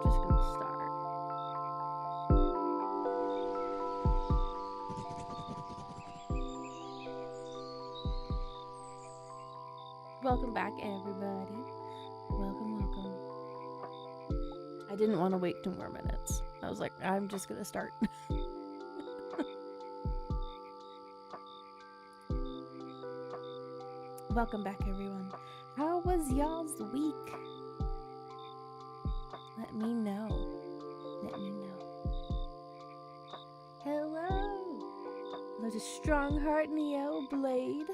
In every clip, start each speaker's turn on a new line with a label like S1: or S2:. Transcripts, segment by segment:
S1: I'm just gonna start. Welcome back, everybody. Welcome, welcome. I didn't want to wait 2 more minutes. I was like, I'm just gonna start. Welcome back, everyone. How was y'all's week? Let me know. Let me know. Hello. Hello to Strongheart Neo Blade.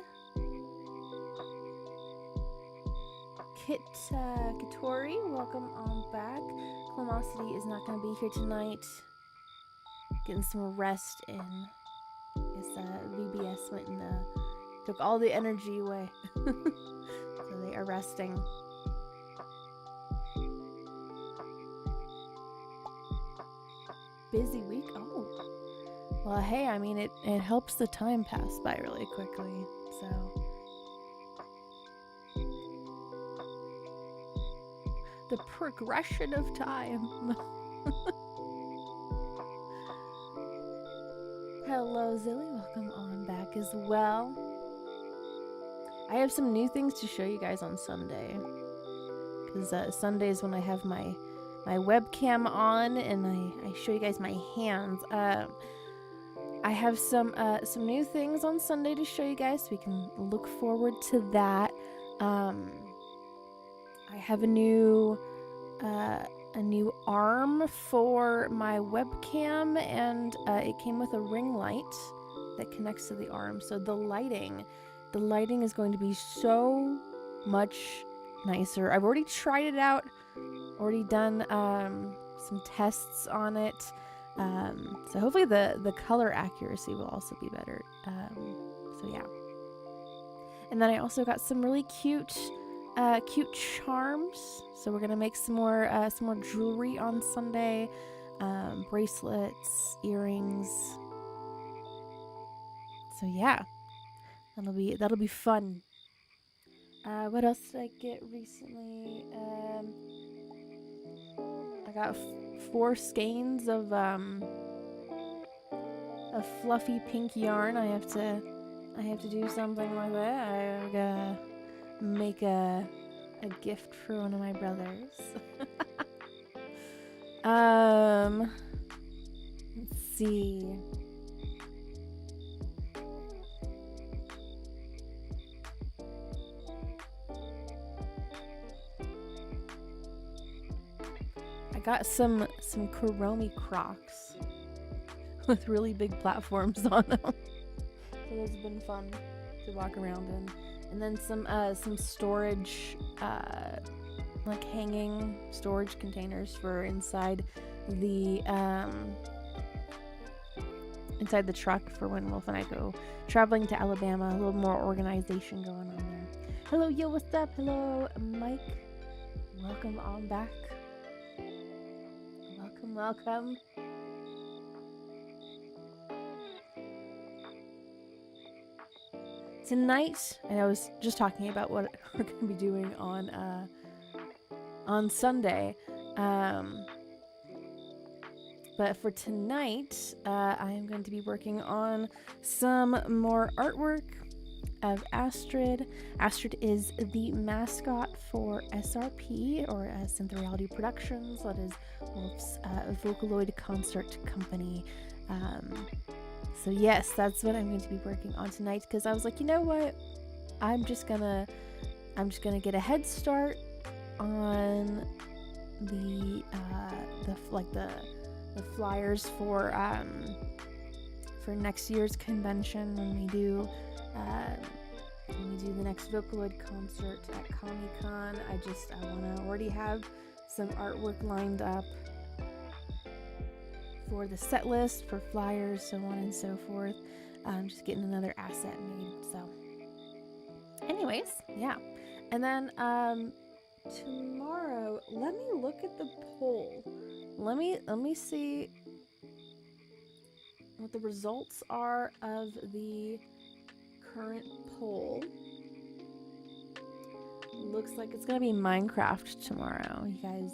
S1: Kitori, welcome on back. Clomosity is not going to be here tonight. Getting some rest in. I guess VBS went and took all the energy away. So they are resting. Busy week? Oh. Well, hey, I mean, it helps the time pass by really quickly, so. The progression of time. Hello, Zilly. Welcome on back as well. I have some new things to show you guys on Sunday. Because Sunday is when I have my webcam on and I show you guys my hands. I have some new things on Sunday to show you guys, so we can look forward to that. I have a new arm for my webcam, and it came with a ring light that connects to the arm. So the lighting is going to be so much nicer. I've already tried it out, already done some tests on it. So hopefully the color accuracy will also be better. So yeah. And then I also got some really cute charms. So we're gonna make some more jewelry on Sunday, bracelets, earrings. So yeah, that'll be fun. What else did I get recently? I got 4 skeins of fluffy pink yarn. I have to do something with it. I gotta make a gift for one of my brothers. Let's see. I got some Kuromi Crocs with really big platforms on them. So those have been fun to walk around in. And then some storage, like hanging storage containers for inside the truck for when Wolf and I go traveling to Alabama. A little more organization going on there. Hello, yo, what's up? Hello, Mike. Welcome on back. Welcome. Tonight, and I was just talking about what we're going to be doing on Sunday, but for tonight, I am going to be working on some more artwork of Astrid. Astrid is the mascot for SRP, or Synth Reality Productions. That is Wolf's Vocaloid concert company. So yes, that's what I'm going to be working on tonight, because I was like, you know what? I'm just gonna get a head start on the flyers for next year's convention when we do the next Vocaloid concert at Comic-Con. I want to already have some artwork lined up for the set list, for flyers, so on and so forth. Just getting another asset made. So anyways, yeah. And then tomorrow, let me look at the poll. Let me see what the results are of the current poll. looks like it's gonna be Minecraft tomorrow. You guys,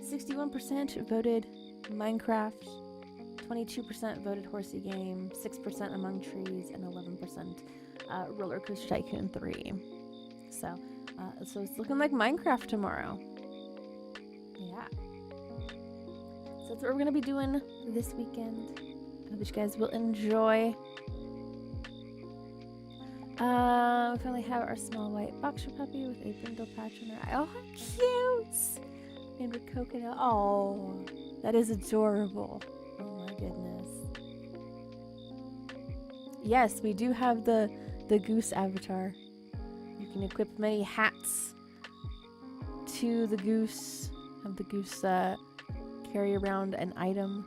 S1: 61% voted Minecraft, 22% voted Horsey Game, 6% Among Trees, and 11% Roller Coaster Tycoon 3. So it's looking like Minecraft tomorrow. Yeah. So that's what we're gonna be doing this weekend. I hope you guys will enjoy. We finally have our small white boxer puppy with a brindle patch on her eye. Oh, how cute! And with coconut. Oh, that is adorable. Oh my goodness. Yes, we do have the goose avatar. You can equip many hats to the goose. Have the goose carry around an item.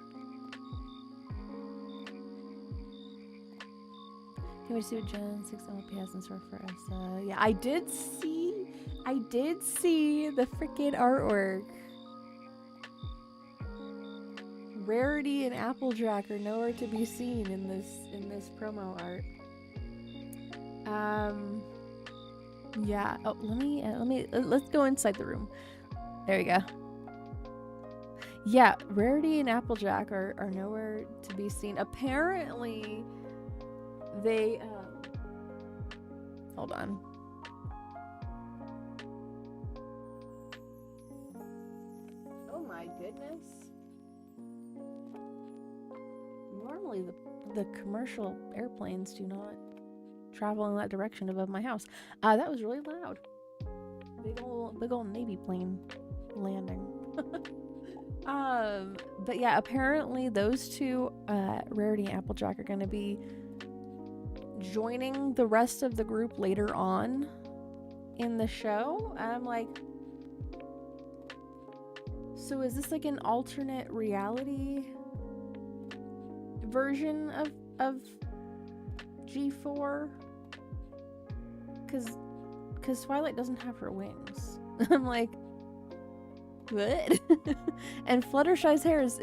S1: Can we see what Gen 6 MLP has in store for us? Yeah, I did see the freaking artwork. Rarity and Applejack are nowhere to be seen in this promo art. Yeah. Oh, let's go inside the room. There we go. Yeah, Rarity and Applejack are nowhere to be seen. Apparently, they hold on. Oh my goodness. Normally the commercial airplanes do not travel in that direction above my house. That was really loud. Big old Navy plane landing. But yeah, apparently those two, Rarity and Applejack, are gonna be joining the rest of the group later on in the show. And I'm like, so is this like an alternate reality version of G4? Because Twilight doesn't have her wings. I'm like, what? And Fluttershy's hair is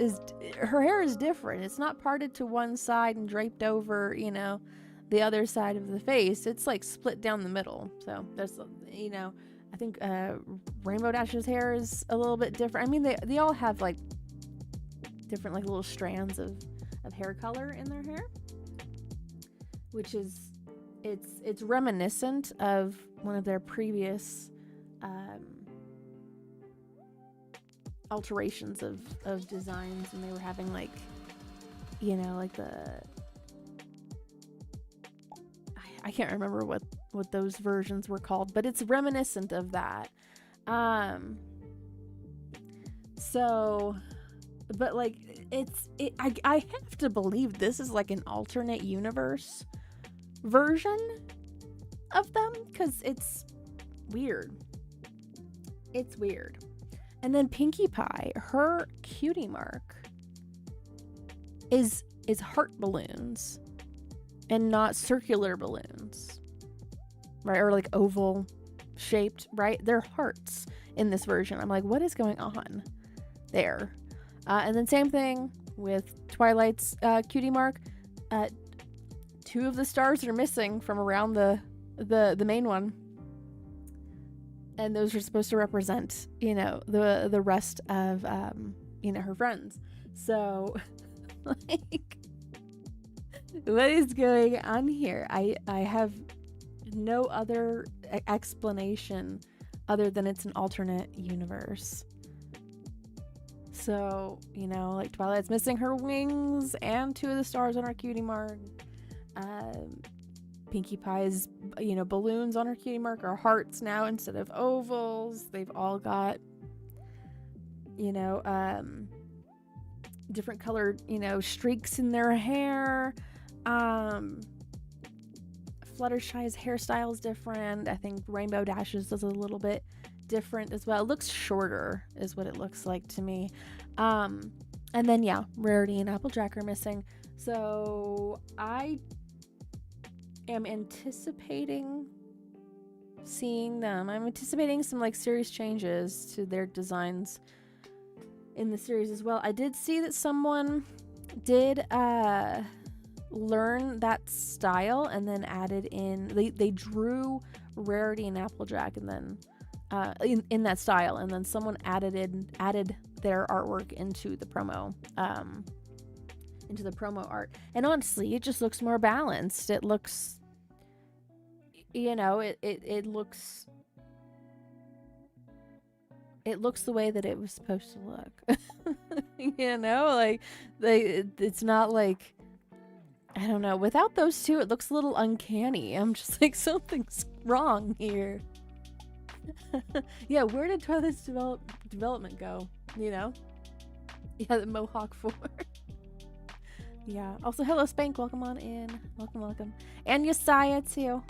S1: her hair is different. It's not parted to one side and draped over, you know, the other side of the face. It's like split down the middle. So there's, you know, I think Rainbow Dash's hair is a little bit different. I mean, they all have like different like little strands of hair color in their hair, which is it's reminiscent of one of their previous alterations of designs, and they were having like, you know, like I can't remember what those versions were called, but it's reminiscent of that. So, but like I have to believe this is like an alternate universe version of them, because it's weird. It's weird. And then Pinkie Pie, her cutie mark is heart balloons and not circular balloons, right? Or like oval shaped, right? They're hearts in this version. I'm like, what is going on there? And then same thing with Twilight's cutie mark. Two of the stars are missing from around the main one, and those are supposed to represent, you know, the rest of you know, her friends. So like, what is going on here? I have no other explanation other than it's an alternate universe. So, you know, like Twilight's missing her wings and two of the stars on her cutie mark. Pinkie Pie's, you know, balloons on her cutie mark are hearts now instead of ovals. They've all got, you know, different colored, you know, streaks in their hair. Fluttershy's hairstyle is different. I think Rainbow Dash's is a little bit different as well. It looks shorter is what it looks like to me. And then yeah, Rarity and Applejack are missing. So I am anticipating seeing them. I'm anticipating some like serious changes to their designs in the series as well. I did see that someone did learn that style and then added in, they drew Rarity and Applejack and then in that style, and then someone added their artwork into the promo art. And honestly, it just looks more balanced. It looks, you know, it looks the way that it was supposed to look. You know, like it's not like, I don't know, without those two it looks a little uncanny. I'm just like, something's wrong here. Yeah, where did Twilight's development go? You know? Yeah, the Mohawk 4. Yeah. Also, hello Spank, welcome on in. Welcome. And Yesiah too.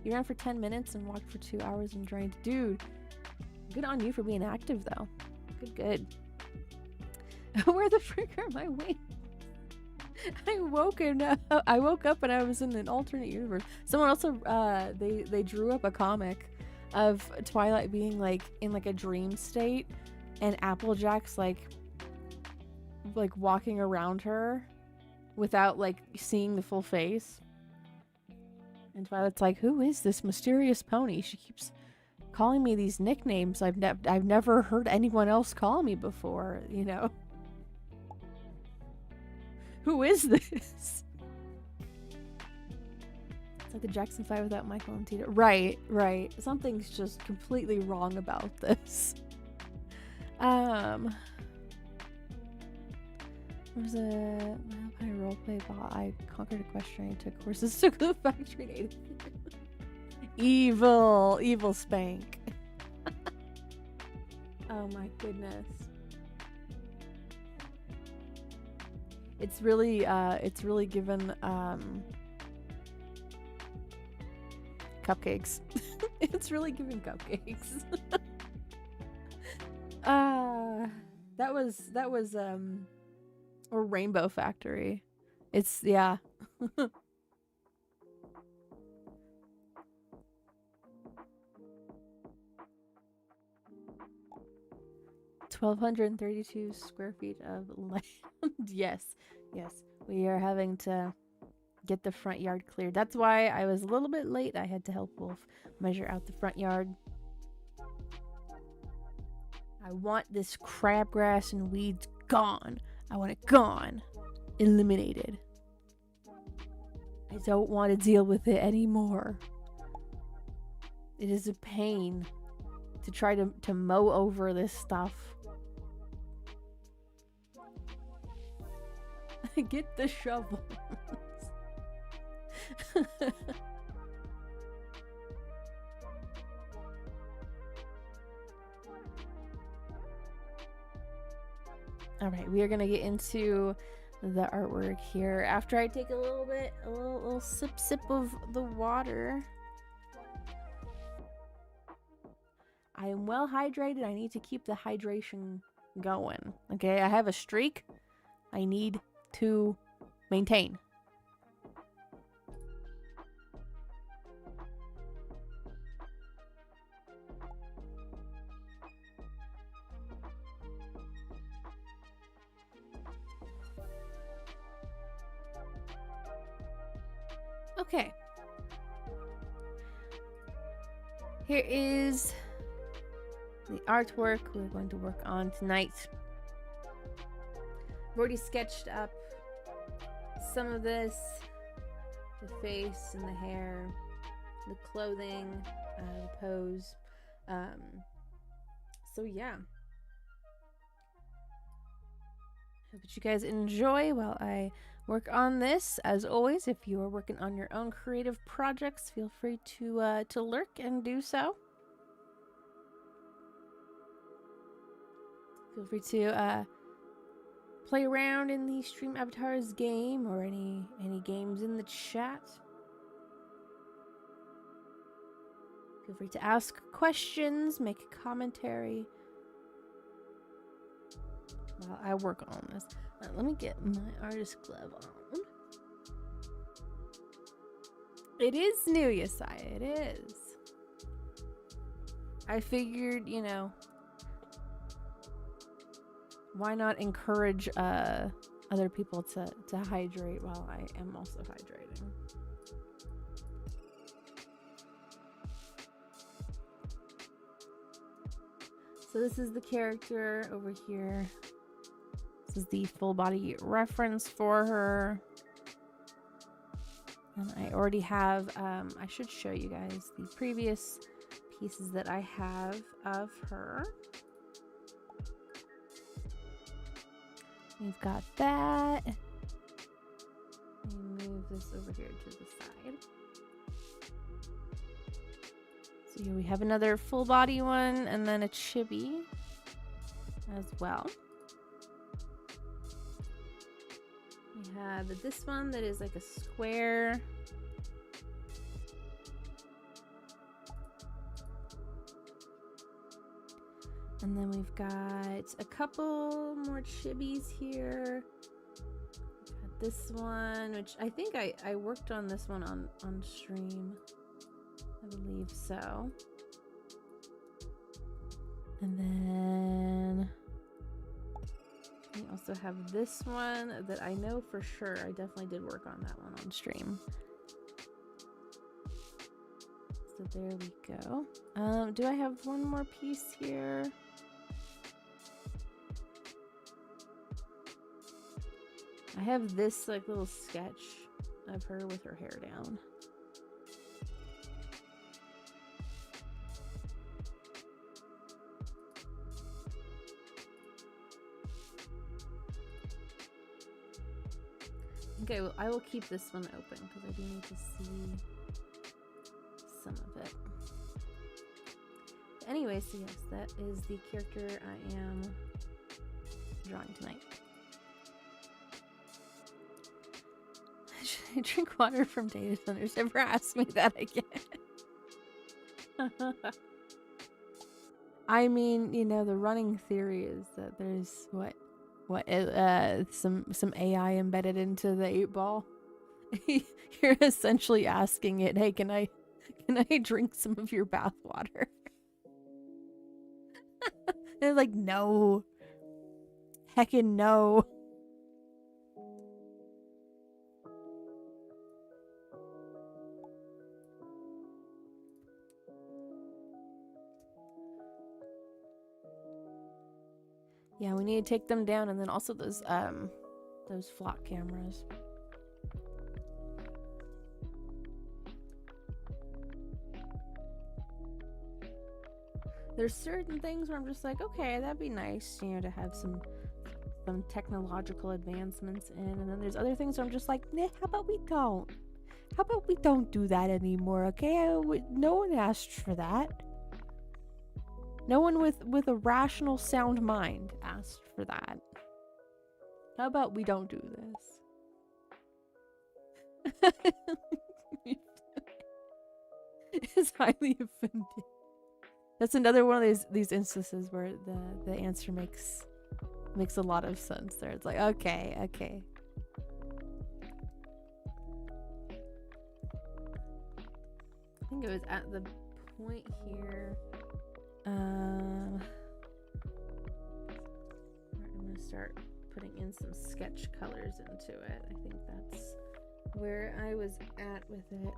S1: You ran for 10 minutes and walked for 2 hours and drained. Dude, good on you for being active though. Good. Where the frick are my wings? I woke up and I was in an alternate universe. Someone also they drew up a comic of Twilight being like in like a dream state, and Applejack's like walking around her without like seeing the full face. And Twilight's like, "Who is this mysterious pony? She keeps calling me these nicknames I've never heard anyone else call me before, you know? Who is this?" It's like the Jackson 5 without Michael and Tita. Right. Something's just completely wrong about this. There's a Alpine roleplay bot. I conquered equestrian, took horses, took the factory native. Evil Spank. Oh my goodness. It's really given cupcakes. It's really giving cupcakes. That was or Rainbow Factory. It's, yeah. 1,232 square feet of land. Yes. We are having to get the front yard cleared. That's why I was a little bit late. I had to help Wolf measure out the front yard. I want this crabgrass and weeds gone. I want it gone. Eliminated. I don't want to deal with it anymore. It is a pain to try to mow over this stuff. Get the shovel. All right, we are gonna get into the artwork here after I take a little sip of the water. I am well hydrated. I need to keep the hydration going. Okay, I have a streak I need to maintain. Okay. Here is the artwork we're going to work on tonight. I've already sketched up some of this. The face and the hair, the clothing, the pose. So yeah. Hope that you guys enjoy while I work on this. As always, if you are working on your own creative projects, feel free to lurk and do so. Feel free to play around in the Stream Avatars game or any games in the chat. Feel free to ask questions, make commentary while I work on this. Let me get my artist glove on. It is new, Yesiah. It is. I figured, you know, why not encourage other people to hydrate while I am also hydrating? So this is the character over here. This is the full body reference for her. And I already have, I should show you guys the previous pieces that I have of her. We've got that. Let me move this over here to the side. So here we have another full body one and then a chibi as well. We have this one that is like a square. And then we've got a couple more chibis here. We've got this one, which I think I worked on this one on stream. I believe so. And then we also have this one that I know for sure I definitely did work on that one on stream. So there we go. Do I have one more piece here? I have this like little sketch of her with her hair down. Okay, well, I will keep this one open because I do need to see some of it. Anyway, so yes, that is the character I am drawing tonight. Should I drink water from data centers? Never ask me that again. I mean, you know, the running theory is that there's some AI embedded into the 8-ball. You're essentially asking it, hey, can I drink some of your bath water? And it's like, no. Heckin' no. Yeah, we need to take them down, and then also those flock cameras. There's certain things where I'm just like, okay, that'd be nice, you know, to have some technological advancements in, and then there's other things where I'm just like, nah, how about we don't? How about we don't do that anymore, okay? No one asked for that. No one with a rational, sound mind asked for that. How about we don't do this? It's highly offended. That's another one of these instances where the answer makes a lot of sense there. It's like, okay. I think it was at the point here. I'm gonna start putting in some sketch colors into it. I think that's where I was at with it.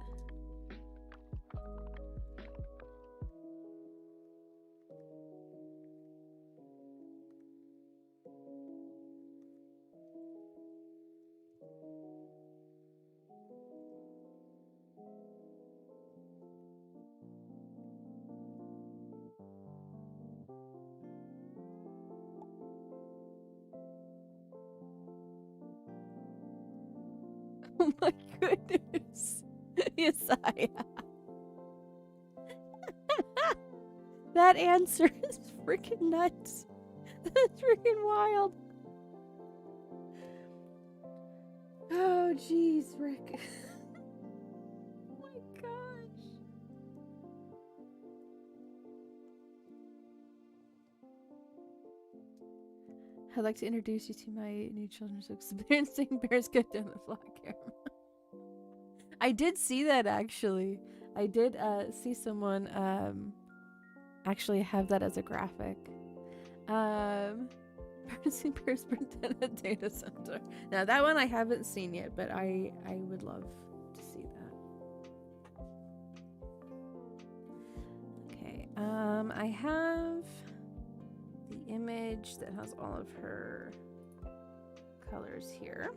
S1: Oh my goodness. Yesaya. That answer is freaking nuts. That's freaking wild. Oh jeez, Rick. Oh my gosh. I'd like to introduce you to my new children's book, Experiencing Bears Go Down the Flock Camera. I did see that, actually. I did see someone actually have that as a graphic. Experiencing Bears Burnt Down a Data Center. Now, that one I haven't seen yet, but I would love to see that. Okay, I have the image that has all of her colors here.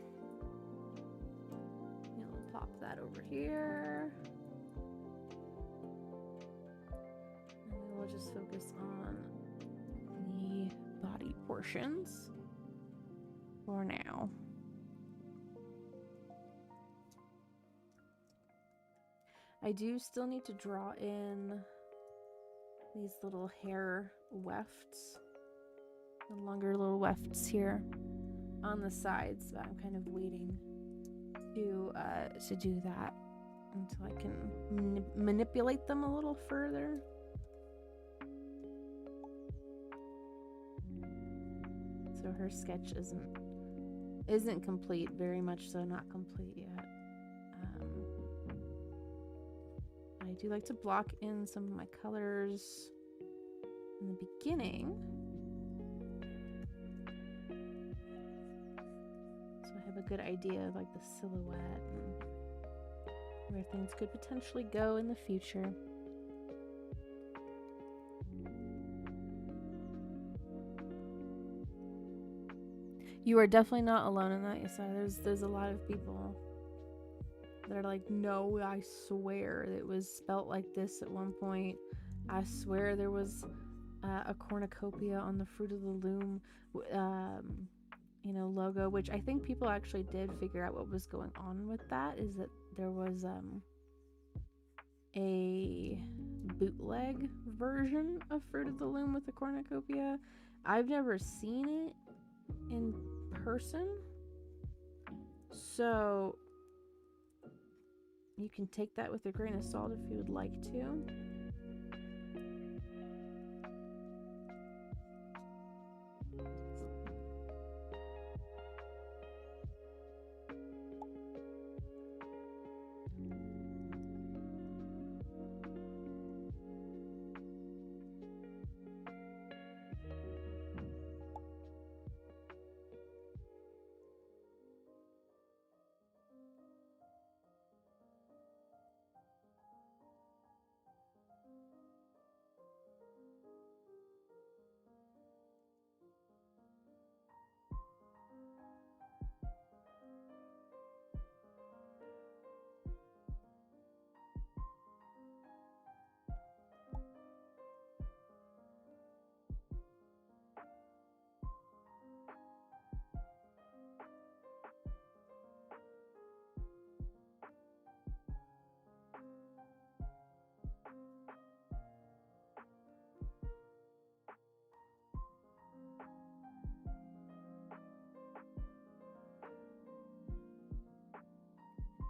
S1: And we'll pop that over here. And we will just focus on the body portions for now. I do still need to draw in these little hair wefts, the longer little wefts here on the sides. So I'm kind of waiting to do that until I can manipulate them a little further. So her sketch isn't complete, very much so not complete yet. I do like to block in some of my colors in the beginning, so I have a good idea of like the silhouette and where things could potentially go in the future. You are definitely not alone in that, Yesai. There's a lot of people that are like, no, I swear it was spelt like this at one point. I swear there was a cornucopia on the Fruit of the Loom, logo, which I think people actually did figure out what was going on with that, is that there was a bootleg version of Fruit of the Loom with the cornucopia. I've never seen it in person, so you can take that with a grain of salt if you would like to.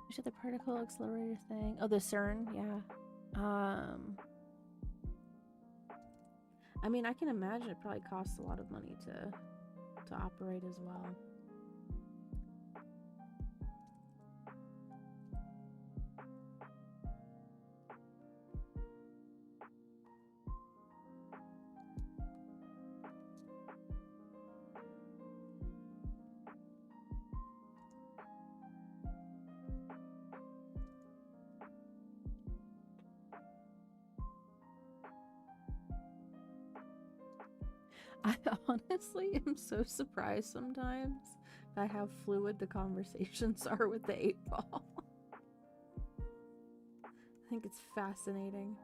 S1: Which the particle accelerator thing? Oh, the CERN, yeah. I mean, I can imagine it probably costs a lot of money to operate as well. I honestly am so surprised sometimes by how fluid the conversations are with the 8-ball. I think it's fascinating.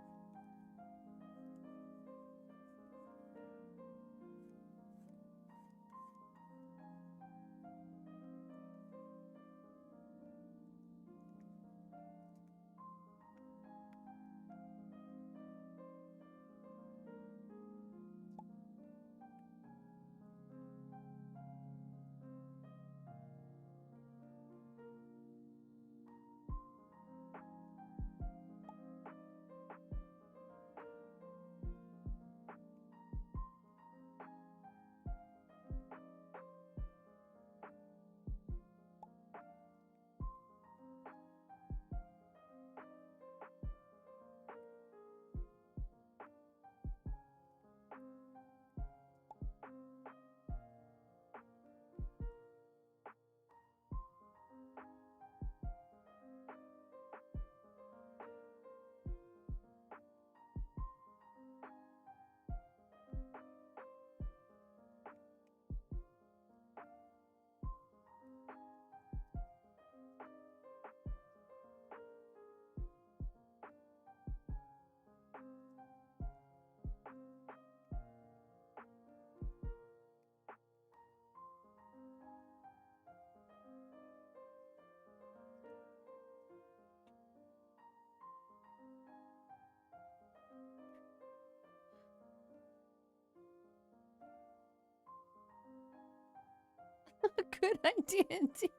S1: good idea, indeed.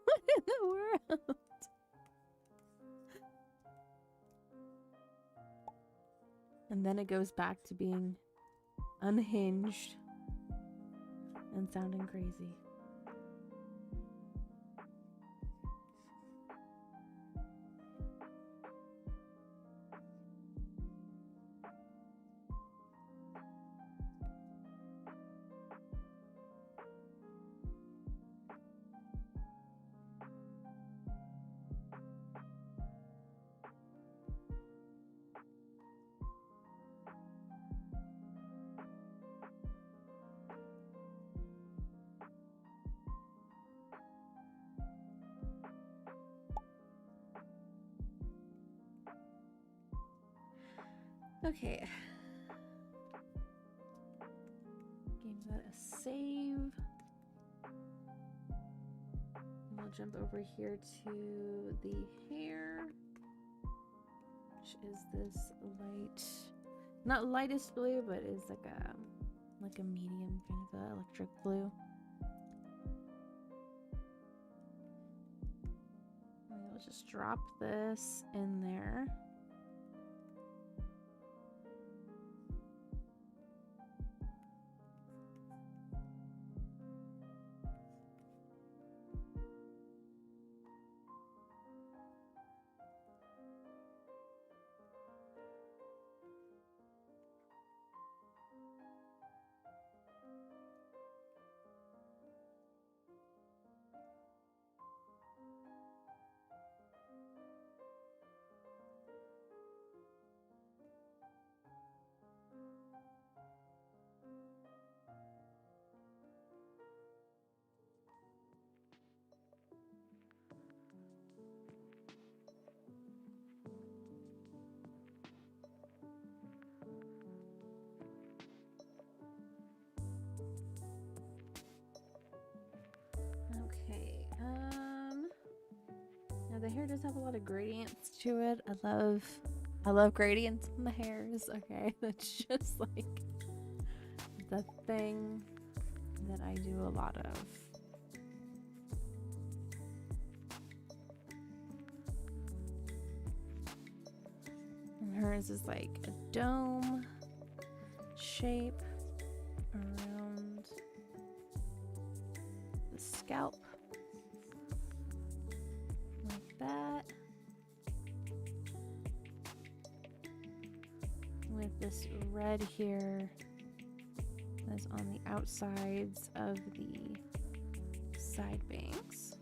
S1: What in the world? And then it goes back to being unhinged and sounding crazy. Okay. Give that a save. We'll jump over here to the hair, which is this light, not lightest blue, but is like a medium kind of a electric blue. And we'll just drop this in there. Okay, now the hair does have a lot of gradients to it. I love gradients in the hairs. Okay, that's just like the thing that I do a lot of. And hers is like a dome shape around the scalp, like that, with this red here that's on the outsides of the side bangs.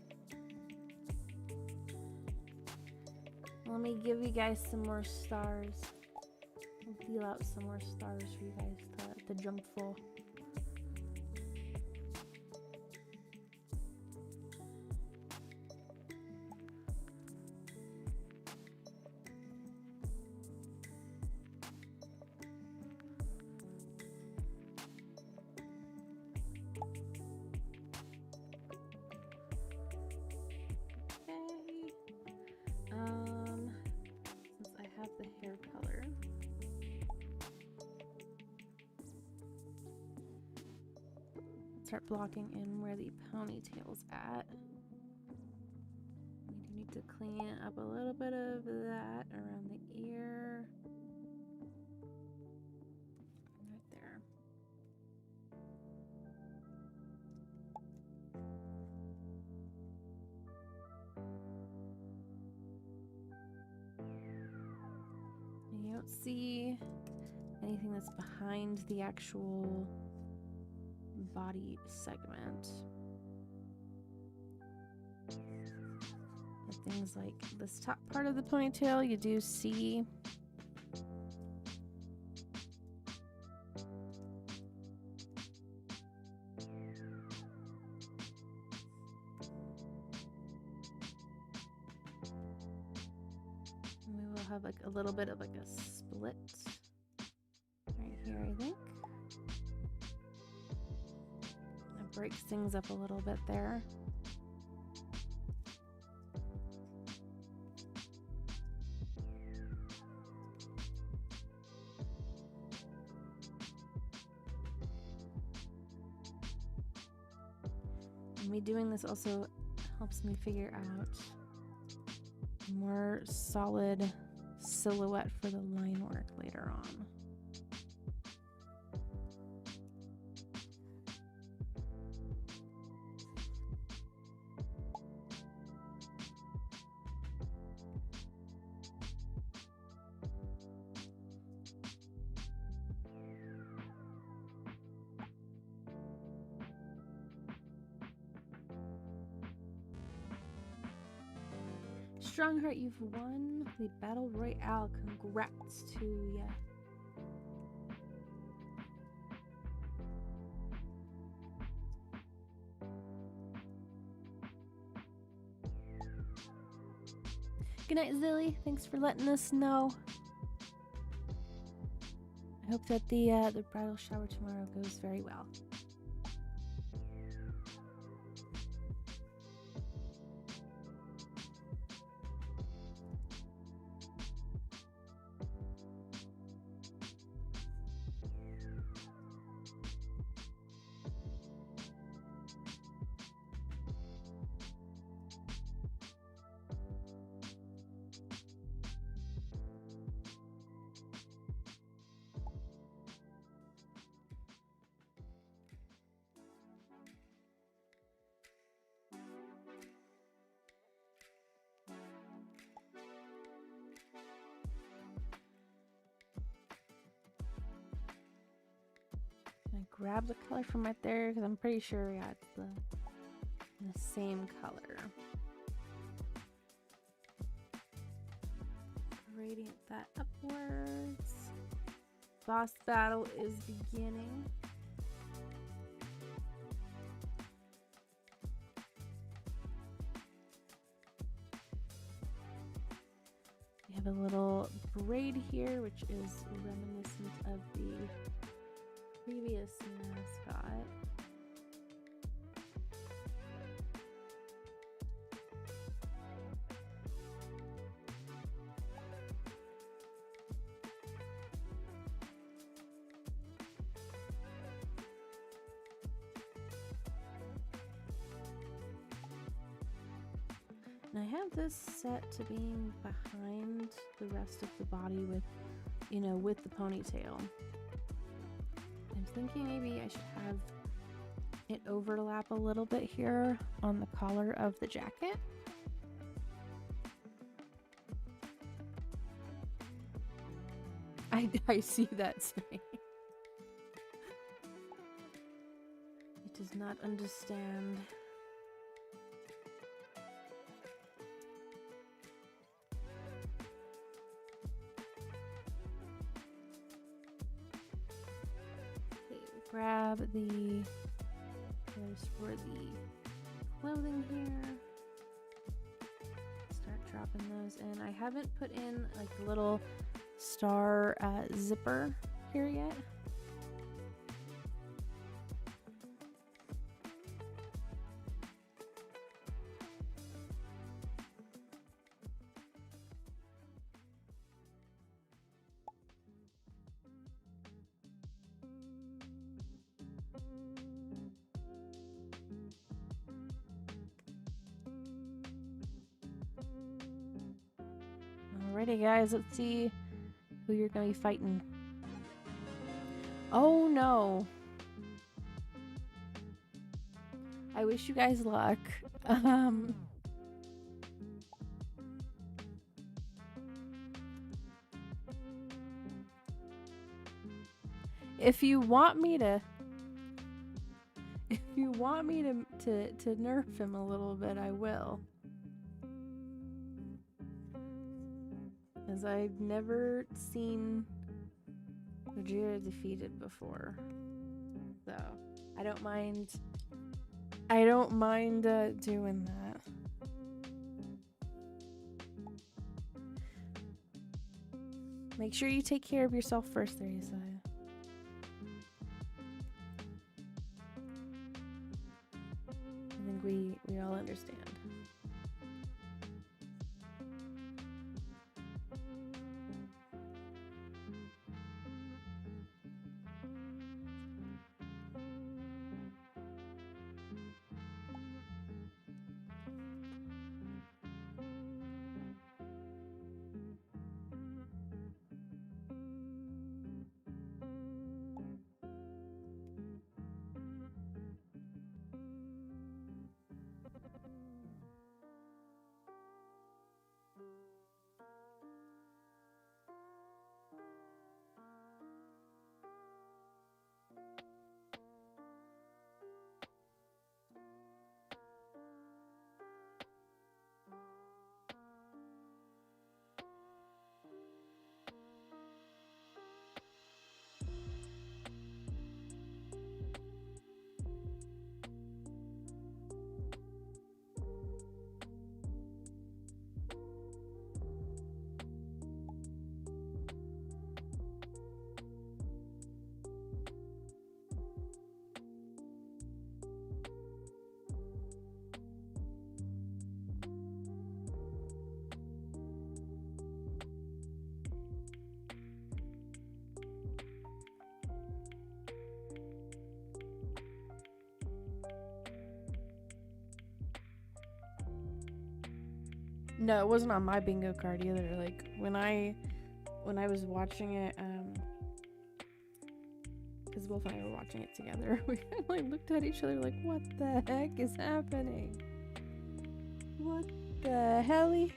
S1: Let me give you guys some more stars. I'll deal out some more stars for you guys to jump full. Since I have the hair color, start blocking in where the ponytail's at. We do need to clean up a little bit of that around the ear. Right there. You don't see anything that's behind the actual body segment. But things like this top part of the ponytail, you do see. And we will have like a little bit of like a split right here, I think. It breaks things up a little bit there. me doing this also helps me figure out a more solid silhouette for the line work later on. Strongheart, you've won the Battle Royale. Congrats to ya. Good night, Zilly. Thanks for letting us know. I hope that the bridal shower tomorrow goes very well. Grab the color from right there because I'm pretty sure it's the same color. Gradient that upwards. Boss battle is beginning. We have a little braid here, which is reminiscent of the previous mascot. And I have this set to being behind the rest of the body with, with the ponytail. I'm thinking maybe I should have it overlap a little bit here on the collar of the jacket. I see that saying. It does not understand. Grab the colors for the clothing here. Start dropping those in. I haven't put in like the little star zipper here yet. Alrighty guys, let's see who you're gonna be fighting. Oh no. I wish you guys luck. If you want me to nerf him a little bit, I will. Because I've never seen Vegeta defeated before. So, I don't mind doing that. Make sure you take care of yourself first there, Yesaya. I think we all understand. No, it wasn't on my bingo card either. Like when I was watching it, because Wolf and I were watching it together, we like looked at each other like, what the heck is happening? What the helly?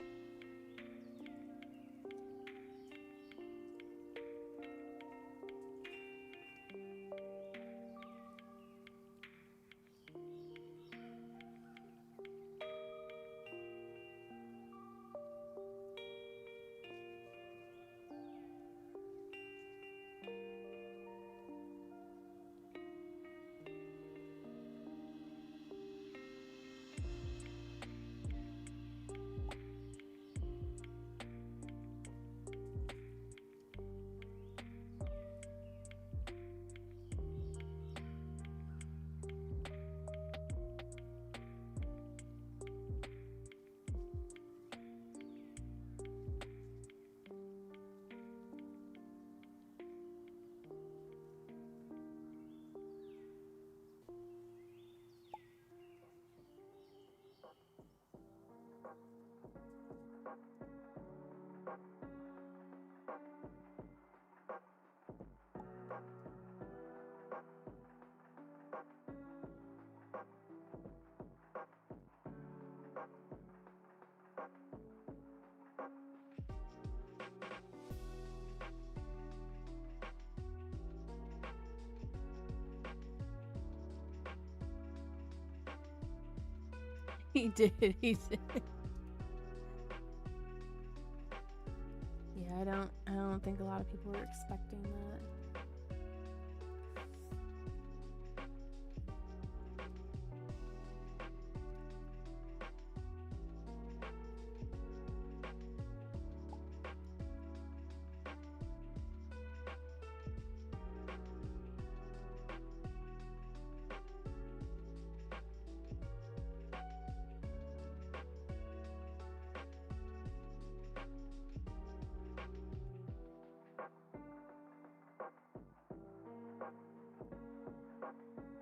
S1: He did. He did. Yeah, I don't think a lot of people were expecting that.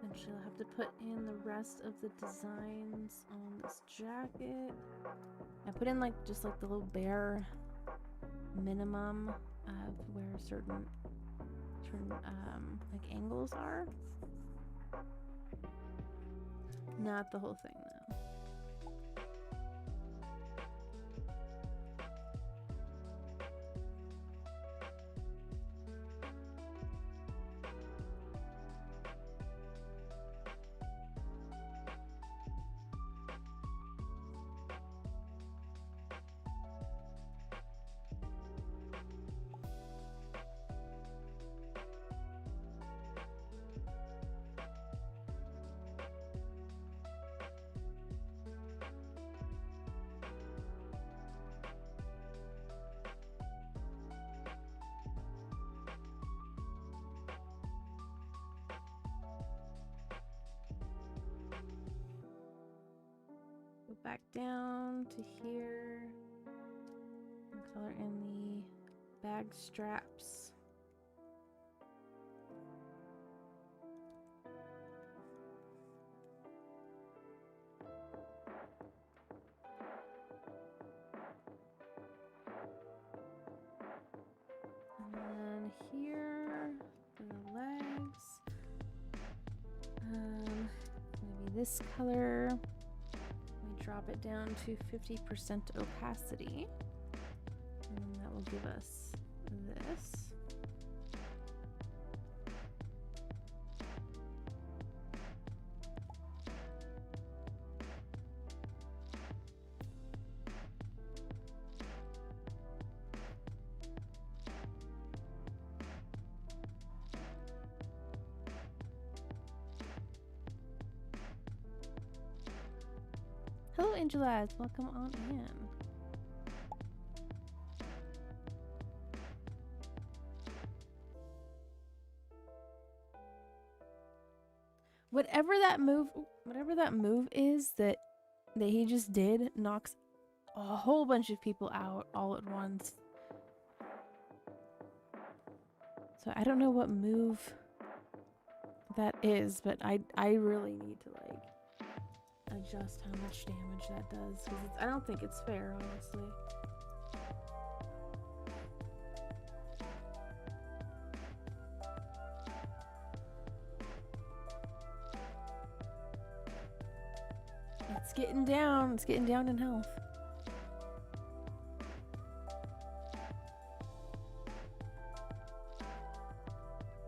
S1: Eventually I'll have to put in the rest of the designs on this jacket. I put in like just like the little bare minimum of where certain like angles are. Not the whole thing though. Back down to here and color in the bag straps. And then here for the legs, maybe this color. Drop it down to 50% opacity, and that will give us this. Hello, Angela. Welcome on in. Whatever that move is that he just did knocks a whole bunch of people out all at once. So I don't know what move that is, but I really need to like adjust how much damage that does, because I don't think it's fair, honestly. It's getting down. It's getting down in health.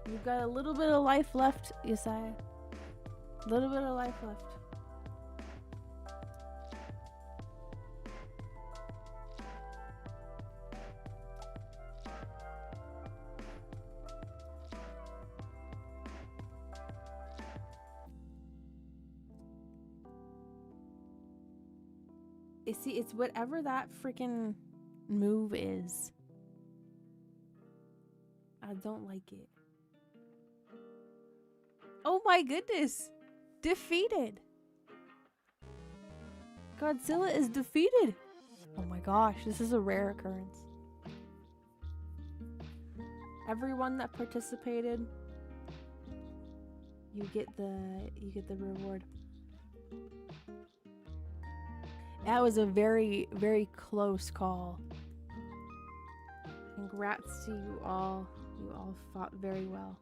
S1: You've got a little bit of life left, Yesaya. A little bit of life left. See, it's whatever that freaking move is. I don't like it. Oh my goodness! Defeated! Godzilla is defeated! Oh my gosh, this is a rare occurrence. Everyone that participated, you get the reward. That was a very, very close call. Congrats to you all. You all fought very well.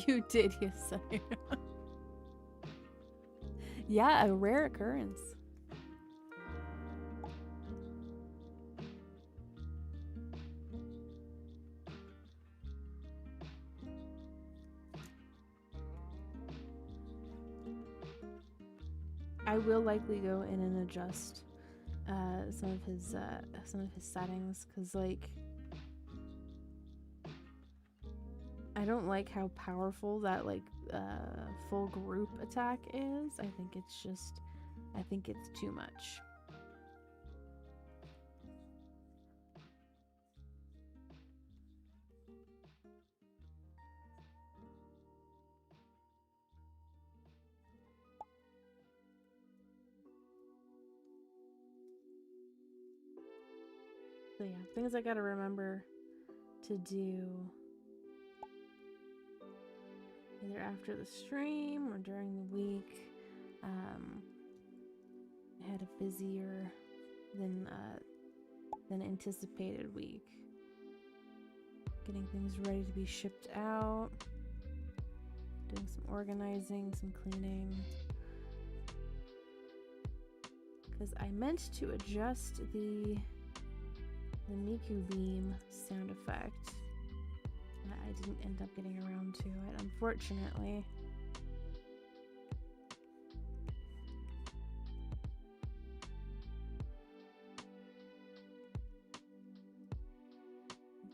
S1: You did, yes, sir. Yeah, a rare occurrence. I will likely go in and adjust some of his settings, because like I don't like how powerful that like full group attack is. I think it's too much. So yeah, things I gotta remember to do either after the stream or during the week. I had a busier than anticipated week. Getting things ready to be shipped out. Doing some organizing, some cleaning. Because I meant to adjust the Miku beam sound effect. I didn't end up getting around to it, unfortunately.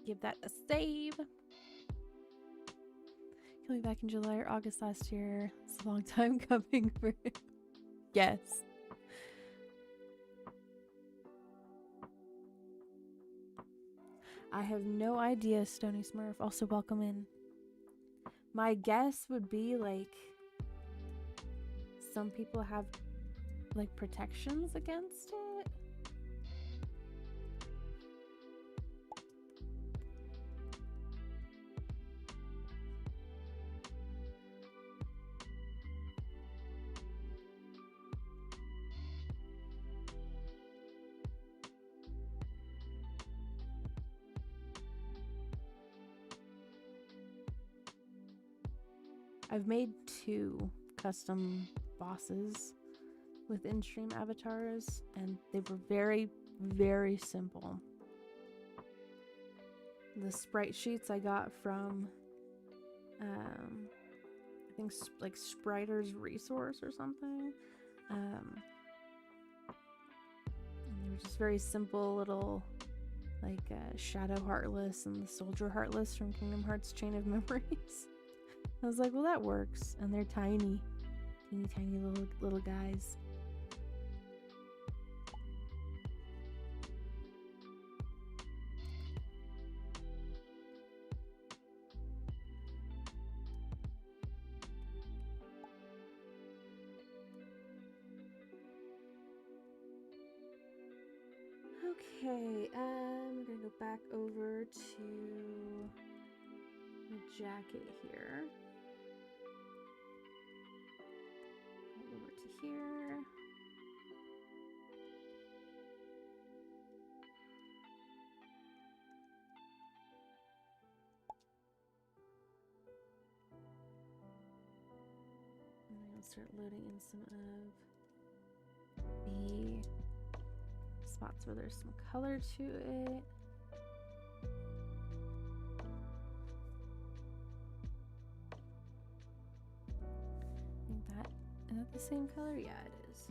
S1: Give that a save. He'll be back in July or August last year. It's a long time coming for him. Yes. I have no idea, Stony Smurf. Also, welcome in. My guess would be like some people have like protections against it. I've made 2 custom bosses with in-stream avatars, and they were very, very simple. The sprite sheets I got from, I think like Spriter's Resource or something. And they were just very simple little, like Shadow Heartless and the Soldier Heartless from Kingdom Hearts Chain of Memories. I was like, well, that works. And they're tiny. Teeny tiny little guys. Okay, we're gonna go back over to the jacket here. Go over to here. And I'm gonna start loading in some of the spots where there's some color to it. Is that the same color? Yeah, it is.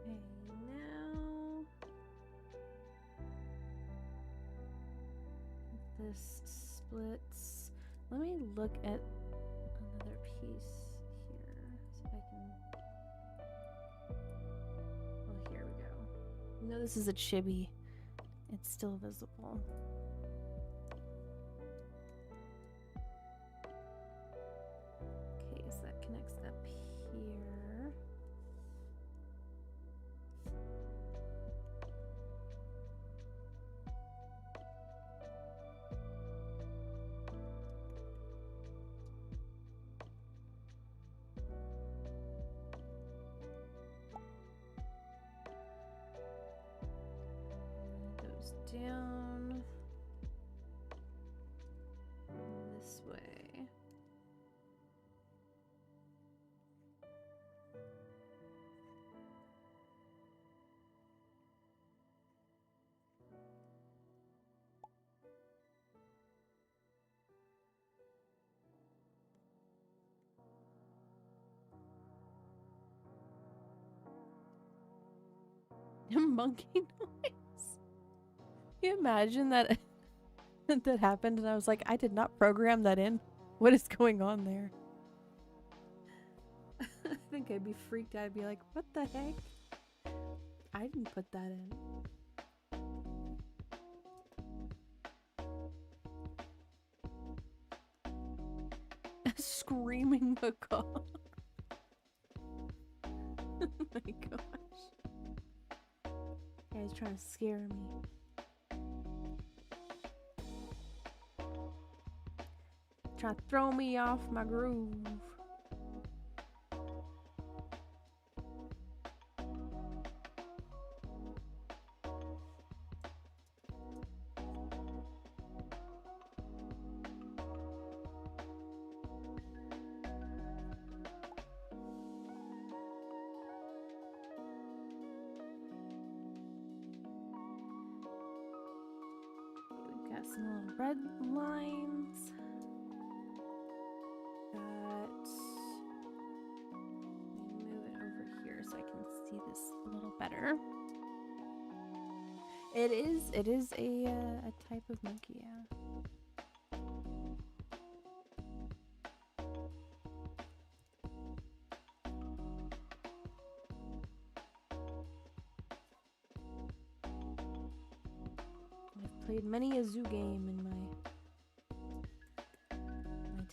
S1: Okay, now this splits. Let me look at another piece here. See if I can. Oh, here we go. No, this is a chibi. It's still visible. Okay, so that connects up here. Down this way. Monkey noise. Can you imagine that that happened and I was like, I did not program that in. What is going on there? I think I'd be freaked out. I'd be like, what the heck? I didn't put that in. A screaming macaw. Oh my gosh. Guy's trying to scare me. Trying to throw me off my groove. We've got some little red lines. Move it over here so I can see this a little better. It is a type of monkey, yeah. I've played many a zoo game in my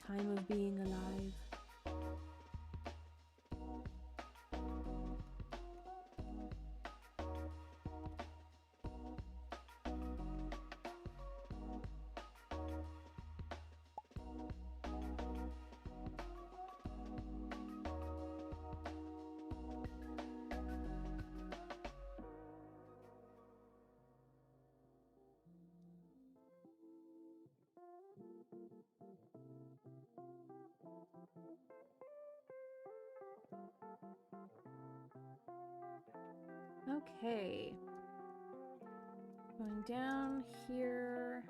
S1: time of being alive. Okay. Going down here.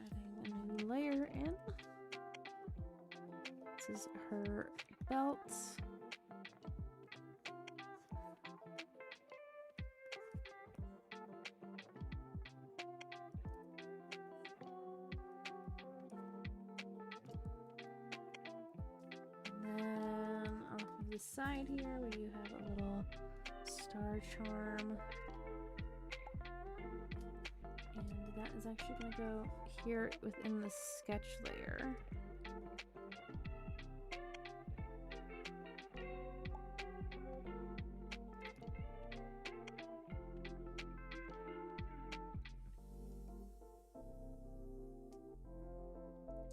S1: Adding a new layer in. This is her belt. And then the side here where you have a little star charm. And that is actually going to go here within the sketch layer.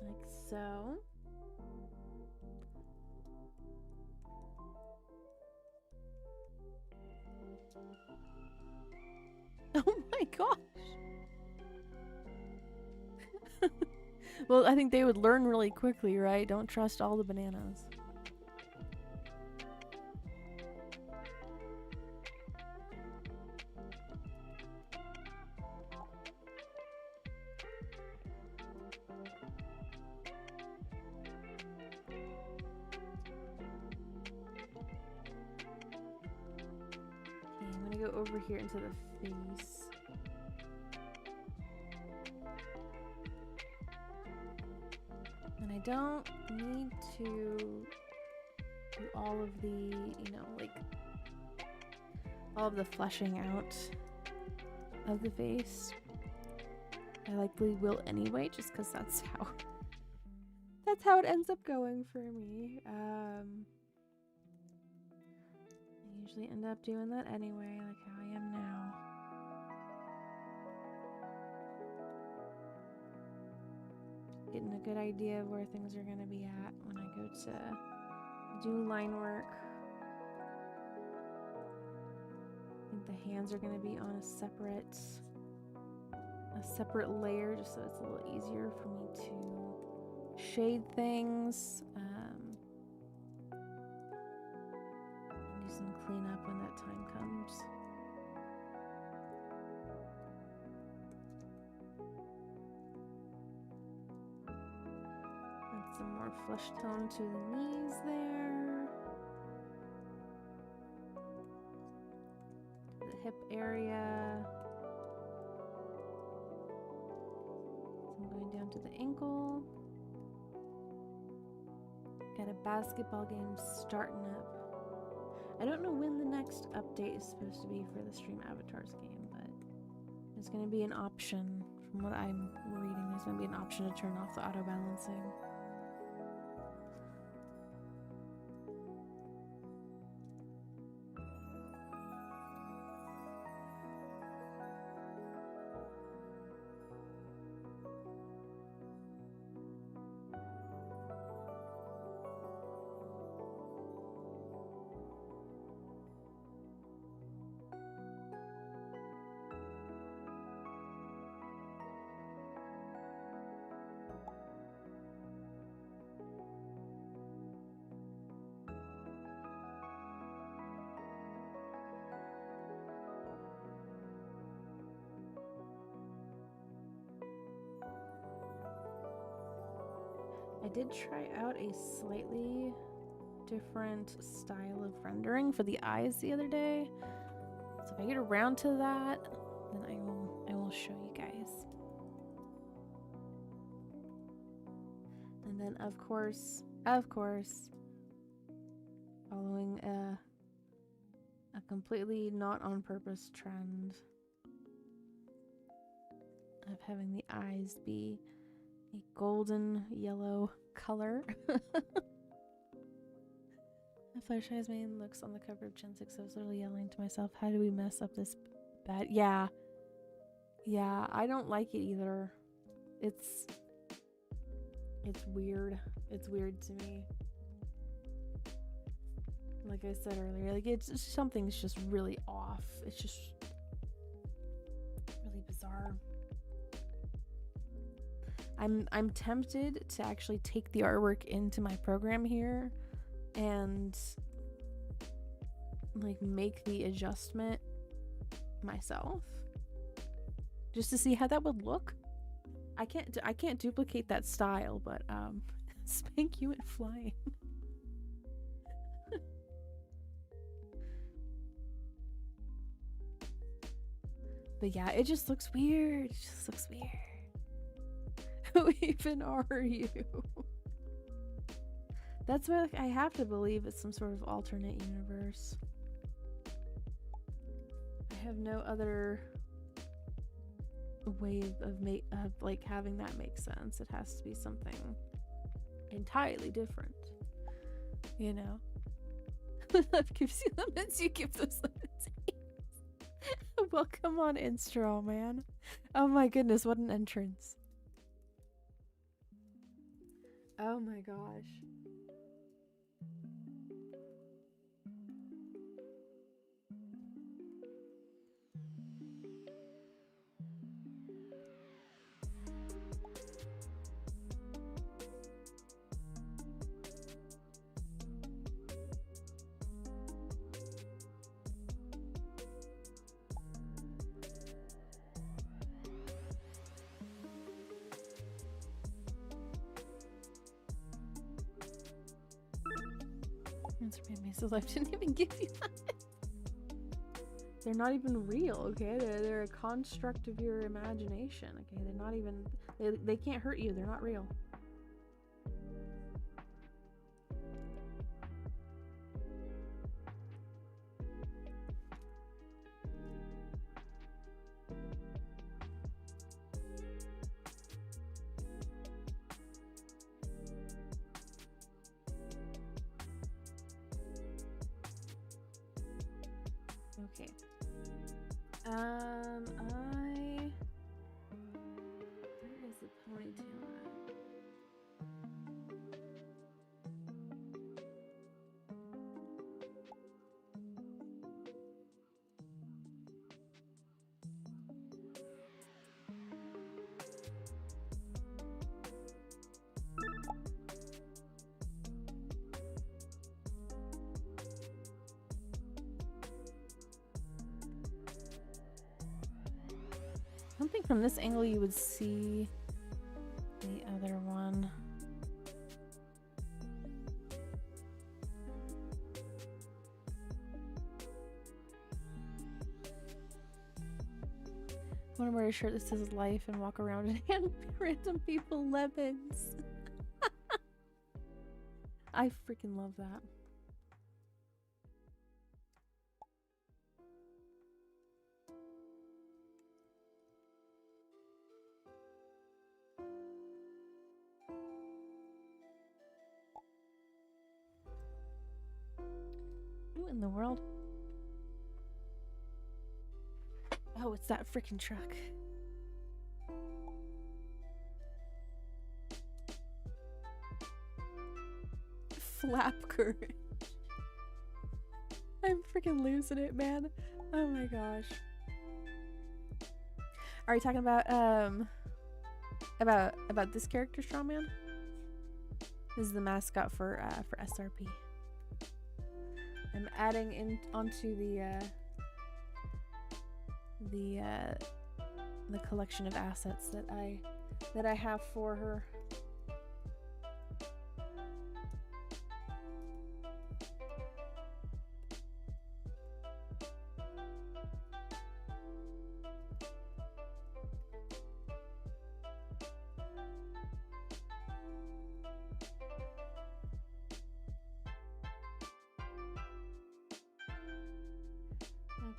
S1: Like so. Oh my gosh. Well, I think they would learn really quickly, right? Don't trust all the bananas. Okay, I'm gonna go over here into the face. And I don't need to do all of the, you know, like all of the fleshing out of the face. I likely will anyway, just because that's how it ends up going for me. I usually end up doing that anyway, like how I am now. Getting a good idea of where things are going to be at when I go to do line work. I think the hands are going to be on a separate layer, just so it's a little easier for me to shade things. And do some cleanup when that time comes. Add some more flesh tone to the knees there. The hip area. So I'm going down to the ankle. Got a basketball game starting up. I don't know when the next update is supposed to be for the Stream Avatars game, but there's going to be an option, from what I'm reading, there's going to be an option to turn off the auto balancing. I did try out a slightly different style of rendering for the eyes the other day. So if I get around to that, then I will show you guys. And then of course, following a completely not on purpose trend of having the eyes be a golden yellow color. Flesh Eyes Main looks on the cover of Gen 6. I was literally yelling to myself, how do we mess up this bad? Yeah, I don't like it either. It's weird. It's weird to me. Like I said earlier, like it's something's just really off. It's just really bizarre. I'm tempted to actually take the artwork into my program here and like make the adjustment myself just to see how that would look. I can't duplicate that style, but Spank, you went flying. But yeah, it just looks weird. It just looks weird. Who even are you? That's why, like, I have to believe it's some sort of alternate universe. I have no other way of like having that make sense. It has to be something entirely different, you know. Life gives you limits, you give those limits. Welcome on in, straw man. Oh my goodness, what an entrance. Oh my gosh. So life didn't even give you that. They're not even real, okay? They're a construct of your imagination, okay? They're not even, they can't hurt you. They're not real. Okay. Where is the ponytail at? I don't think from this angle you would see the other one. I want to wear a shirt that says life and walk around and hand random people lemons. I freaking love that. Who in the world? Oh, it's that freaking truck. Flap courage. I'm freaking losing it, man. Oh my gosh. Are you talking about this character, Strawman? This is the mascot for SRP. I'm adding in onto the collection of assets that I have for her.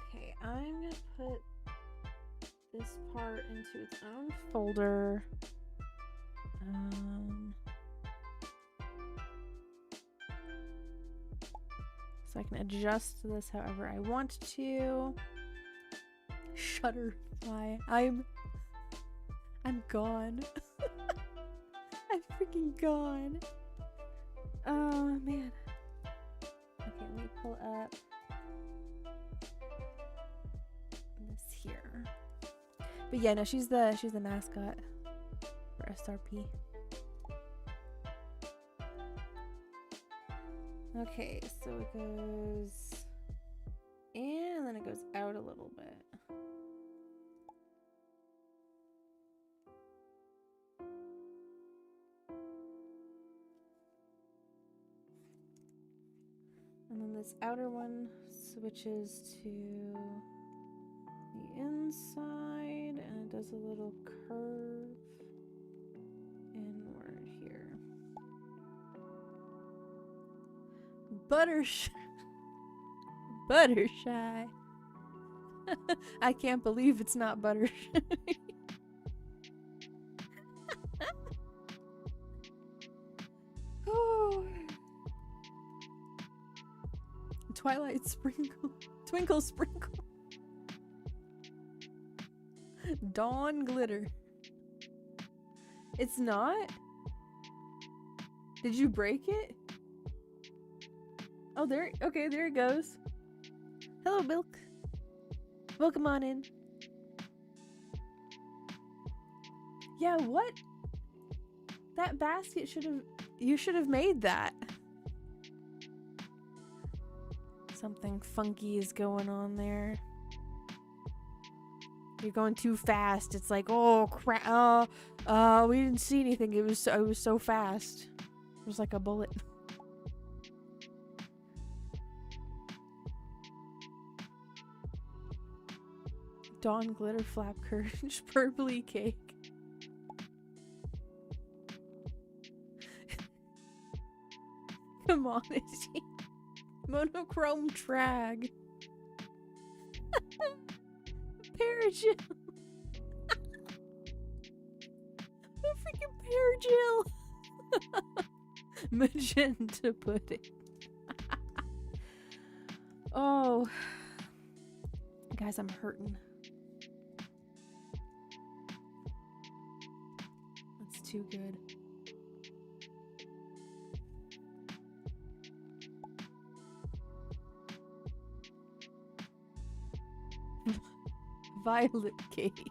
S1: Okay, I'm gonna put this part into its own folder. So I can adjust this however I want to. Shutterfly. I'm gone. I'm freaking gone. Oh man. Okay, let me pull up this here. But yeah, no, she's the mascot for SRP. Okay, so it goes in and then it goes out a little bit. And then this outer one switches to the inside and it does a little curve inward here. Buttershy. Buttershy. I can't believe it's not Buttershy. Oh. Twilight Sprinkle. Twinkle Sprinkle. Dawn Glitter. It's not? Did you break it? Oh, there. Okay, there it goes. Hello, Milk. Welcome on in. Yeah, what? That basket should have... You should have made that. Something funky is going on there. You're going too fast. It's like, oh crap! We didn't see anything. It was so fast. It was like a bullet. Dawn Glitter Flap Courage Purpley Cake. Come on, is he? Monochrome Trag. Paragel. A freaking Paragel. Magenta pudding. Oh. Guys, I'm hurting. That's too good. Violet cake.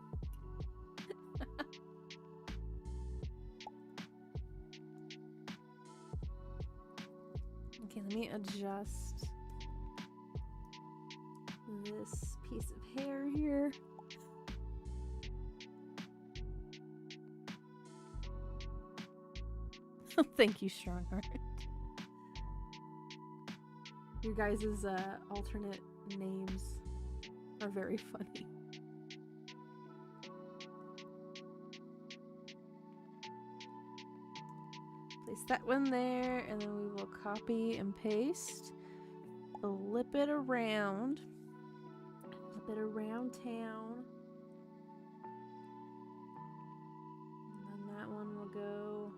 S1: Okay, let me adjust this piece of hair here. Thank you, Strongheart. Your guys' alternate names are very funny. Place that one there, and then we will copy and paste. Flip it around. Flip it around town. And then that one will go...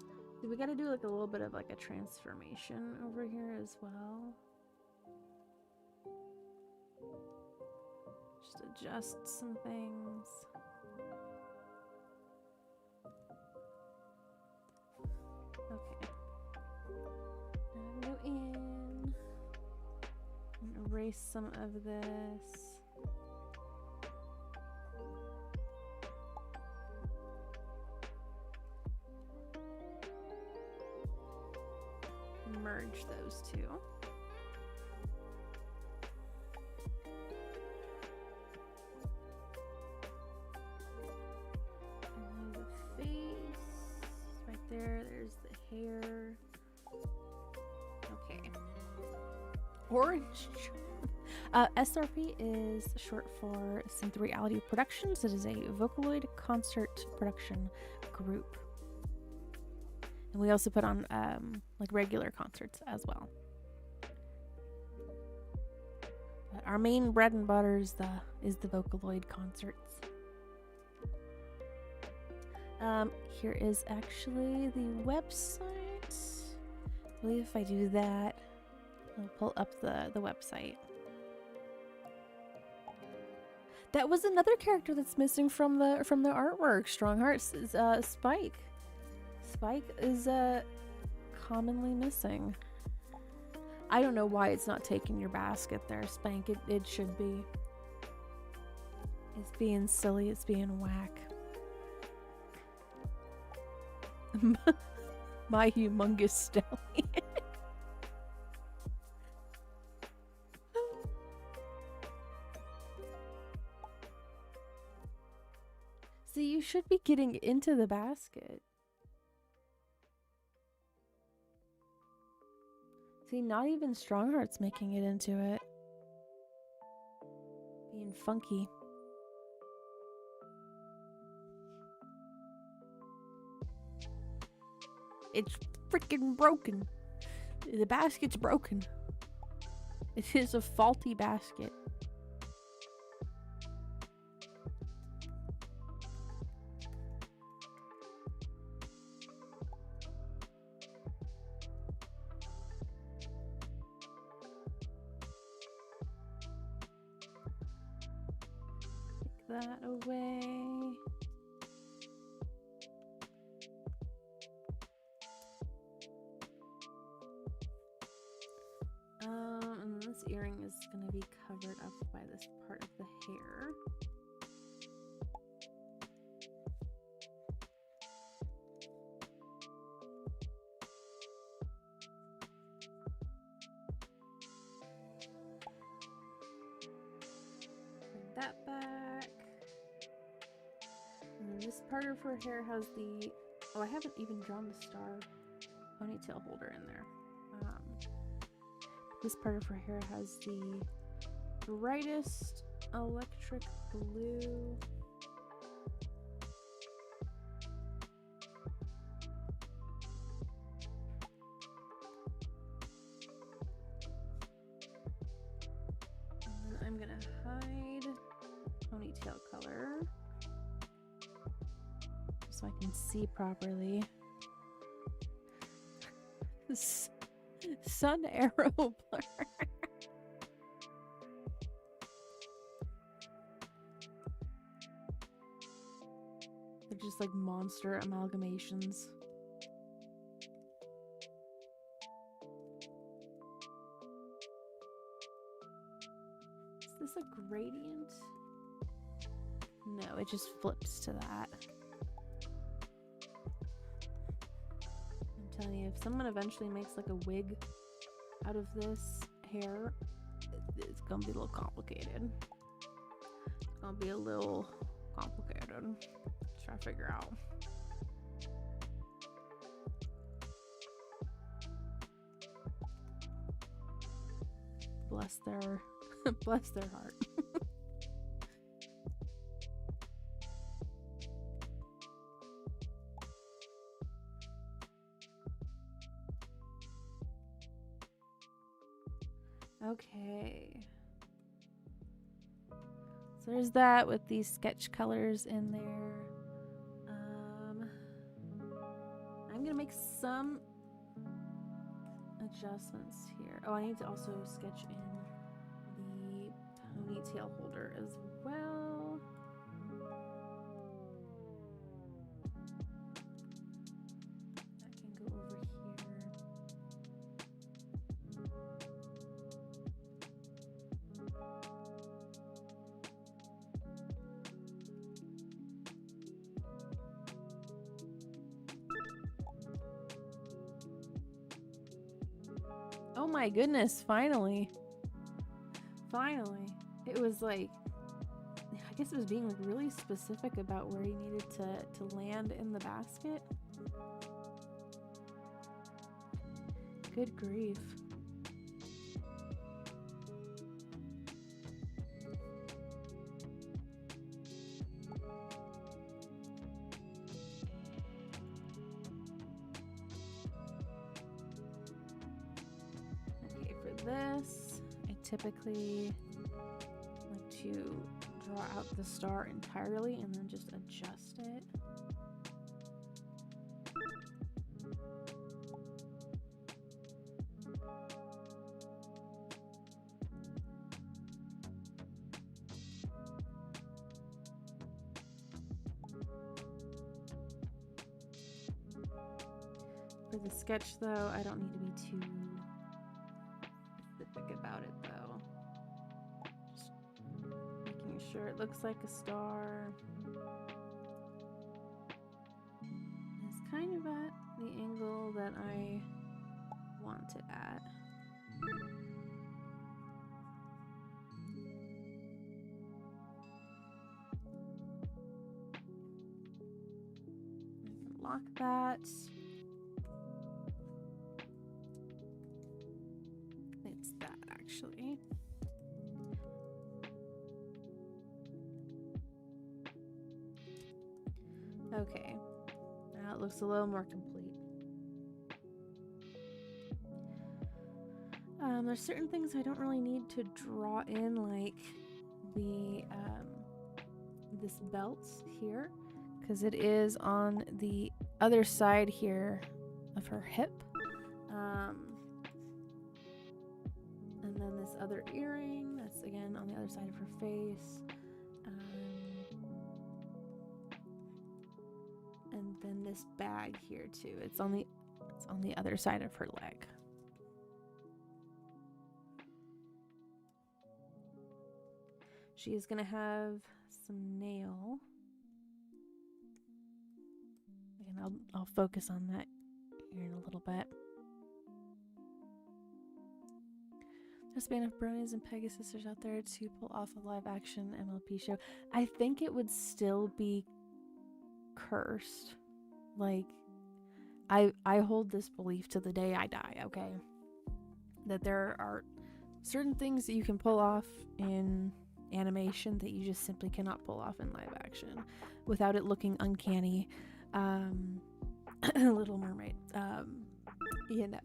S1: We gotta do like a little bit of like a transformation over here as well. Just adjust some things. Okay. And go in. And erase some of this. Merge those two. And the face right there. There's the hair. Okay. Orange. SRP is short for Synth Reality Productions. It is a Vocaloid concert production group. And we also put on like regular concerts as well. But our main bread and butter is the Vocaloid concerts. Here is actually the website. I believe if I do that, I'll pull up the website. That was another character that's missing from the artwork. Strongheart's is Spike. Spike is commonly missing. I don't know why it's not taking your basket there, Spank. It should be. It's being silly. It's being whack. My humongous stallion. See, you should be getting into the basket. See, not even Strongheart's making it into it. Being funky. It's freaking broken. The basket's broken. It is a faulty basket. Take that away. And this earring is going to be covered up by this part of the hair. Bring that back. And then this part of her hair has the... Oh, I haven't even drawn the star ponytail holder in there. This part of her hair has the brightest electric blue. And then I'm gonna hide ponytail color so I can see properly. Sun arrow blur. They're just like monster amalgamations. Is this a gradient? No, it just flips to that. I'm telling you, if someone eventually makes like a wig out of this hair, it's gonna be a little complicated. It's gonna be a little complicated to try to figure out. Bless their bless their heart. Okay. So there's that with these sketch colors in there. I'm gonna make some adjustments here. Oh, I need to also sketch in the ponytail holder as well. That can go over here. Oh my goodness, finally. Finally. It was like, I guess it was being like really specific about where he needed to land in the basket. Good grief. This, I typically like to draw out the star entirely and then just adjust it. For the sketch though, I don't need to be too about it though. Just making sure it looks like a star. It's kind of at the angle that I want it at. I can lock that. Actually. Okay, now it looks a little more complete. There's certain things I don't really need to draw in, like the this belt here, because it is on the other side here of her hip. And then this other earring, that's again on the other side of her face. And then this bag here too. It's on the other side of her leg. She is gonna have some nail. Again, I'll focus on that here in a little bit. There's a band of bronies and Pegasisters out there to pull off a live action MLP show. I think it would still be cursed. Like, I hold this belief to the day I die, okay? That there are certain things that you can pull off in animation that you just simply cannot pull off in live action without it looking uncanny. Little Mermaid, you know.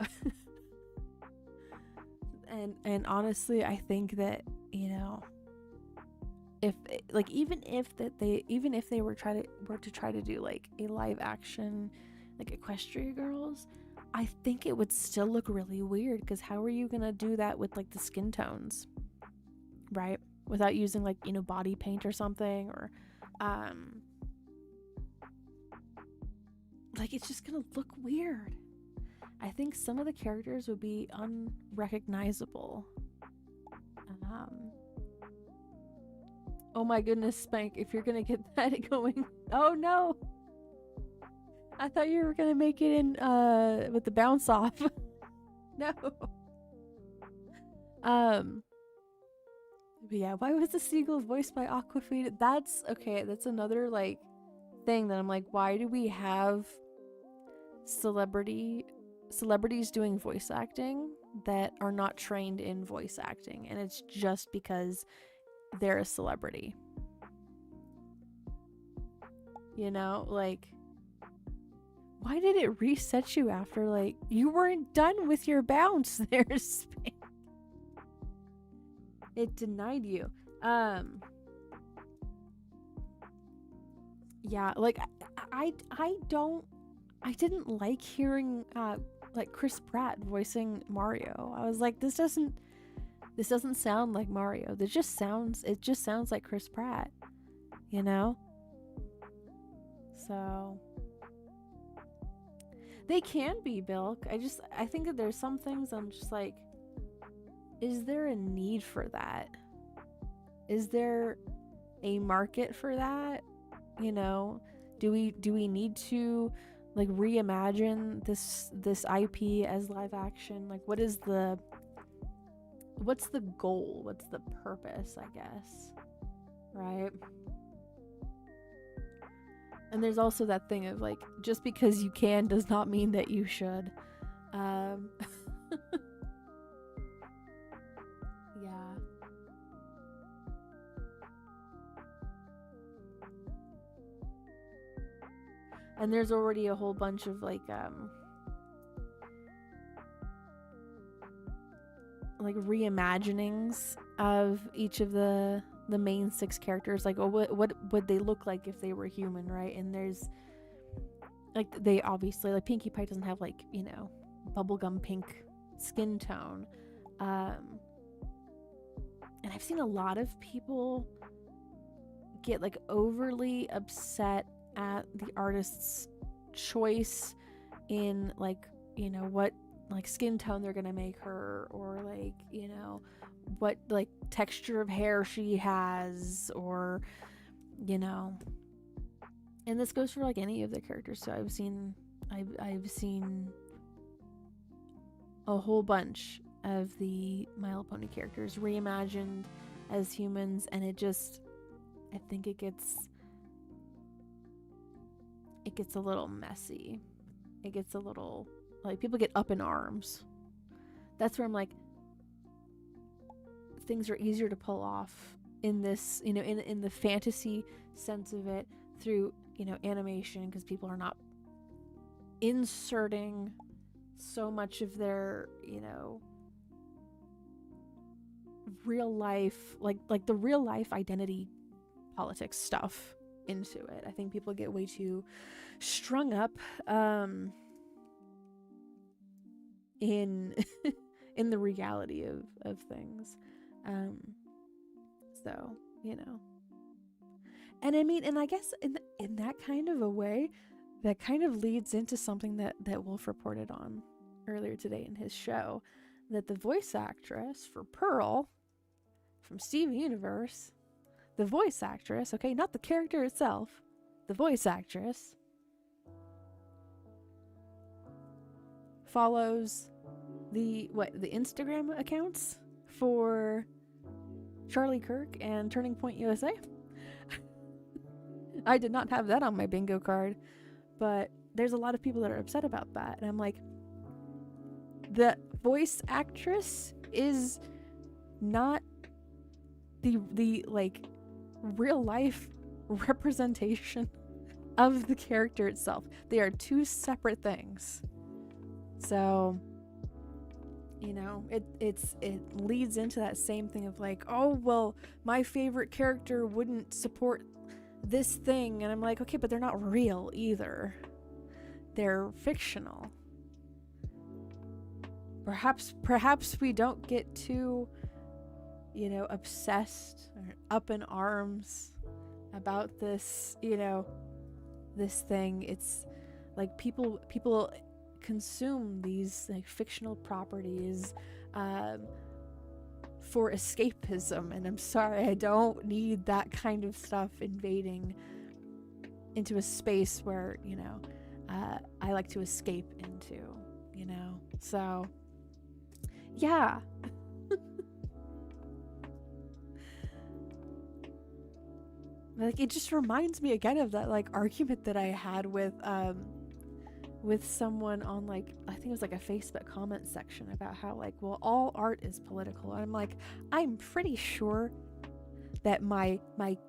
S1: and honestly, I think that, you know, if like even if they were to try to do like a live action like Equestria Girls, I think it would still look really weird, because how are you gonna do that with like the skin tones, right? Without using like, you know, body paint or something, or like it's just gonna look weird. I think some of the characters would be unrecognizable. Oh my goodness, Spank, if you're gonna get that going. Oh no! I thought you were gonna make it in with the bounce off. No. But yeah, why was the seagull voiced by Aquafina? That's okay, that's another like thing that I'm like, why do we have celebrities doing voice acting that are not trained in voice acting? And it's just because they're a celebrity. You know, like, why did it reset you after, like, you weren't done with your bounce there, Spank? It denied you. Yeah, like, I didn't like hearing like Chris Pratt voicing Mario. I was like, this doesn't sound like Mario. It just sounds like Chris Pratt, you know? So they can be, Bilk. I think that there's some things I'm just like, is there a need for that? Is there a market for that? You know, do we need to like reimagine this IP as live action? Like, what's the goal? What's the purpose, I guess? Right? And there's also that thing of like, just because you can does not mean that you should. Yeah. And there's already a whole bunch of like reimaginings of each of the main 6 characters. Like, oh, what would they look like if they were human, right? And there's like, they obviously, like, Pinkie Pie doesn't have like, you know, bubblegum pink skin tone. And I've seen a lot of people get like overly upset at the artist's choice in like, you know, what like skin tone they're gonna make her, or like, you know, what like texture of hair she has, or, you know. And this goes for like any of the characters. So I've seen a whole bunch of the My Little Pony characters reimagined as humans, and I think it gets a little messy. It gets a little, like, people get up in arms. That's where I'm like, things are easier to pull off in this, you know, in the fantasy sense of it, through, you know, animation, because people are not inserting so much of their, you know, real life, like the real life identity politics stuff into it. I think people get way too strung up in in the reality of things. So, you know. And I mean, and I guess in that kind of a way, that kind of leads into something that Wolf reported on earlier today in his show, that the voice actress for Pearl from Steven Universe, the voice actress, okay, not the character itself, the voice actress, follows the Instagram accounts for Charlie Kirk and Turning Point USA. I did not have that on my bingo card, but there's a lot of people that are upset about that, and I'm like, the voice actress is not the like real life representation of the character itself. They are two separate things. So, you know, it leads into that same thing of like, oh well, my favorite character wouldn't support this thing, and I'm like, okay, but they're not real either. They're fictional. Perhaps we don't get too, you know, obsessed or up in arms about this, you know, this thing. It's like people consume these like fictional properties for escapism, and I'm sorry, I don't need that kind of stuff invading into a space where, you know, I like to escape into, you know. So yeah. Like, it just reminds me again of that like argument that I had with someone on, like, I think it was like a Facebook comment section about how, like, well, all art is political. And I'm like, I'm pretty sure that my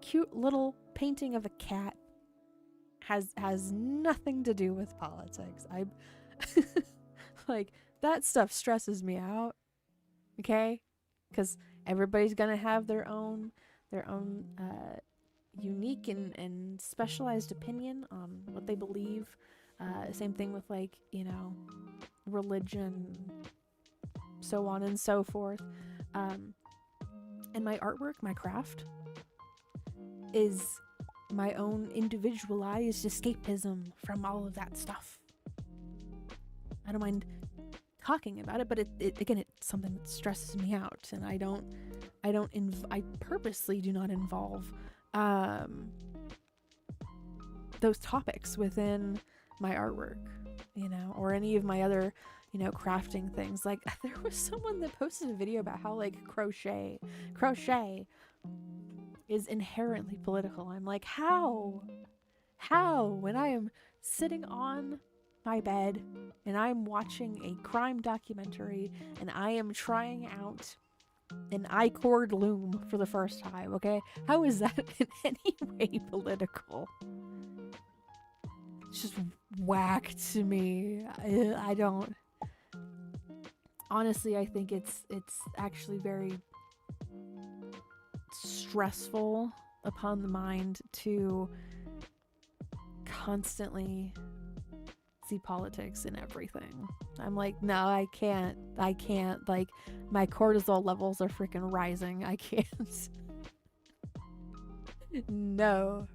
S1: cute little painting of a cat has nothing to do with politics. I like, that stuff stresses me out. Okay? Because everybody's gonna have their own unique and specialized opinion on what they believe. Same thing with, like, you know, religion, so on and so forth. And my artwork, my craft, is my own individualized escapism from all of that stuff. I don't mind talking about it, but it again, it's something that stresses me out, and I purposely do not involve those topics within my artwork, you know, or any of my other, you know, crafting things. Like, there was someone that posted a video about how, like, crochet is inherently political. I'm like, how when I am sitting on my bed and I'm watching a crime documentary and I am trying out an I-cord loom for the first time, okay? How is that in any way political? It's just whack to me. I don't. Honestly, I think it's actually very stressful upon the mind to constantly see politics in everything. I'm like, no, I can't. Like, my cortisol levels are freaking rising. I can't. No.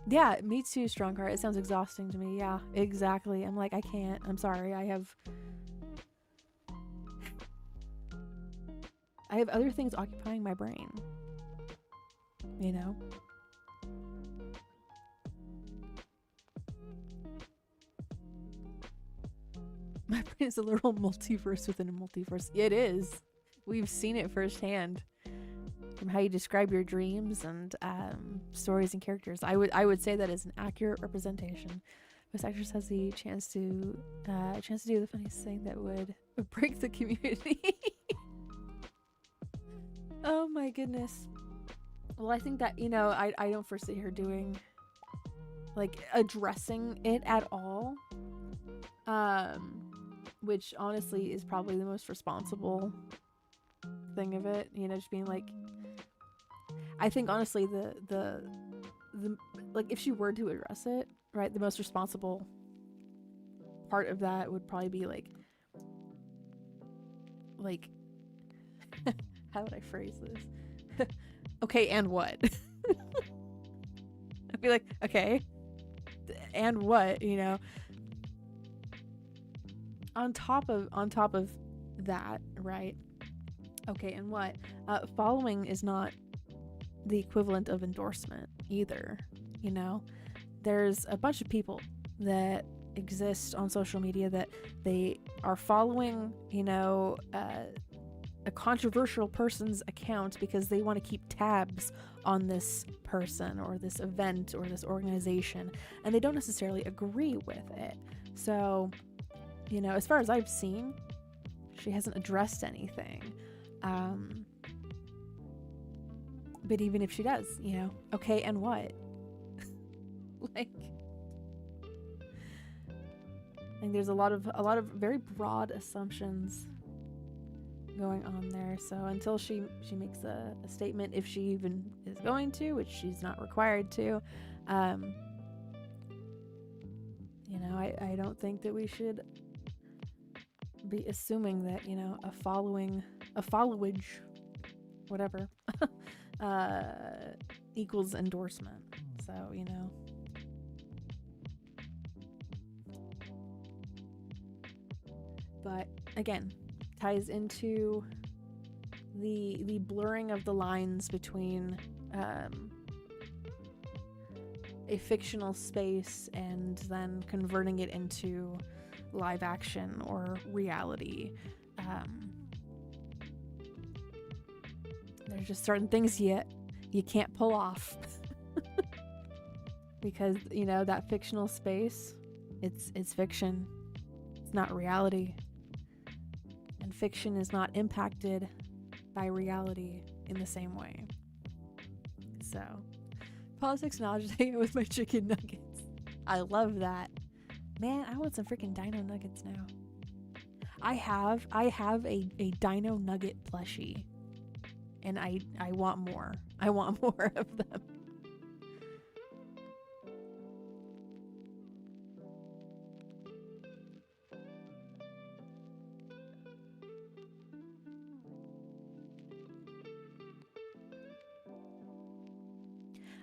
S1: Yeah, me too, strong heart. It sounds exhausting to me. Yeah, exactly. I'm like, I can't. I'm sorry. I have other things occupying my brain. You know? My brain is a literal multiverse within a multiverse. It is. We've seen it firsthand. From how you describe your dreams and stories and characters. I would say that is an accurate representation. This actress has the chance to do the funniest thing that would break the community. Oh my goodness. Well, I think that, you know, I don't foresee her doing, like, addressing it at all. which honestly is probably the most responsible thing of it, you know, just being like, I think honestly the like if she were to address it, right, the most responsible part of that would probably be like how would I phrase this? Okay, and what? I'd be like, okay, and what, you know? On top of that, right? Okay, and what? Following is not the equivalent of endorsement either, you know? There's a bunch of people that exist on social media that they are following, you know, a controversial person's account because they want to keep tabs on this person or this event or this organization, and they don't necessarily agree with it. So, you know, as far as I've seen, she hasn't addressed anything. But even if she does, you know, okay, and what? Like, I think there's a lot of very broad assumptions going on there. So until she makes a statement, if she even is going to, which she's not required to, you know, I don't think that we should be assuming that, you know, a followage, whatever, equals endorsement. So, you know. But again, ties into the blurring of the lines between a fictional space and then converting it into live action or reality. There's just certain things you can't pull off because, you know, that fictional space, it's fiction. It's not reality. And fiction is not impacted by reality in the same way. So, politics knowledge today with my chicken nuggets. I love that. Man, I want some freaking dino nuggets now. I have a dino nugget plushie. And I want more. I want more of them.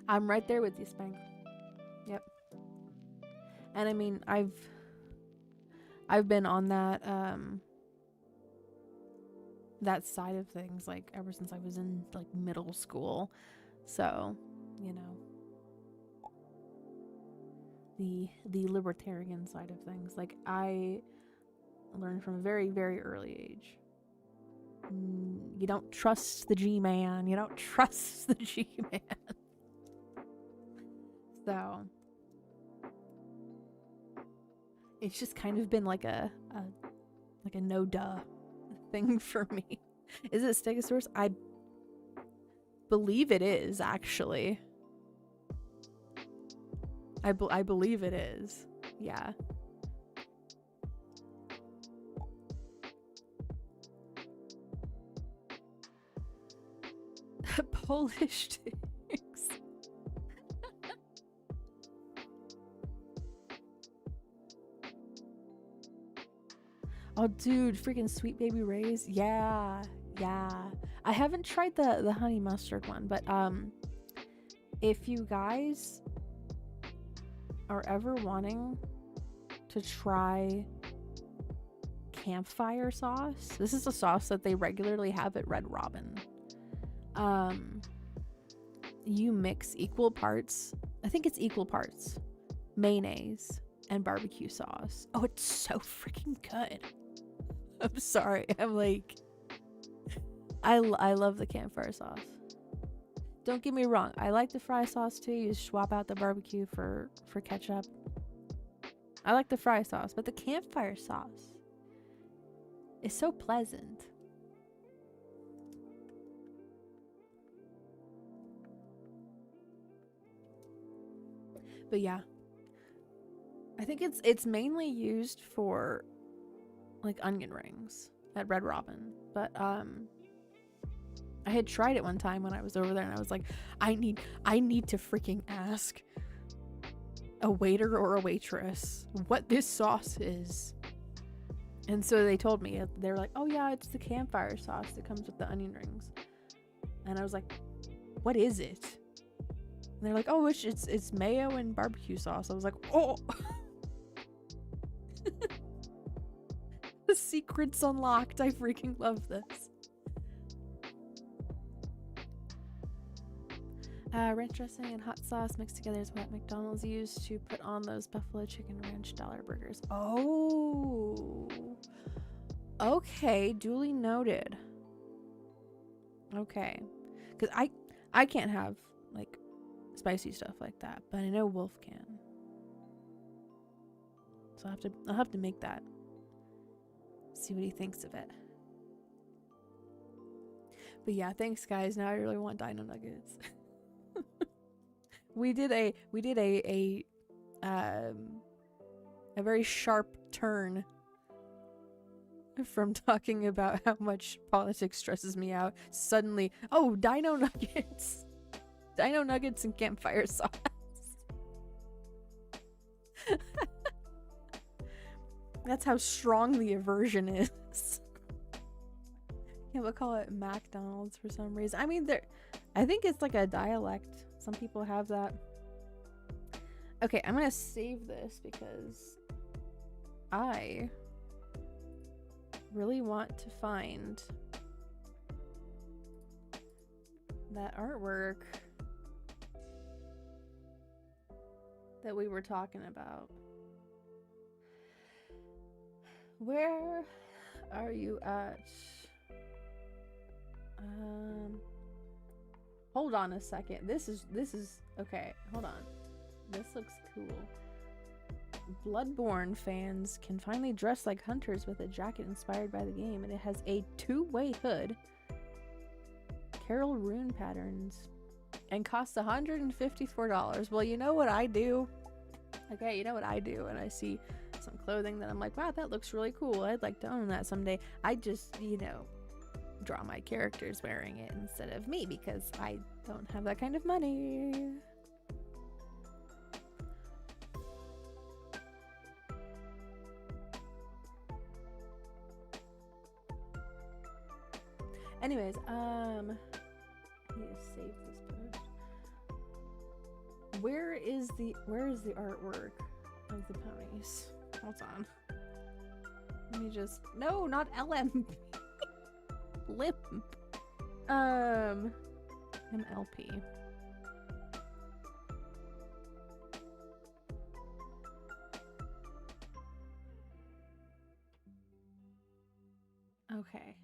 S1: I'm right there with you, Spank. Yep. And I mean, I've been on that that side of things like ever since I was in like middle school. So, you know, the libertarian side of things. Like, I learned from a very, very early age. You don't trust the G-Man. You don't trust the G-Man. So it's just kind of been like a no duh thing for me. Is it Stegosaurus? I believe it is, actually. I believe it is. Yeah. Polish dicks. Oh, dude, freaking Sweet Baby Ray's. Yeah. I haven't tried the honey mustard one, but if you guys are ever wanting to try campfire sauce, this is a sauce that they regularly have at Red Robin. You mix equal parts, I think it's equal parts, mayonnaise and barbecue sauce. Oh, it's so freaking good. I'm sorry. I'm like, I love the campfire sauce. Don't get me wrong. I like the fry sauce too. You swap out the barbecue for ketchup. I like the fry sauce, but the campfire sauce is so pleasant. But yeah, I think it's mainly used for like onion rings at Red Robin, but I had tried it one time when I was over there, and I was like, I need to freaking ask a waiter or a waitress what this sauce is. And so they told me, they were like, oh yeah, it's the campfire sauce that comes with the onion rings. And I was like, what is it? And they're like, oh, it's mayo and barbecue sauce. I was like, oh. The secret's unlocked. I freaking love this. Ranch dressing and hot sauce mixed together is what McDonald's used to put on those buffalo chicken ranch dollar burgers. Oh. Okay, duly noted. Okay. Because I can't have, like, spicy stuff like that, but I know Wolf can. So I'll have to make that. See what he thinks of it. But yeah, thanks guys. Now I really want dino nuggets. we did a very sharp turn from talking about how much politics stresses me out. Suddenly, oh, dino nuggets. Dino nuggets and campfire sauce. That's how strong the aversion is. Yeah, we'll call it McDonald's for some reason. I mean, I think it's like a dialect. Some people have that. Okay, I'm gonna save this because I really want to find that artwork that we were talking about. Where are you at? Hold on a second. This is okay, hold on. This looks cool. Bloodborne fans can finally dress like hunters with a jacket inspired by the game, and it has a two-way hood, Carol rune patterns, and costs $154. Well, you know what I do? Okay, you know what I do when I see some clothing that I'm like, wow, that looks really cool. I'd like to own that someday. I just, you know, draw my characters wearing it instead of me because I don't have that kind of money. Anyways, I need to save this post. Where is the artwork of the ponies? Hold on. Let me just, no, not LM. Limp. MLP. Okay.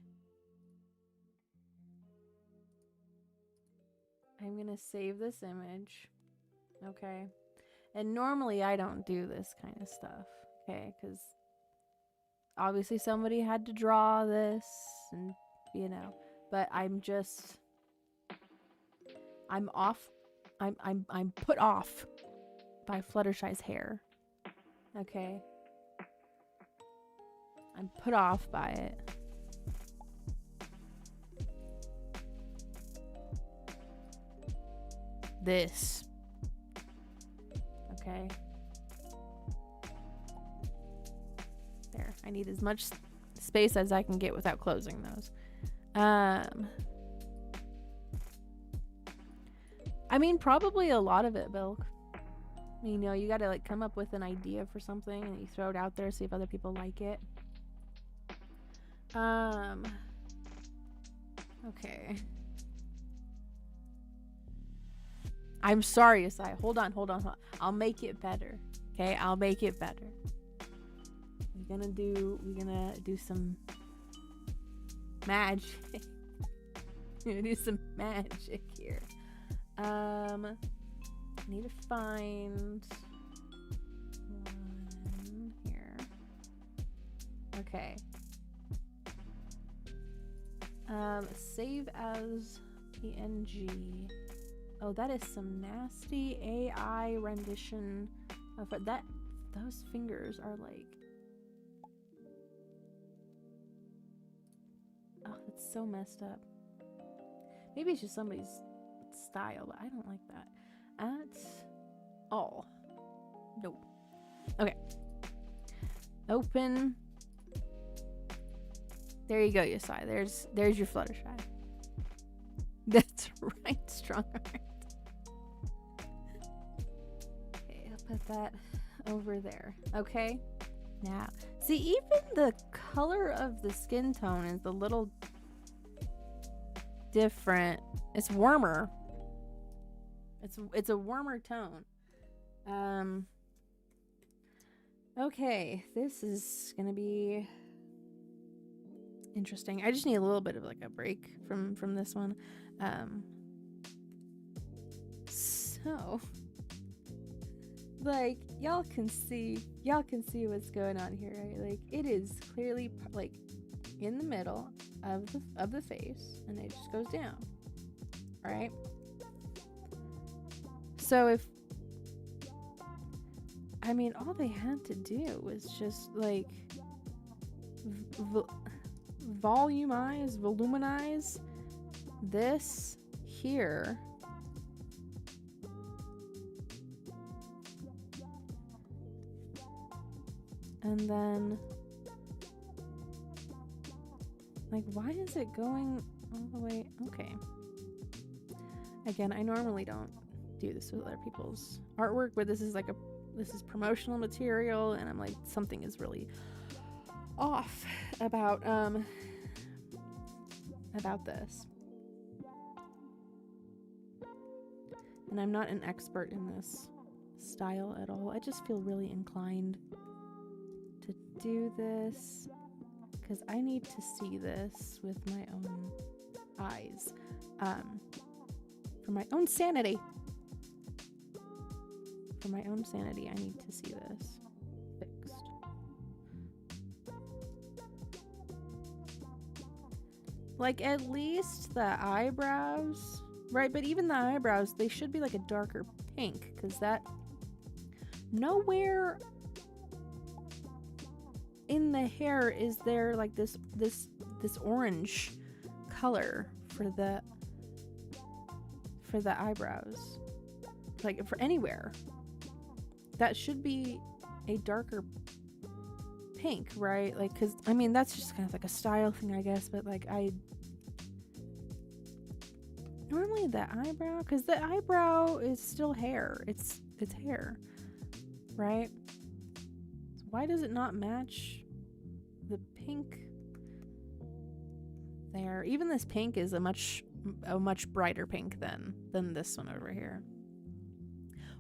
S1: I'm gonna save this image. Okay. And normally I don't do this kind of stuff. Okay, because obviously somebody had to draw this and, you know, but I'm put off by Fluttershy's hair. Okay. I'm put off by it. This. Okay. There. I need as much space as I can get without closing those. I mean, probably a lot of it, Bilk. You know, you gotta like come up with an idea for something and you throw it out there, see if other people like it. Okay. I'm sorry, Asai. Hold on. I'll make it better. Okay, I'll make it better. We're gonna do some magic. We're gonna do some magic here. Need to find one here. Okay. Save as PNG. Oh, that is some nasty AI rendition of that. Those fingers are like so messed up. Maybe it's just somebody's style, but I don't like that at all. Nope. Okay. Open. There you go, Yosai. There's your Fluttershy. That's right, Strongheart. Okay, I'll put that over there. Okay. Now, see, even the color of the skin tone is a little different. It's warmer. It's a warmer tone. Okay, this is gonna be interesting. I just need a little bit of like a break from this one. So like y'all can see what's going on here, right? Like it is clearly like in the middle of the face, and it just goes down. All right. So if I mean, all they had to do was just like voluminize this here. And then, like, why is it going all the way? Okay. Again, I normally don't do this with other people's artwork, but this is like this is promotional material, and I'm like, something is really off about this. And I'm not an expert in this style at all. I just feel really inclined to do this because I need to see this with my own eyes, for my own sanity. For my own sanity, I need to see this fixed. Like at least the eyebrows, right? But even the eyebrows, they should be like a darker pink, because that nowhere in the hair is there like this orange color for the eyebrows, like for anywhere. That should be a darker pink, right? Like, because I mean that's just kind of like a style thing, I guess, but like normally the eyebrow, because the eyebrow is still hair, it's hair, right? So why does it not match the pink there? Even this pink is a much brighter pink than this one over here.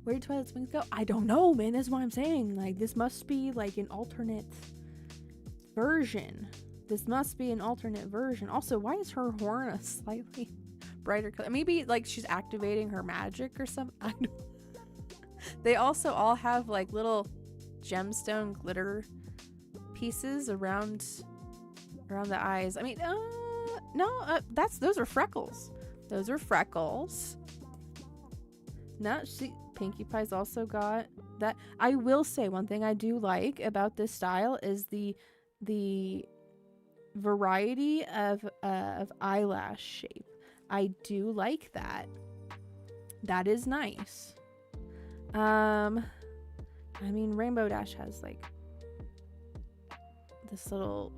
S1: Where did Twilight's wings go? I don't know, man. That's what I'm saying. Like, this must be like an alternate version. Also, why is her horn a slightly brighter color? Maybe like she's activating her magic or something. I don't. They also all have like little gemstone glitter pieces around the eyes. I mean, no, those are freckles. Those are freckles. No, Pinkie Pie's also got that. I will say one thing I do like about this style is the variety of eyelash shape. I do like that. That is nice. I mean, Rainbow Dash has like this little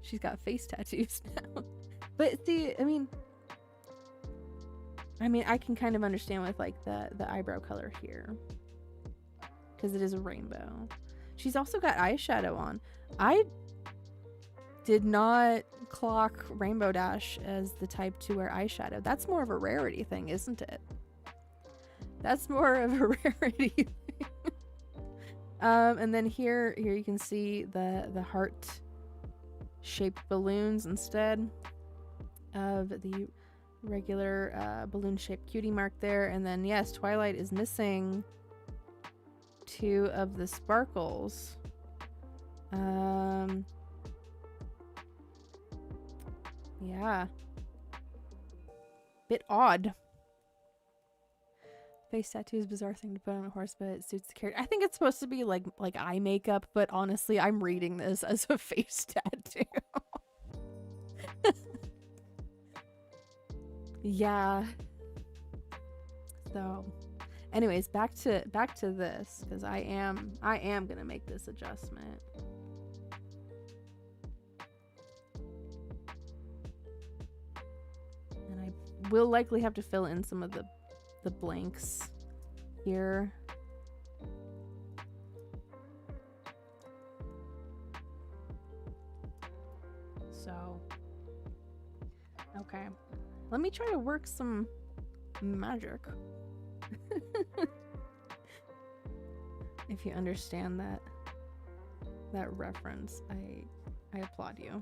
S1: she's got face tattoos now. But see, I mean I can kind of understand with like the eyebrow color here, because it is a rainbow. She's also got eyeshadow on. I did not clock Rainbow Dash as the type to wear eyeshadow. That's more of a rarity thing, isn't it? That's more of a rarity thing. And then here you can see the heart shaped balloons instead of the regular balloon shaped cutie mark there. And then yes, Twilight is missing 2 of the sparkles. Yeah, bit odd. Face tattoo is a bizarre thing to put on a horse, but it suits the character. I think it's supposed to be like eye makeup, but honestly I'm reading this as a face tattoo. Yeah. So, anyways, back to this, because I am gonna make this adjustment. And I will likely have to fill in some of the blanks here. So, okay. Let me try to work some magic. If you understand that reference, I applaud you.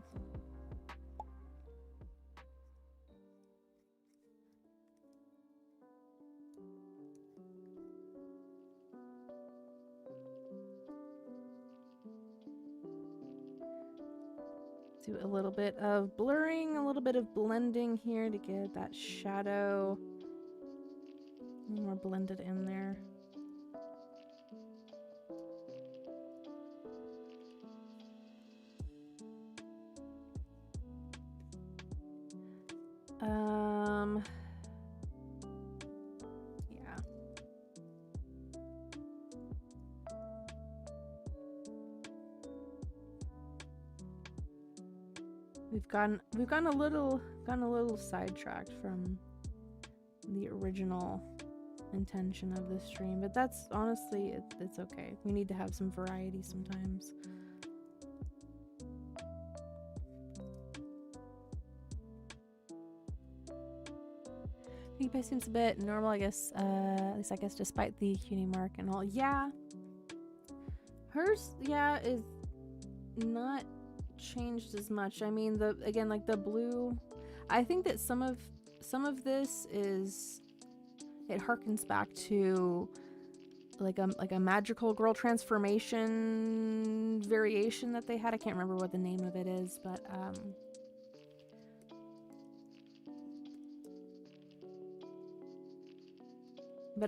S1: Do a little bit of blurring, a little bit of blending here to get that shadow more blended in there. Yeah. We've gotten a little sidetracked from the original intention of this stream, but that's honestly it's okay. We need to have some variety sometimes. EBay seems a bit normal, I guess. At least I guess, despite the cutie mark and all. Yeah, hers, yeah, is not changed as much. I mean, again, like the blue. I think that some of this is, it harkens back to like a magical girl transformation variation that they had. I can't remember what the name of it is, but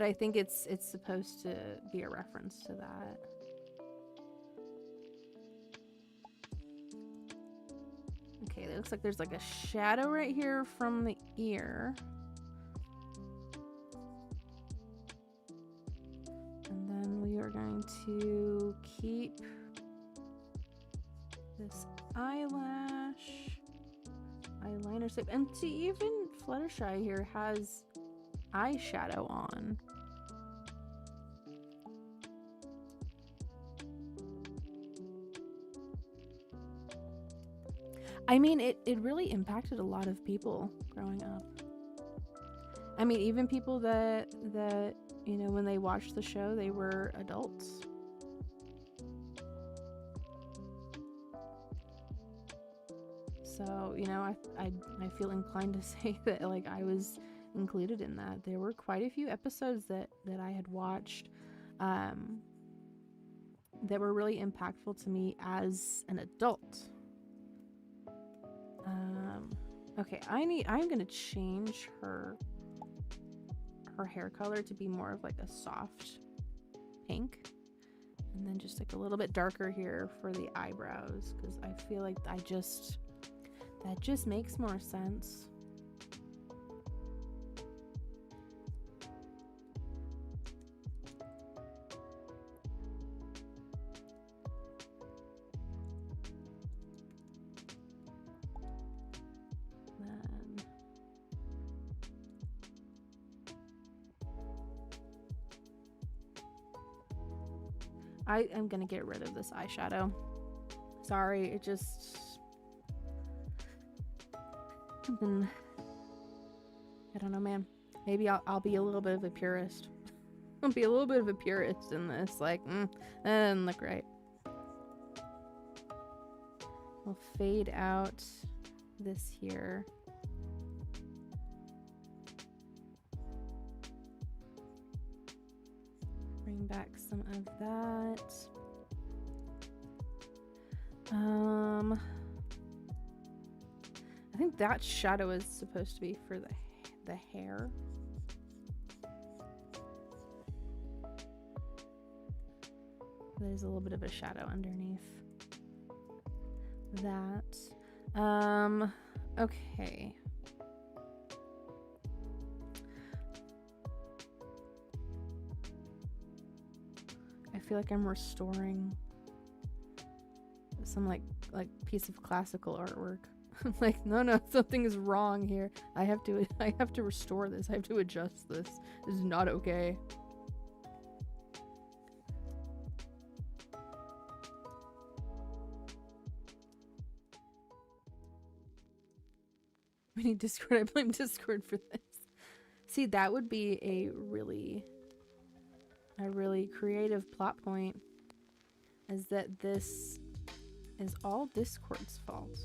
S1: I think it's supposed to be a reference to that. Okay, it looks like there's like a shadow right here from the ear. And then we are going to keep this eyeliner shape. And see, even Fluttershy here has eyeshadow on. I mean, it really impacted a lot of people growing up. I mean, even people that you know, when they watched the show, they were adults. So, you know, I feel inclined to say that, like, I was included in that. There were quite a few episodes that I had watched that were really impactful to me as an adult. Okay, I'm gonna change her hair color to be more of like a soft pink, and then just like a little bit darker here for the eyebrows, because I feel like that just makes more sense. I am gonna get rid of this eyeshadow. Sorry, it just something. I don't know, man. Maybe I'll be a little bit of a purist. I'll be a little bit of a purist in this. Like, that doesn't look right. We'll fade out this here. Bring back some of that. I think that shadow is supposed to be for the hair. There's a little bit of a shadow underneath that. Okay. feel like I'm restoring some like piece of classical artwork. I'm like, no, something is wrong here. I have to restore this. I have to adjust this. This is not okay. We need Discord. I blame Discord for this. See, that would be a really creative plot point, is that this is all Discord's fault.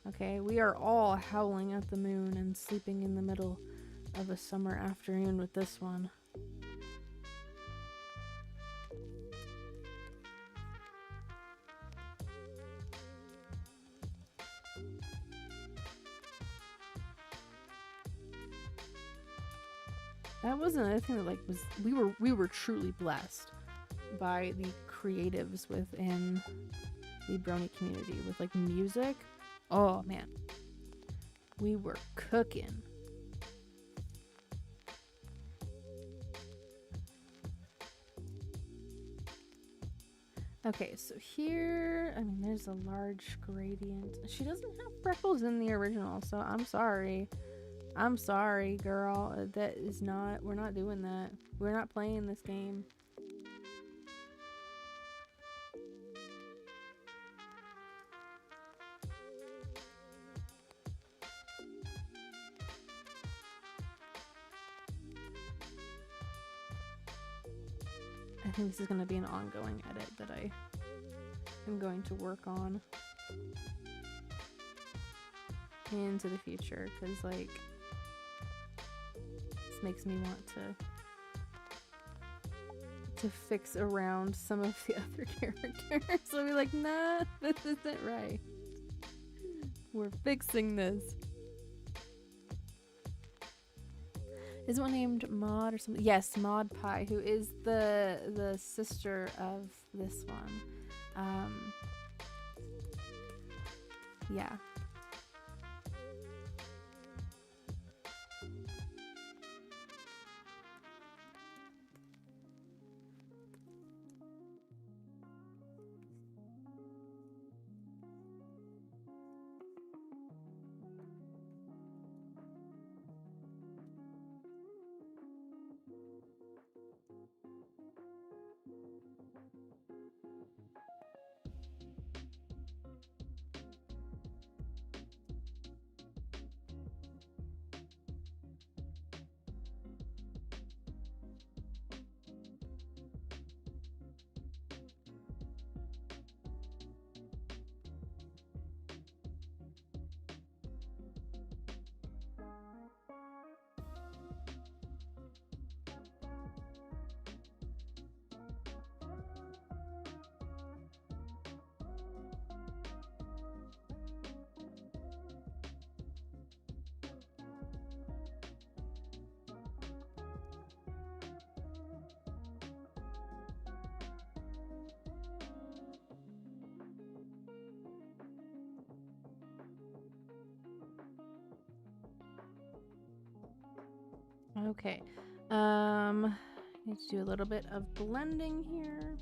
S1: Okay, we are all howling at the moon and sleeping in the middle of a summer afternoon with this one. That was another thing that like was we were truly blessed by the creatives within the Brony community with like music. Oh man, we were cooking. Okay, so here, I mean, there's a large gradient. She doesn't have freckles in the original, so I'm sorry. I'm sorry, girl. That is not, we're not doing that. We're not playing this game. I think this is going to be an ongoing edit that I am going to work on into the future, because like this makes me want to fix around some of the other characters. So I'll be like, nah, this isn't right. We're fixing this. Is one named Maud or something? Yes, Maud Pie, who is the sister of this one. Yeah. Okay. Need to do a little bit of blending here.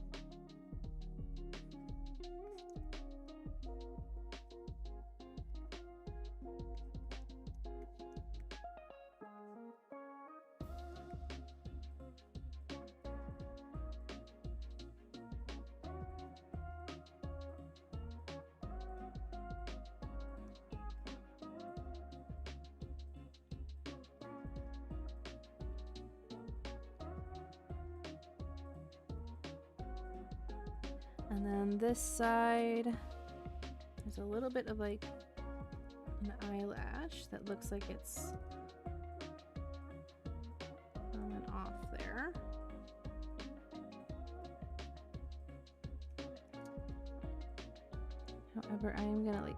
S1: And then this side, there's a little bit of like an eyelash that looks like it's on and off there. However, I am gonna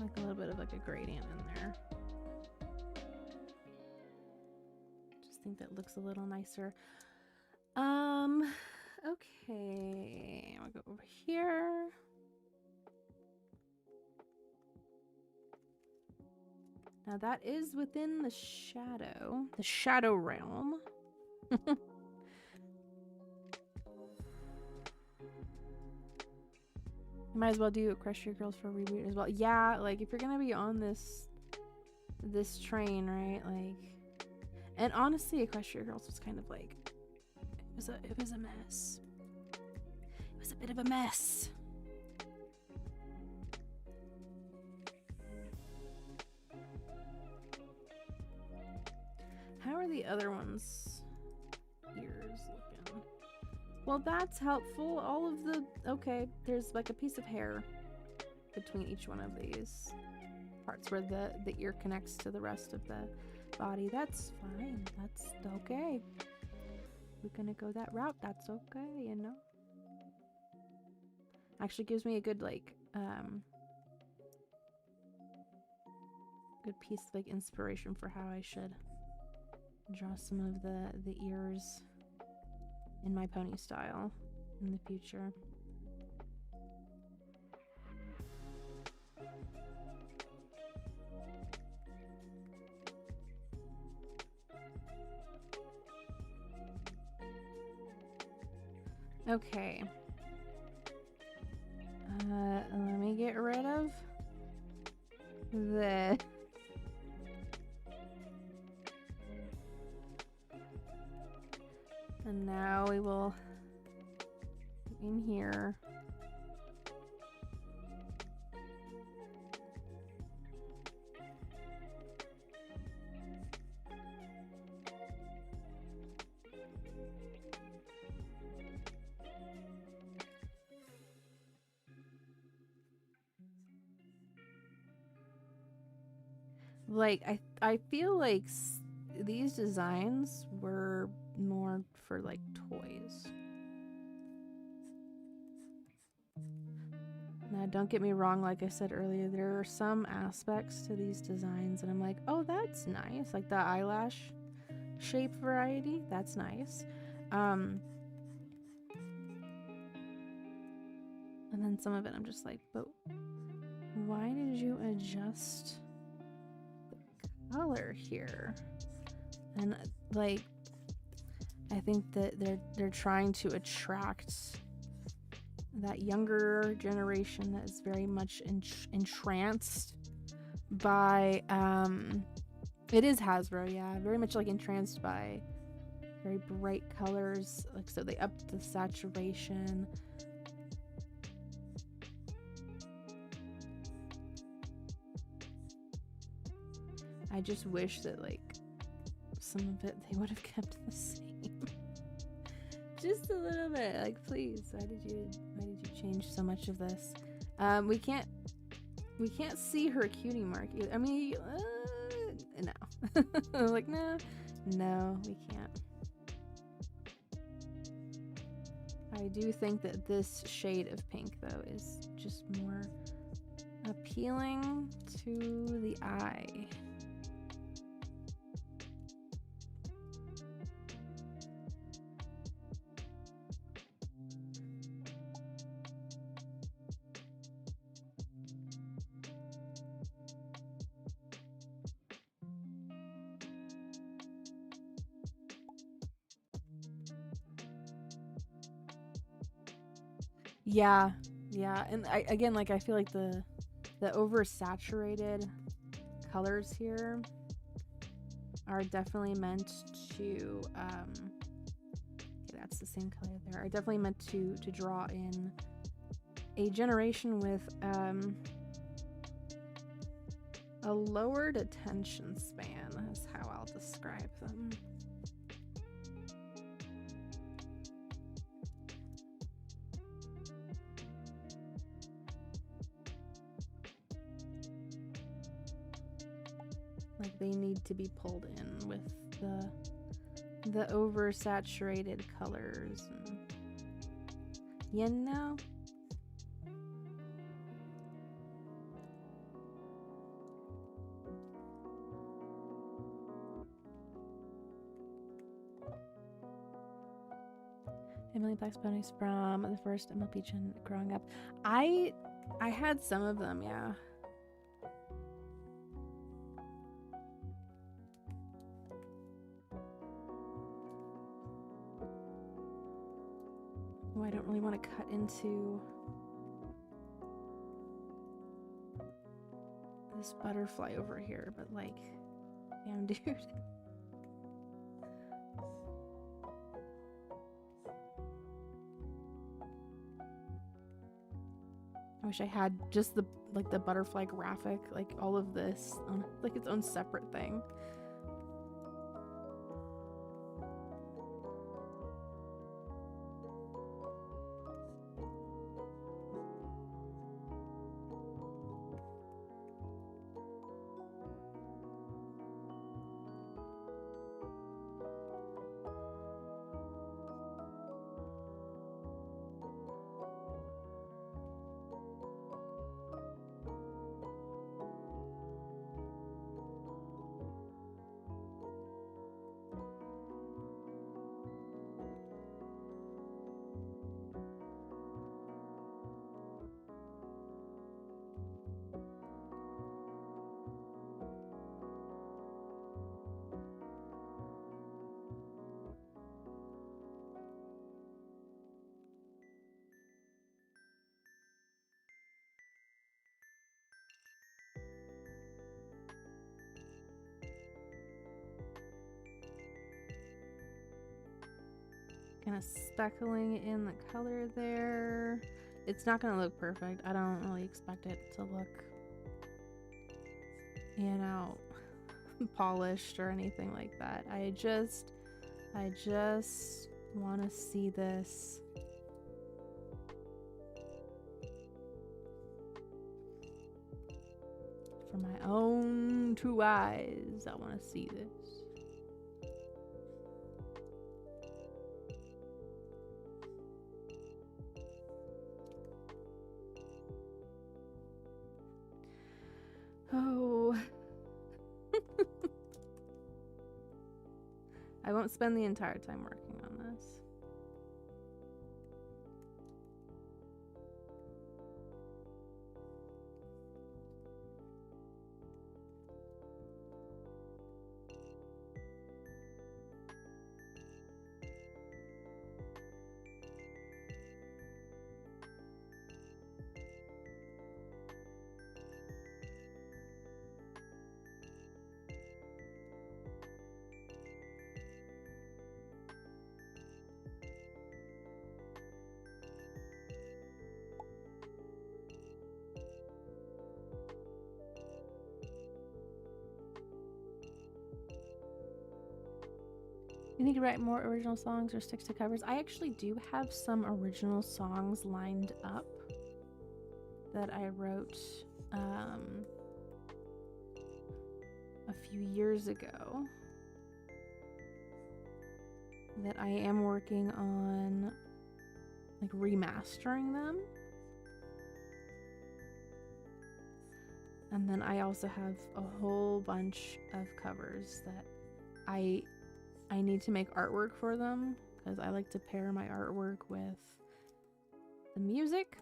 S1: like a little bit of like a gradient in there. Just think that looks a little nicer. Okay, I'll go over here. Now that is within the shadow realm. Might as well do Equestria Girls for a reboot as well. Yeah, like if you're gonna be on this train, right? Like, and honestly, Equestria Girls was kind of like it was a mess. It was a bit of a mess. How are the other ones' ears looking? Well, that's helpful. All of the... Okay, there's like a piece of hair between each one of these parts where the ear connects to the rest of the body. That's fine. That's okay. We're gonna go that route. That's okay, you know? Actually gives me a good, like, good piece of, like, inspiration for how I should draw some of the ears in my pony style in the future. Okay. Let me get rid of the... And now we will in here. Like I feel like these designs were more for like toys. Now don't get me wrong, like I said earlier, there are some aspects to these designs and I'm like, oh, that's nice. Like the eyelash shape variety, that's nice. And then some of it I'm just like, but why did you adjust the color here? And like I think that they're trying to attract that younger generation that is very much entranced by it is Hasbro, yeah, very much like entranced by very bright colors, like so they upped the saturation. I just wish that like some of it they would have kept the same. Just a little bit, like, please, why did you change so much of this? We can't see her cutie mark either. I mean, no. Like, no, we can't. I do think that this shade of pink though is just more appealing to the eye. Yeah, and again, like I feel like the oversaturated colors here are definitely meant to okay, that's the same color there. Are definitely meant to draw in a generation with a lowered attention span is how I'll describe them. Like they need to be pulled in with the oversaturated colors, and, you know. Emily Black's ponies from the first MLP gen growing up. I had some of them, yeah. I don't really want to cut into this butterfly over here, but like, damn, dude. I wish I had just the butterfly graphic, like all of this on like its own separate thing. Kind of speckling in the color there. It's not gonna look perfect. I don't really expect it to look, you know, polished or anything like that. I just want to see this for my own two eyes. I want to see this. Oh. I won't spend the entire time working on this. You think you write more original songs or stick to covers? I actually do have some original songs lined up that I wrote a few years ago that I am working on, like, remastering them. And then I also have a whole bunch of covers that I need to make artwork for them, because I like to pair my artwork with the music.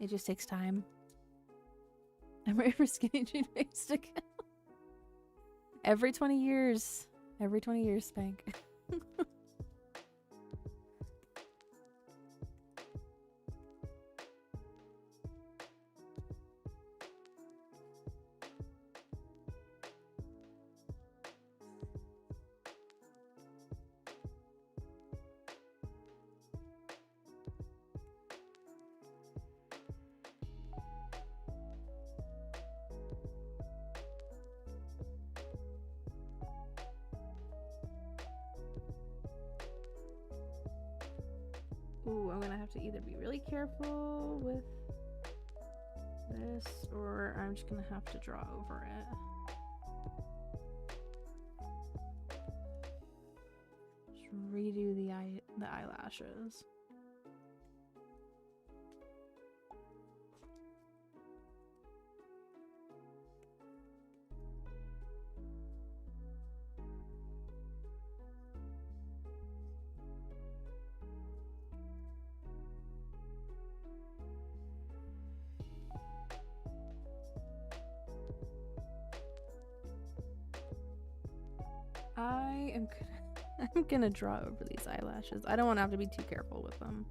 S1: It just takes time. I'm ready for Skinny Jean Face to come. Every 20 years. Every 20 years, Spank. Ooh, I'm gonna have to either be really careful with this, or I'm just gonna have to draw over it. Just redo the eyelashes. I'm gonna draw over these eyelashes. I don't want to have to be too careful with them.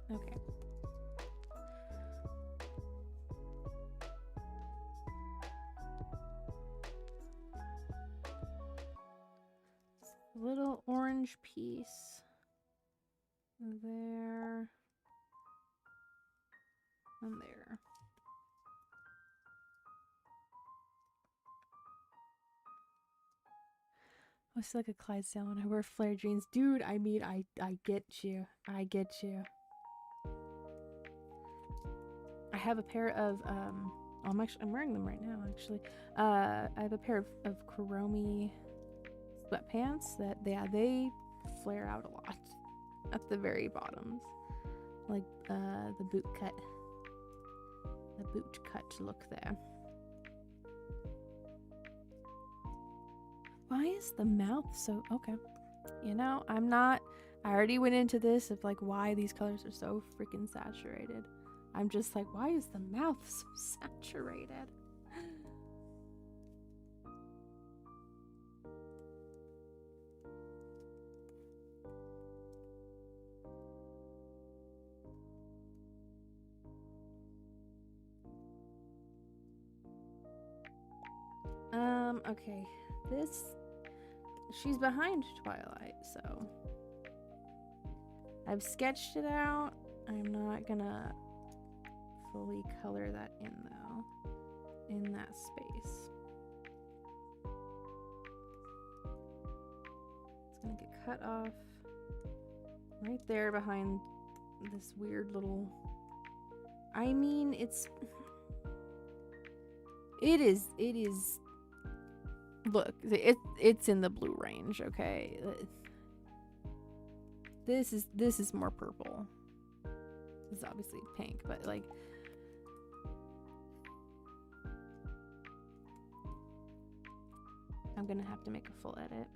S1: Okay. Little orange piece there and there. I was like a Clydesdale when I wear flare jeans. Dude, I mean, I get you. I get you. I have a pair of, I'm wearing them right now, actually. I have a pair of Kuromi sweatpants that they flare out a lot at the very bottoms. Like, the boot cut look there. Why is the mouth so... Okay. You know, I already went into this of like why these colors are so freaking saturated. I'm just like, why is the mouth so saturated? Okay. She's behind Twilight, so I've sketched it out. I'm not gonna fully color that in though, in that space. It's gonna get cut off right there behind this weird little... I mean, it is look, it's in the blue range, okay? This is more purple. This is obviously pink, but like I'm gonna have to make a full edit.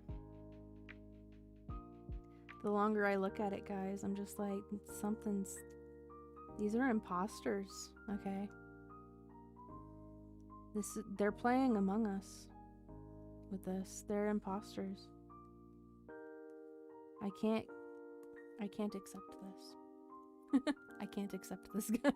S1: The longer I look at it, guys, I'm just like, these are imposters, okay? They're playing Among Us with this. They're imposters. I can't accept this. I can't accept this, guys.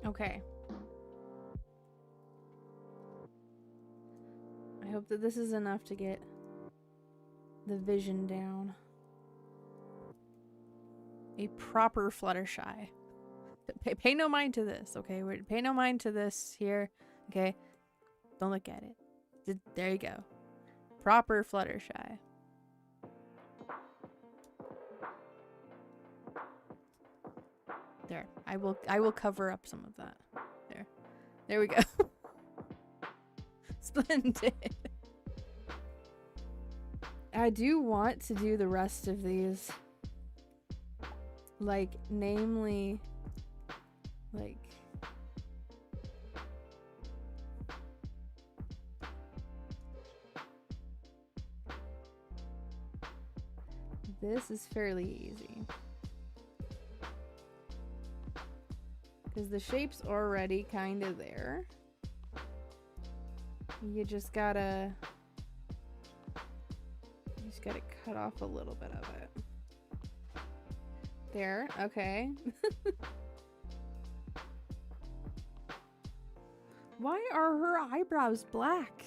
S1: Okay. I hope that this is enough to get the vision down. A proper Fluttershy. Pay no mind to this, okay? Pay no mind to this here, okay? Don't look at it. There you go. Proper Fluttershy. There. I will cover up some of that. There. There we go. Splendid. I do want to do the rest of these. Like, namely, like, this is fairly easy. Because the shape's already kind of there. You just gotta cut off a little bit of it. There, okay. Why are her eyebrows black?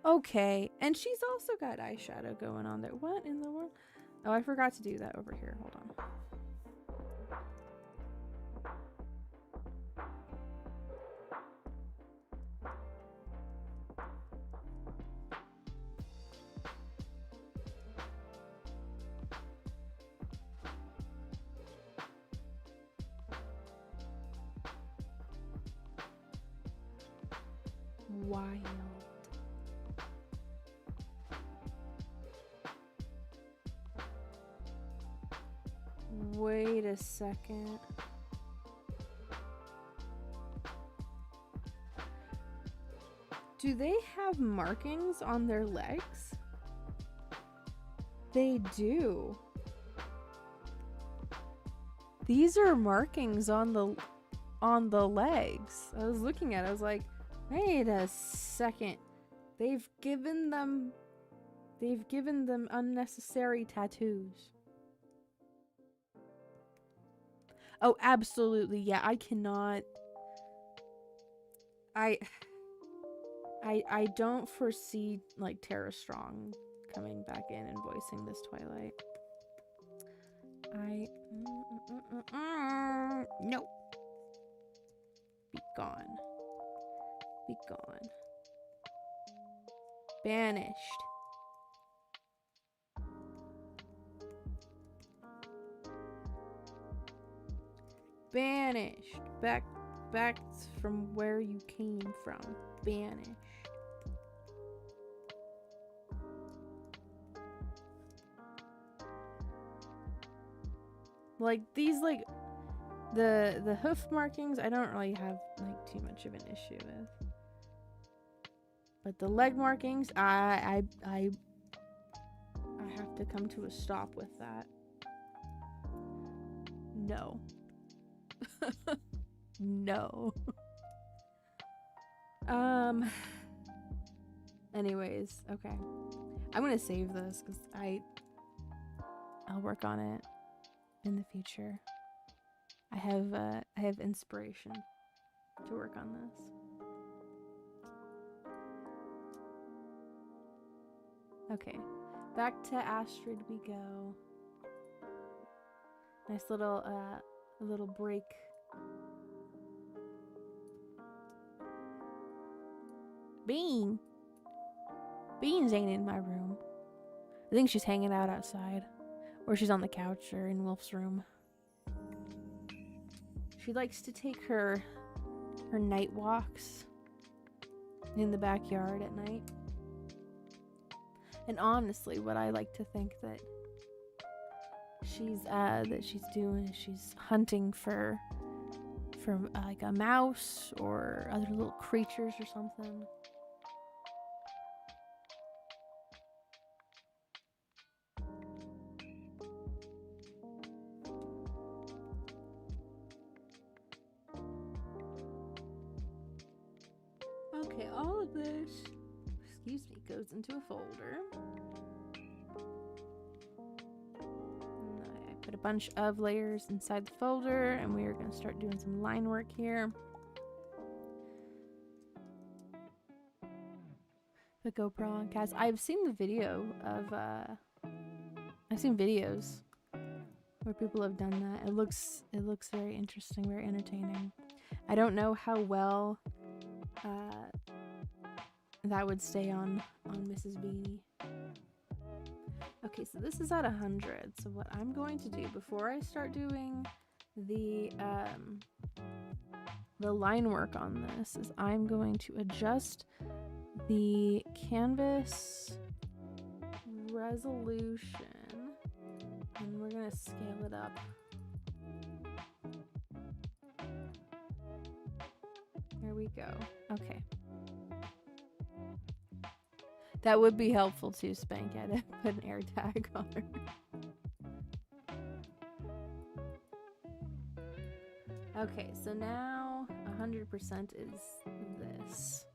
S1: Okay, and she's also got eyeshadow going on there. What in the world? Oh, I forgot to do that over here. Hold on. Wild. Wait a second. Do they have markings on their legs? They do. These are markings on the legs. I was looking at it, I was like, wait a second. They've given them unnecessary tattoos. Oh, absolutely. Yeah, I cannot. I don't foresee like Tara Strong coming back in and voicing this Twilight. Nope. Be gone. Be gone. Banished. Banished. Back from where you came from. Banished. Like these, like the hoof markings, I don't really have like too much of an issue with. But the leg markings, I have to come to a stop with that. No. No. Anyways, okay. I'm gonna save this because I'll work on it in the future. I have inspiration to work on this. Okay, back to Astrid we go. Nice little break. Beans ain't in my room. I think she's hanging out outside, or she's on the couch or in Wolf's room. She likes to take her night walks in the backyard at night. And honestly, what I like to think that she's doing is she's hunting for like a mouse or other little creatures or something. Okay, all of this, excuse me, goes into a folder. I put a bunch of layers inside the folder, and we are going to start doing some line work here. The GoPro on cast. I've seen the video of I've seen videos where people have done that. It looks very interesting, very entertaining. I don't know how well that would stay on Mrs. Beanie. Okay, so this is at 100. So what I'm going to do before I start doing the line work on this is I'm going to adjust the canvas resolution, and we're gonna scale it up. There we go. Okay. That would be helpful too, Spank. I had to put an air tag on her. Okay, so now 100% is this.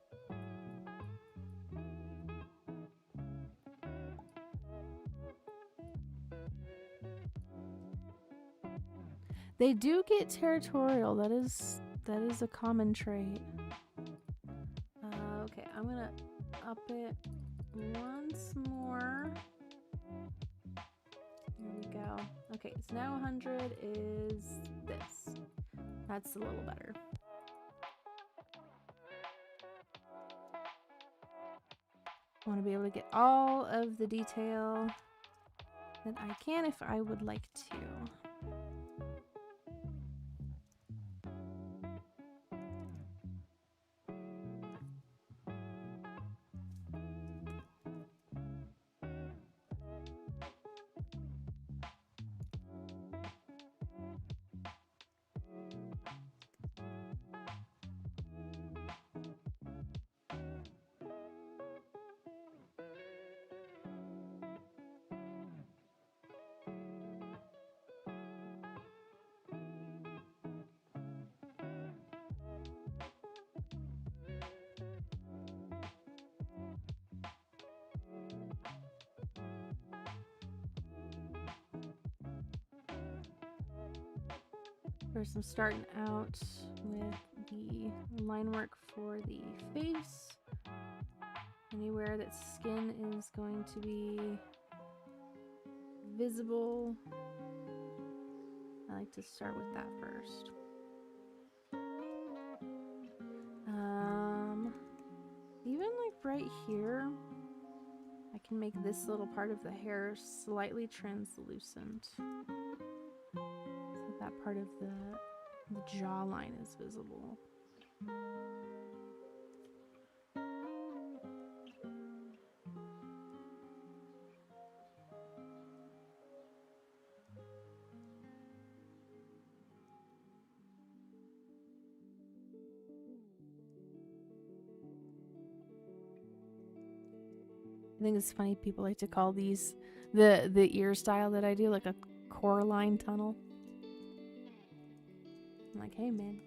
S1: They do get territorial. That is a common trait. Okay, I'm gonna up it once more. There we go. Okay, so now 100 is this. That's a little better. I want to be able to get all of the detail that I can if I would like to. First, I'm starting out with the line work for the face. Anywhere that skin is going to be visible, I like to start with that first. Even like right here, I can make this little part of the hair slightly translucent. So that part of the jawline is visible. I think it's funny people like to call these the ear style that I do like a core line tunnel. I'm like, hey man,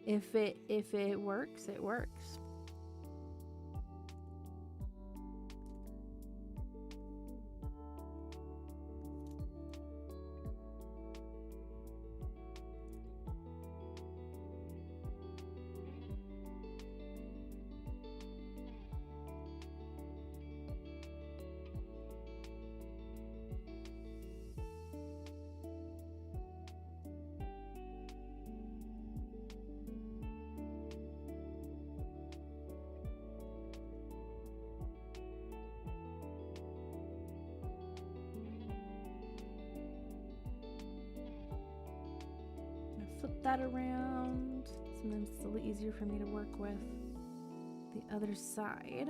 S1: if it works, it works. Flip that around. Sometimes it's a little easier for me to work with the other side.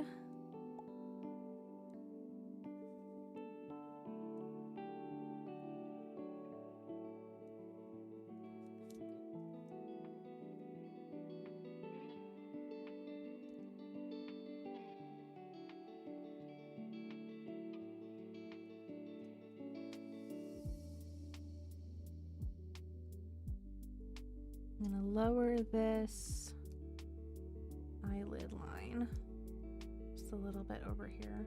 S1: I'm going to lower this eyelid line just a little bit over here.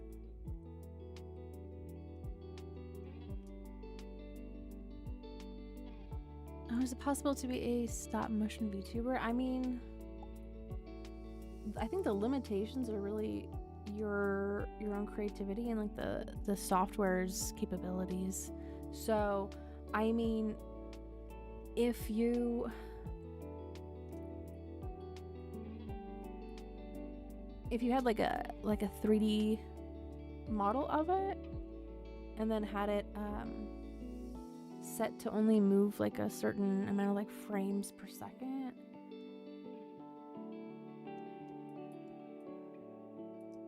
S1: Oh, is it possible to be a stop motion VTuber? I mean, I think the limitations are really your own creativity and like the software's capabilities. So, I mean, if you if you had like a 3D model of it and then had it set to only move like a certain amount of like frames per second,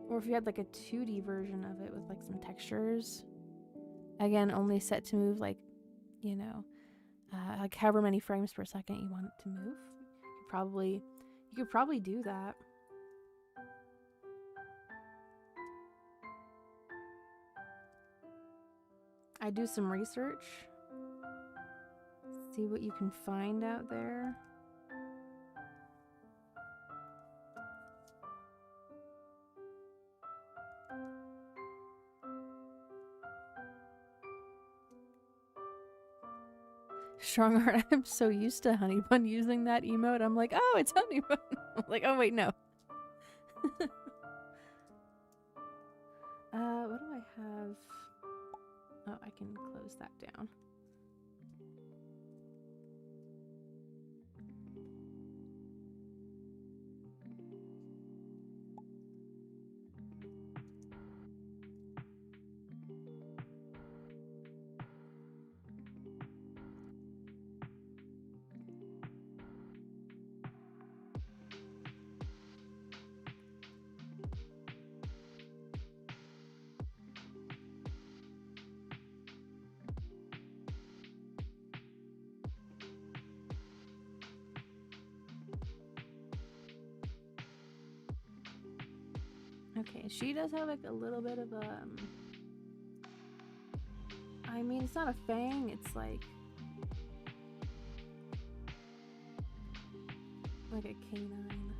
S1: or if you had like a 2D version of it with like some textures, again only set to move like, you know, like however many frames per second you want it to move, you could probably do that. I do some research, see what you can find out there. Strong Heart, I'm so used to Honey Bun using that emote. I'm like, oh, it's Honey Bun. I'm like, oh wait, no. What do I have? Oh, I can close that down. Okay, she does have like a little bit of a, I mean, it's not a fang, it's like a canine.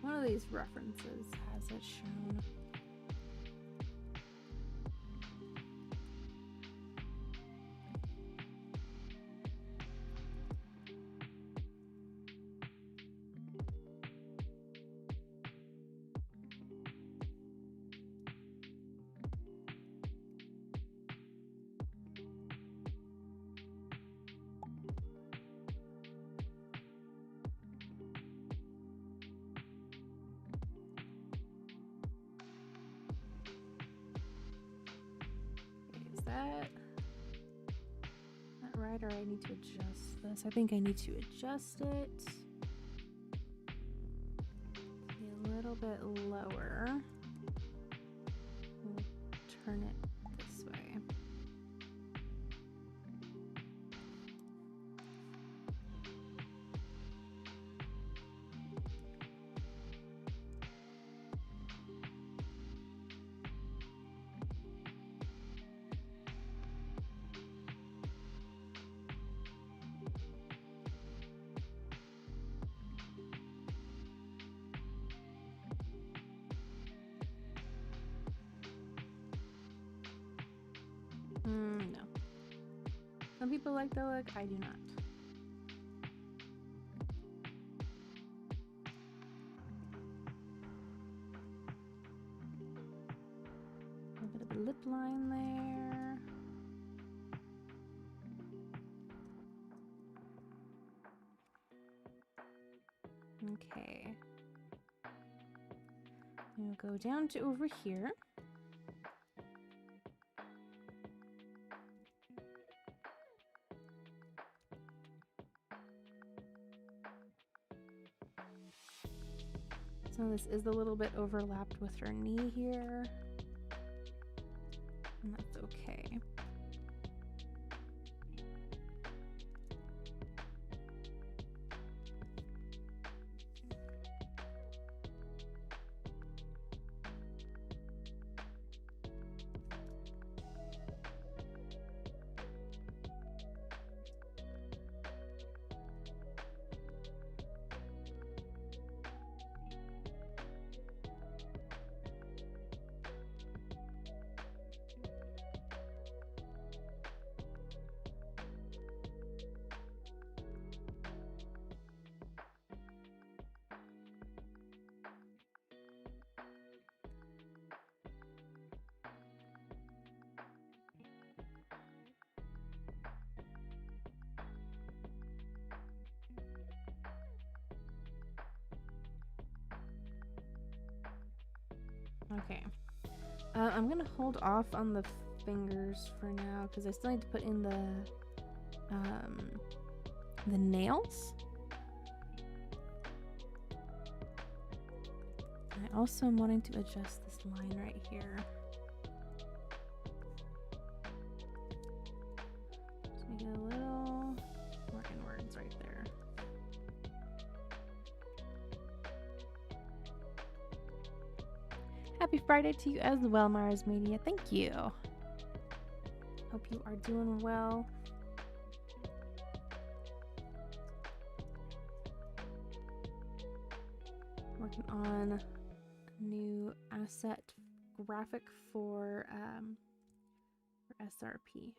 S1: One of these references has it shown. That right, or I need to adjust this? I think I need to adjust it a little bit lower. We'll turn it this way. No. Some people like the look, I do not. A bit of a lip line there. Okay. We'll go down to over here. So this is a little bit overlapped with her knee here, and that's okay. Okay. I'm gonna hold off on the fingers for now because I still need to put in the nails. I also am wanting to adjust this line right here. Just make it a little more inwards right there. Happy Friday to you as well, Mars Media. Thank you. Hope you are doing well. Working on a new asset graphic for SRP.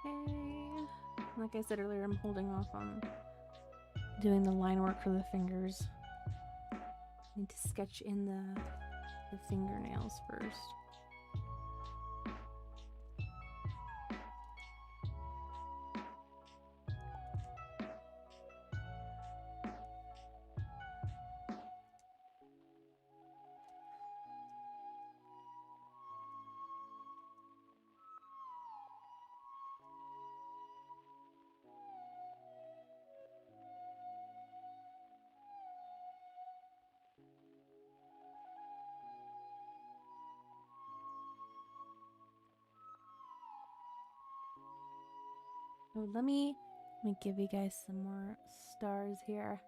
S1: Okay. Like I said earlier, I'm holding off on doing the line work for the fingers. I need to sketch in the fingernails first. So let me give you guys some more stars here.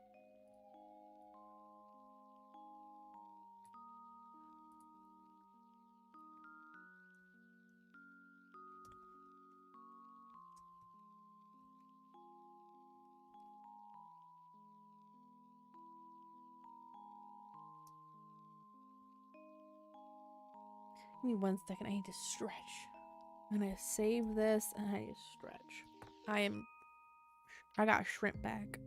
S1: Give me 1 second. I need to stretch. I'm gonna save this and I need to stretch. I got a shrimp bag.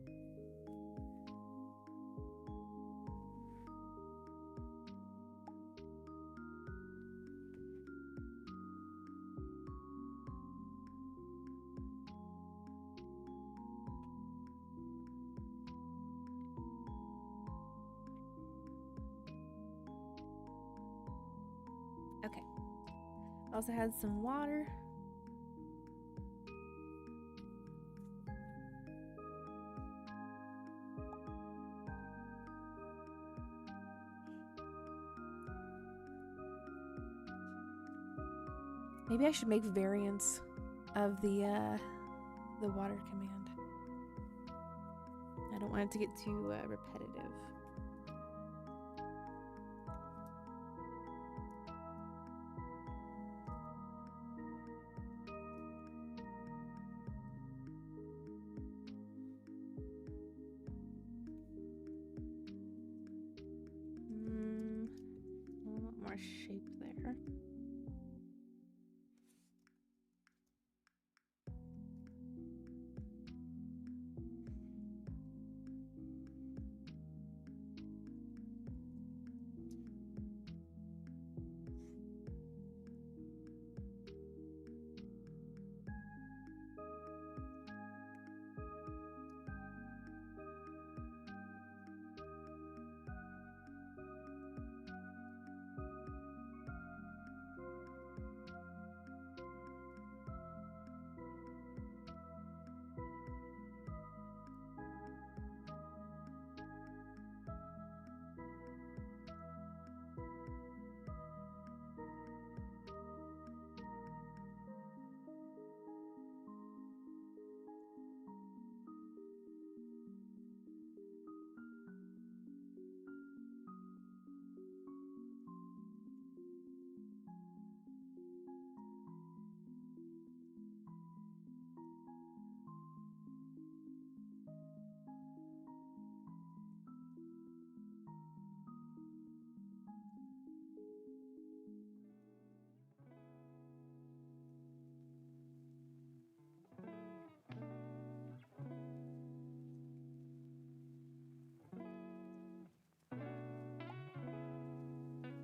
S1: Okay. Also had some water. Maybe I should make variants of the water command. I don't want it to get too repetitive. A lot more shape there.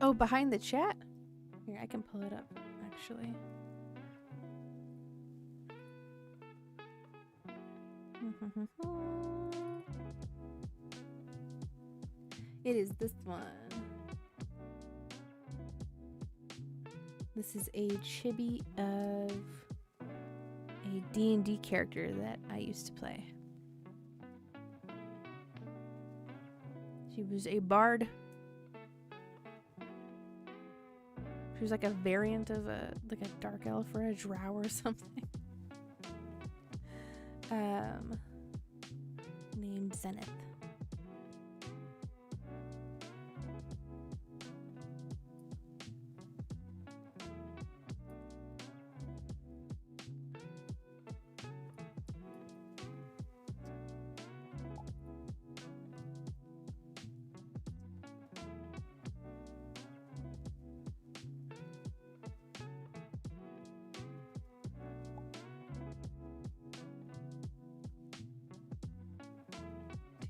S1: Oh, behind the chat? Here, I can pull it up, actually. It is this one. This is a chibi of a D&D character that I used to play. She was a bard. She was like a variant of a dark elf or a drow or something. Named Zenith.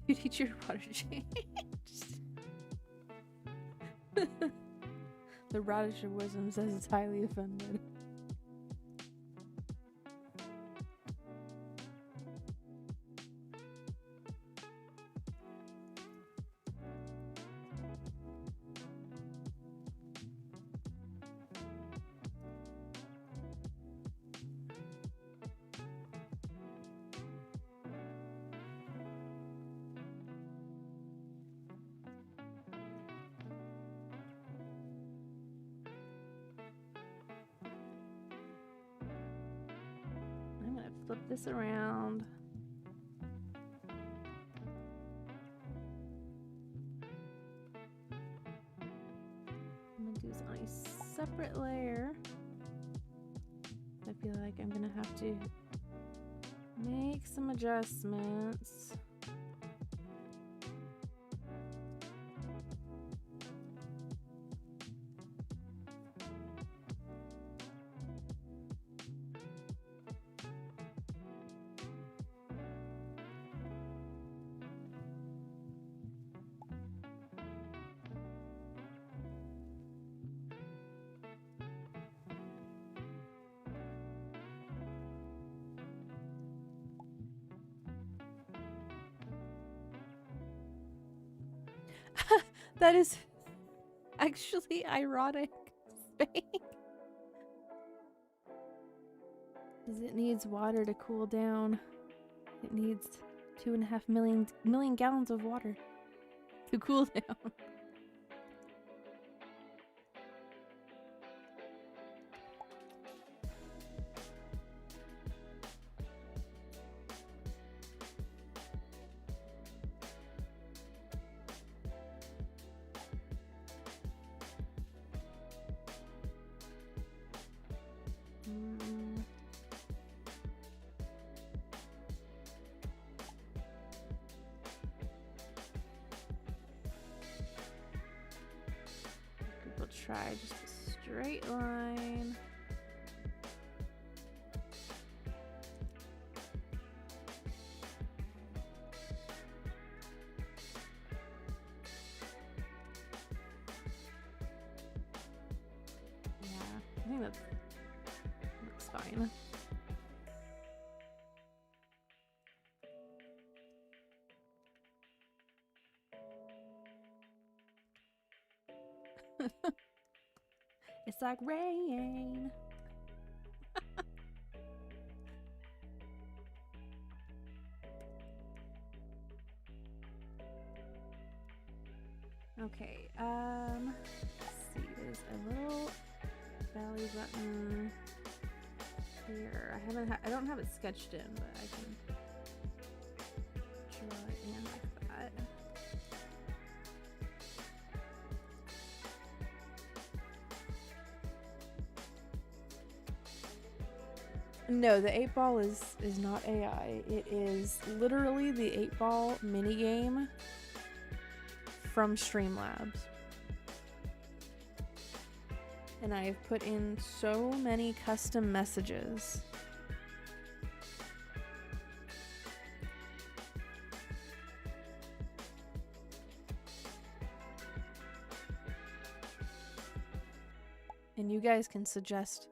S1: You teach your water change. The Radish of Wisdom says it's highly offended. Flip this around. I'm gonna do this on a separate layer. I feel like I'm gonna have to make some adjustments. That is actually ironic. Because it needs water to cool down. It needs 2.5 million gallons of water to cool down. We'll try just a straight line. Yeah, I think that looks fine. It's like rain. Okay, let's see, there's a little belly button here. I don't have it sketched in, but I can draw it in like that. No, the 8-ball is not AI. It is literally the 8-ball minigame from Streamlabs. And I've put in so many custom messages. And you guys can suggest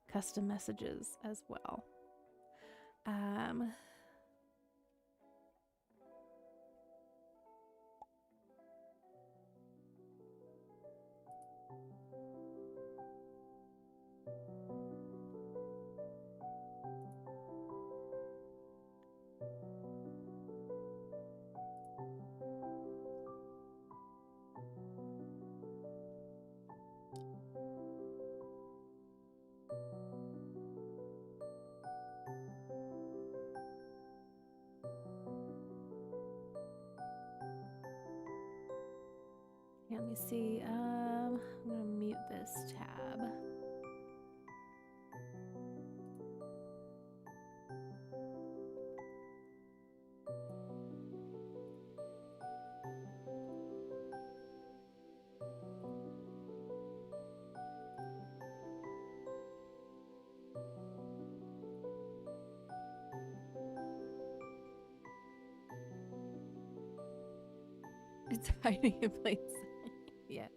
S1: custom messages as well. Let me see. I'm gonna mute this tab. It's hiding in plain sight. Yes.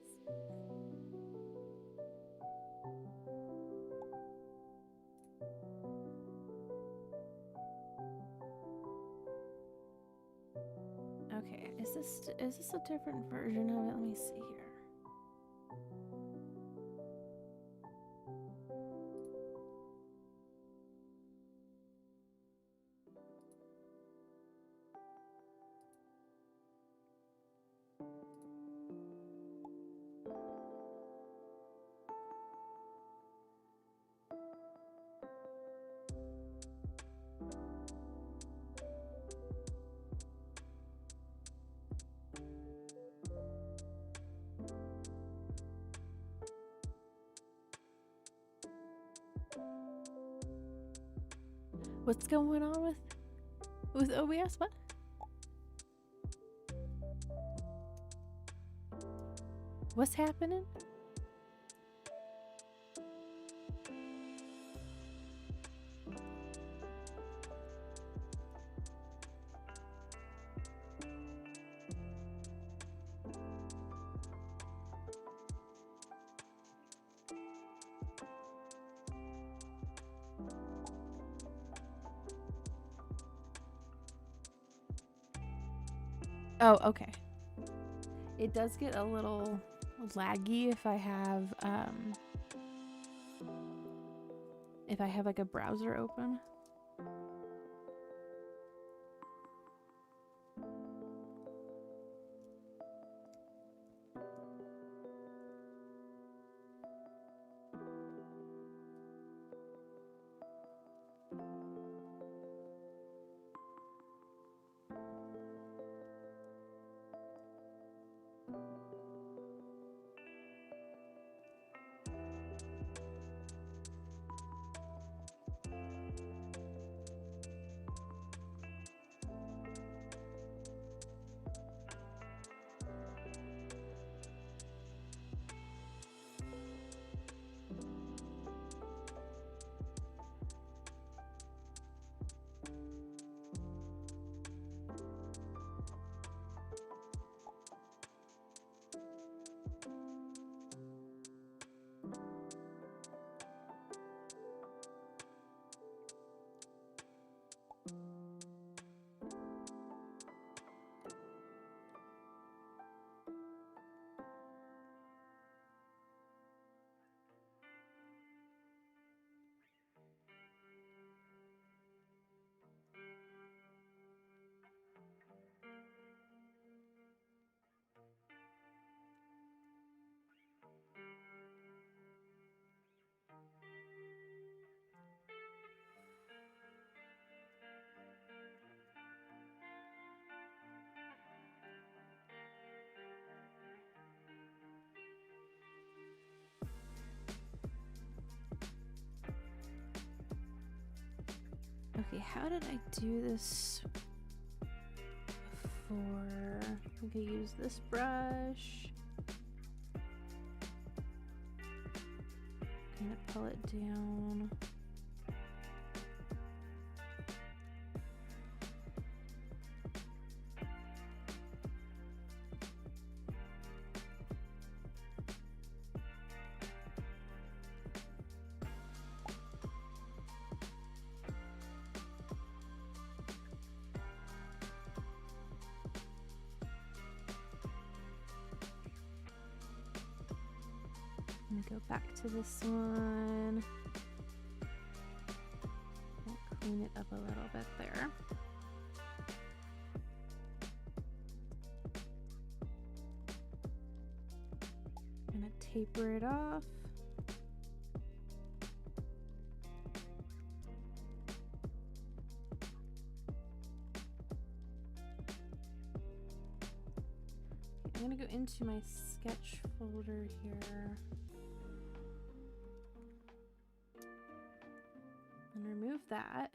S1: Okay, is this a different version of it? Let me see here. What's going on with OBS? What? What's happening? Oh, okay. It does get a little laggy if I have like a browser open. Okay, how did I do this before? I could use this brush. Kind of pull it down. Let me go back to this one. I'll clean it up a little bit there. Gonna taper it off. Okay, I'm gonna go into my sketch folder here and remove that.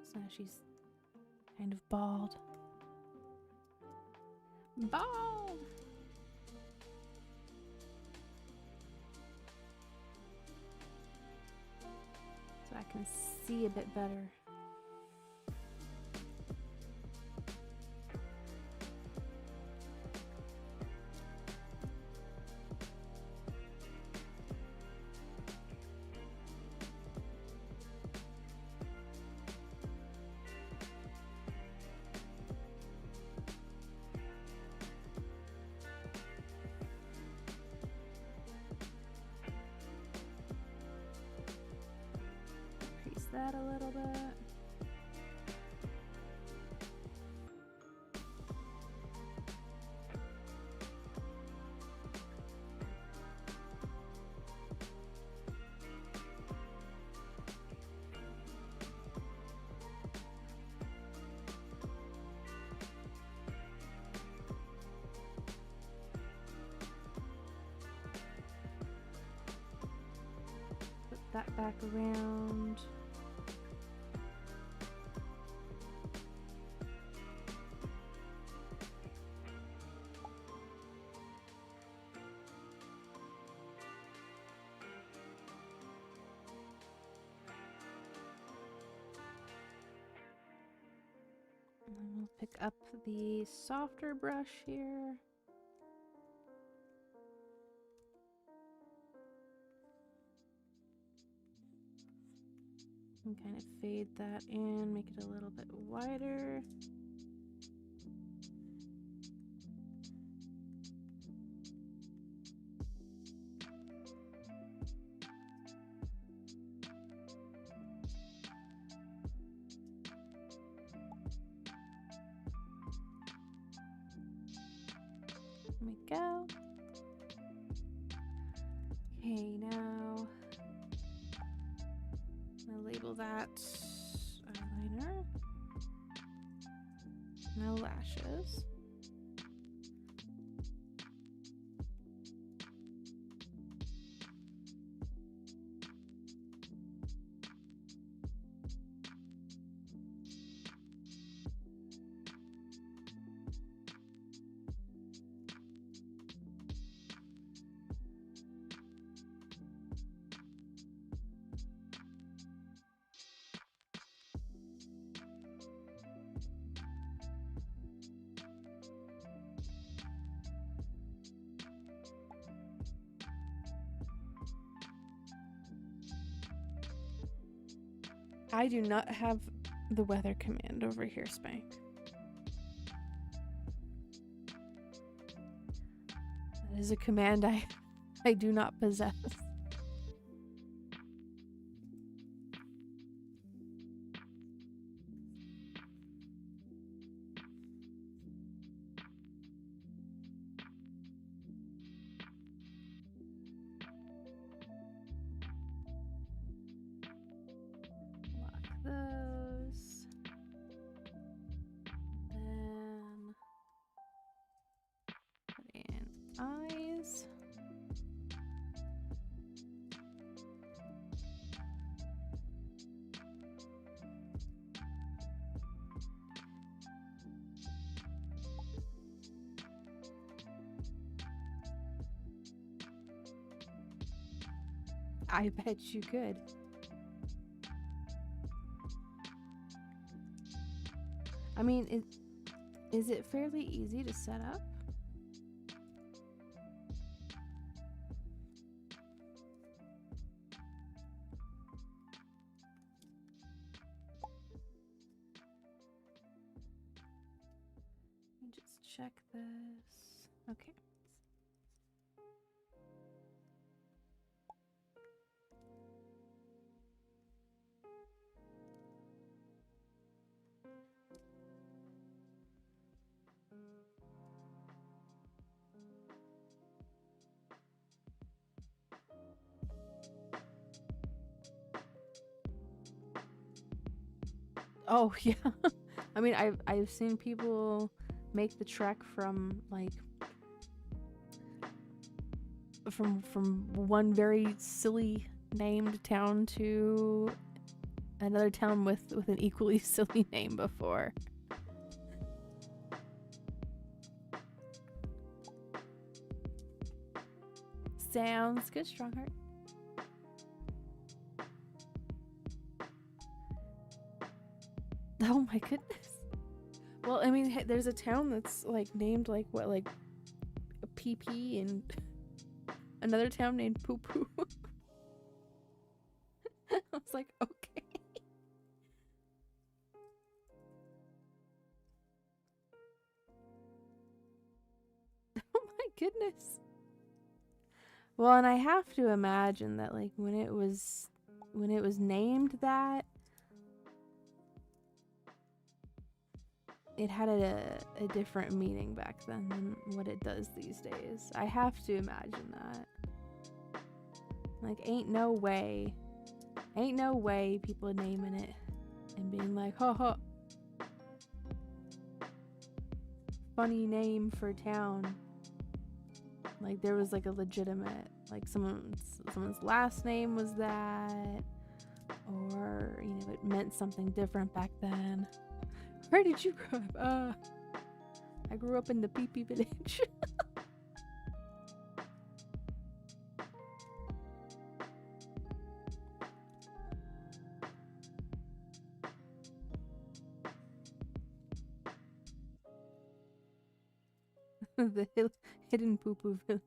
S1: So now she's kind of bald. Bald! So I can see a bit better. Increase that a little bit. Put that back around. And then we'll pick up the softer brush here. And kind of fade that in, make it a little bit wider. There we go. Okay, now I'm gonna label that eyeliner. No lashes. I do not have the weather command over here, Spank. That is a command I do not possess. Those. Then put in eyes. I bet you could. I mean, is it fairly easy to set up? Let me just check this. Okay. Oh yeah. I mean, I've seen people make the trek from like from one very silly named town to another town with an equally silly name before. Sounds good, Strongheart. Oh my goodness. Well, I mean, there's a town that's like named like what, like PP, and another town named Poo Poo. I was like, okay. Oh my goodness. Well, and I have to imagine that like when it was named that, it had a different meaning back then than what it does these days. I have to imagine that. Like, ain't no way people are naming it and being like, ha ha, funny name for town. Like, there was like a legitimate, like someone's last name was that, or, you know, it meant something different back then. Where did you grow up? I grew up in the PP village. The hidden poo poo village.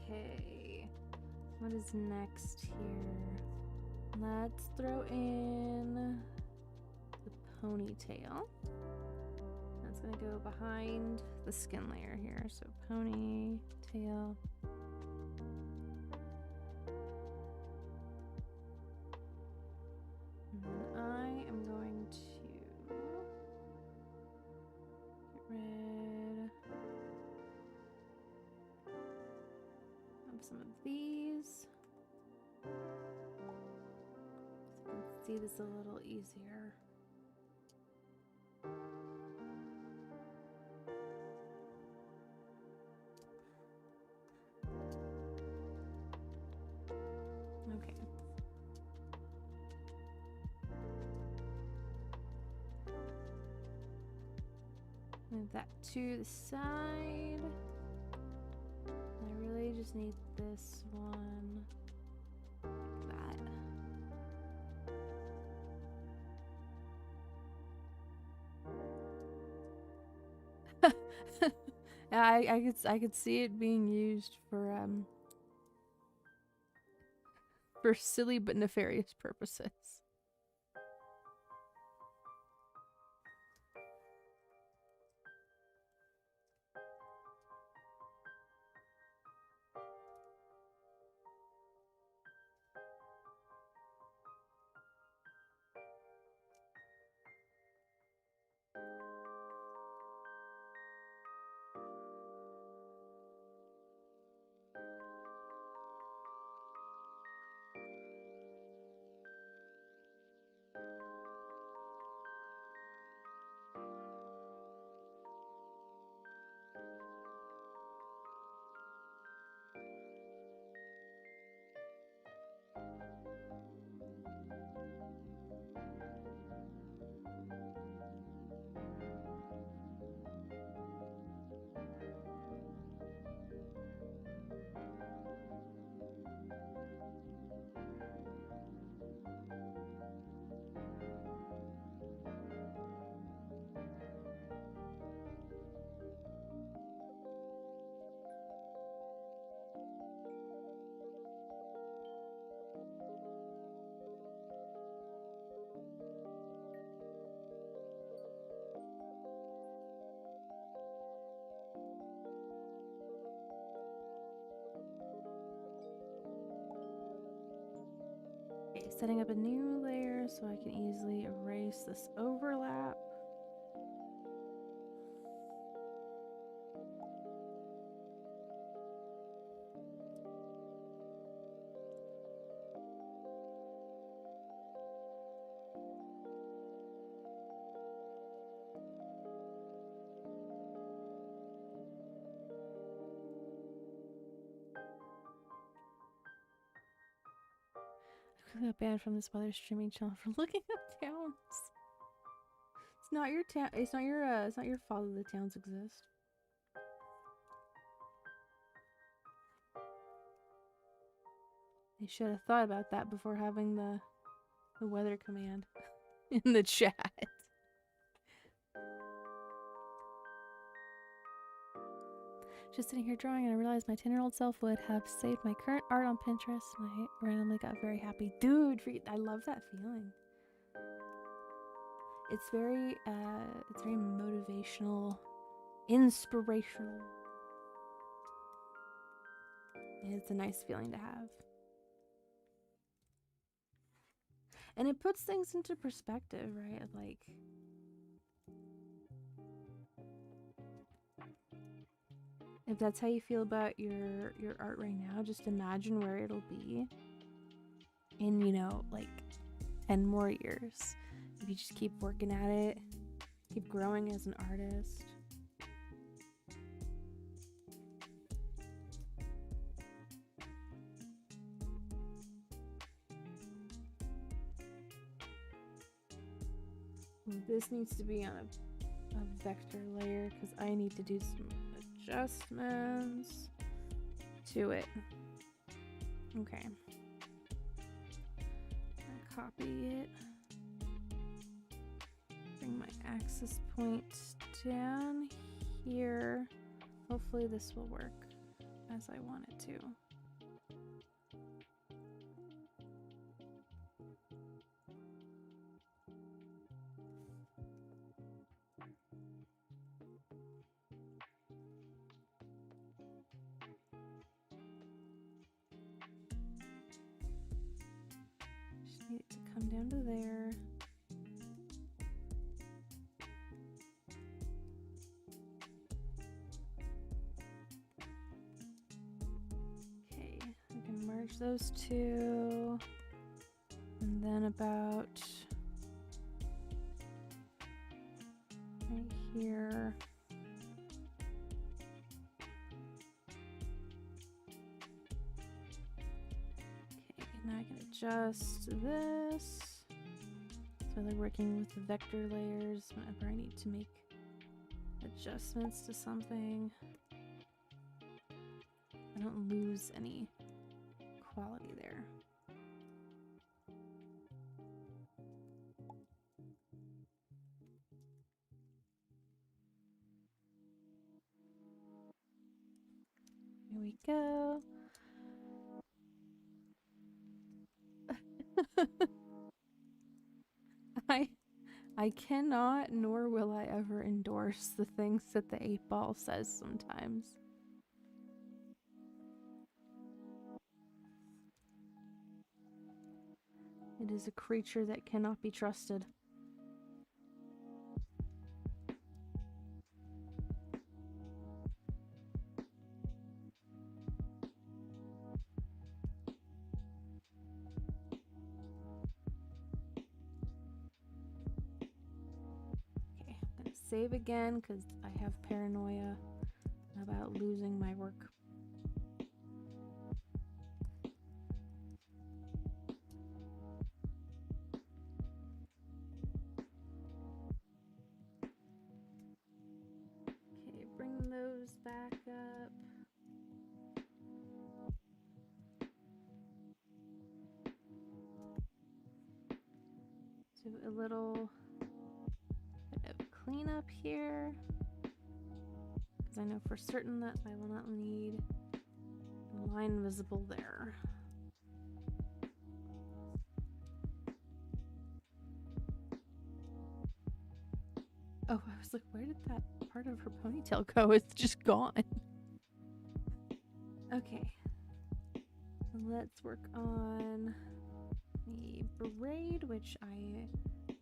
S1: Okay, what is next here? Let's throw in the ponytail. That's gonna go behind the skin layer here. So ponytail. And then I am going to get rid of some of these. So I can see this a little easier. Okay. Move that to the side. I really just need this one like that. Yeah, I could see it being used for silly but nefarious purposes. Setting up a new layer so I can easily erase this overlap. I got banned from this other streaming channel for looking up towns. It's not your town. It's not your fault that the towns exist. They should have thought about that before having the weather command in the chat. Just sitting here drawing and I realized my 10-year-old self would have saved my current art on Pinterest and I randomly got very happy. Dude, I love that feeling. It's very motivational, inspirational. And it's a nice feeling to have. And it puts things into perspective, right? Like, if that's how you feel about your art right now, just imagine where it'll be in, you know, like 10 more years. If you just keep working at it, keep growing as an artist. This needs to be on a vector layer because I need to do some adjustments to it. Okay. I'll copy it. Bring my axis point down here. Hopefully this will work as I want it to. Just need it to come down to there. Merge those two, and then about right here. Okay, now I can adjust this. So I like working with the vector layers whenever I need to make adjustments to something. I don't lose any quality there. Here we go. I cannot, nor will I ever endorse the things that the 8-ball says sometimes. It is a creature that cannot be trusted. Okay, I'm gonna save again because I have paranoia about losing my work. Those back up. Do a little bit of cleanup here because I know for certain that I will not need a line visible there. Oh, I was like, where did that part of her ponytail go? It's just gone. Okay. Let's work on the the braid, which I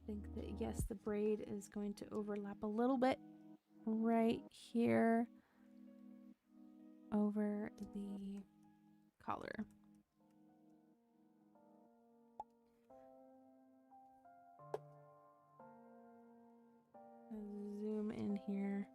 S1: think that, yes, the braid is going to overlap a little bit right here over the collar. Zoom in here.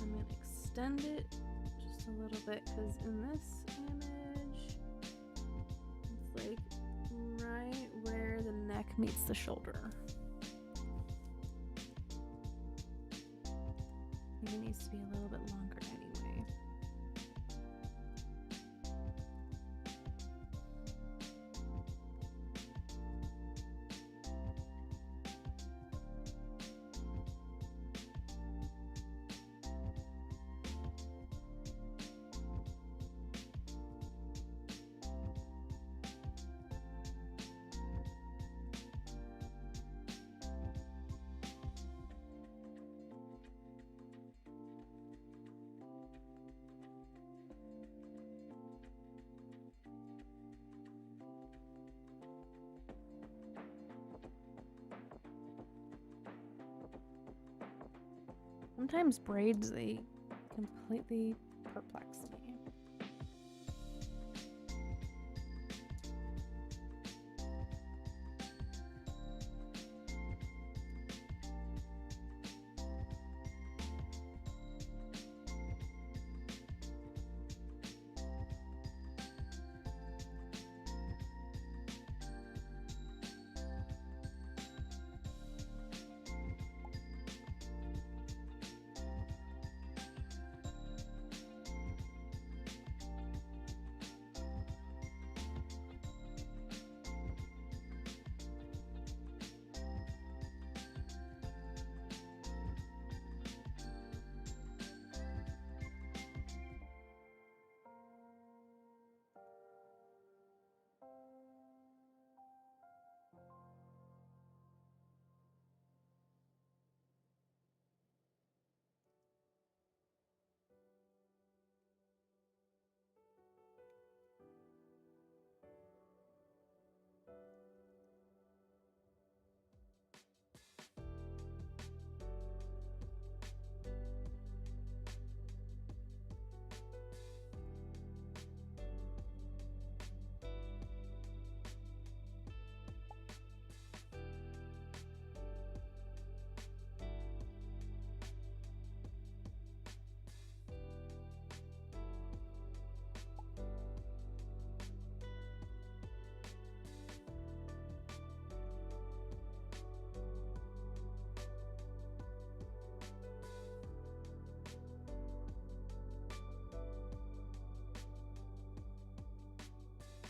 S1: I'm going to extend it just a little bit because in this image, it's like right where the neck meets the shoulder. I think it needs to be a little bit longer anyway. Sometimes braids, they completely perplex me.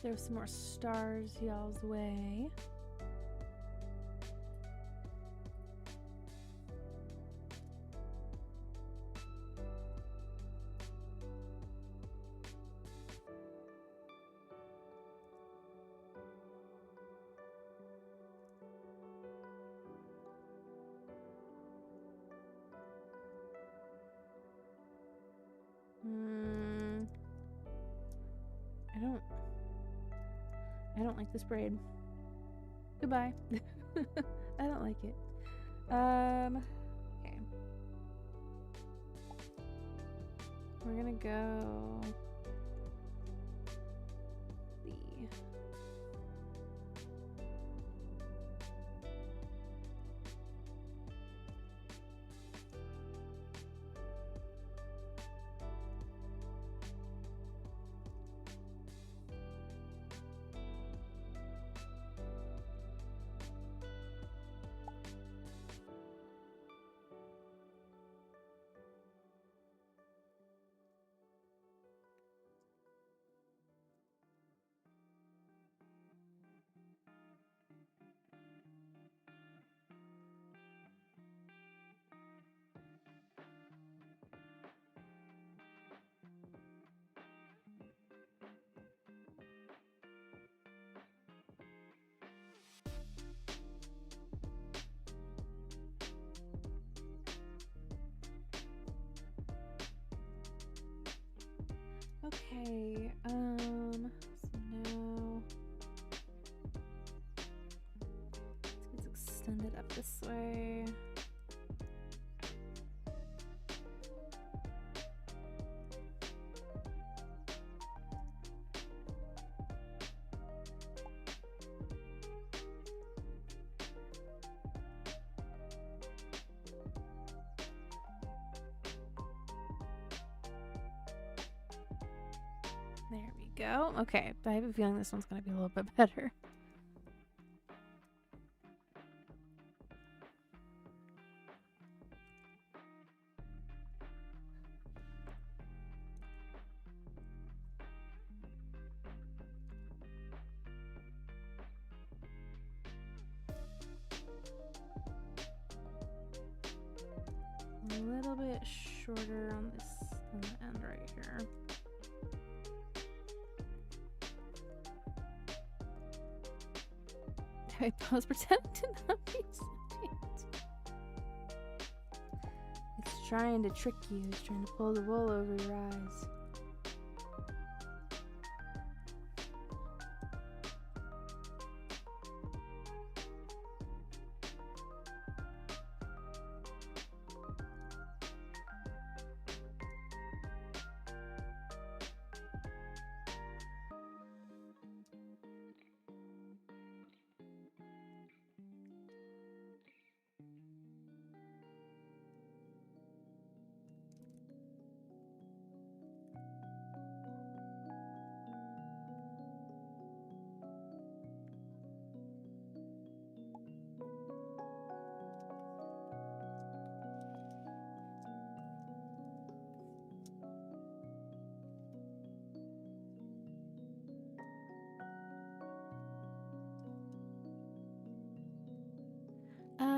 S1: There's some more stars y'all's way. I don't like this braid. Goodbye. I don't like it. Okay. We're gonna go the extend it up this way. There we go. Okay, I have a feeling this one's going to be a little bit better. A little bit shorter on the end right here. I was pretending to not be sentient. It's trying to trick you. It's trying to pull the wool over your eyes.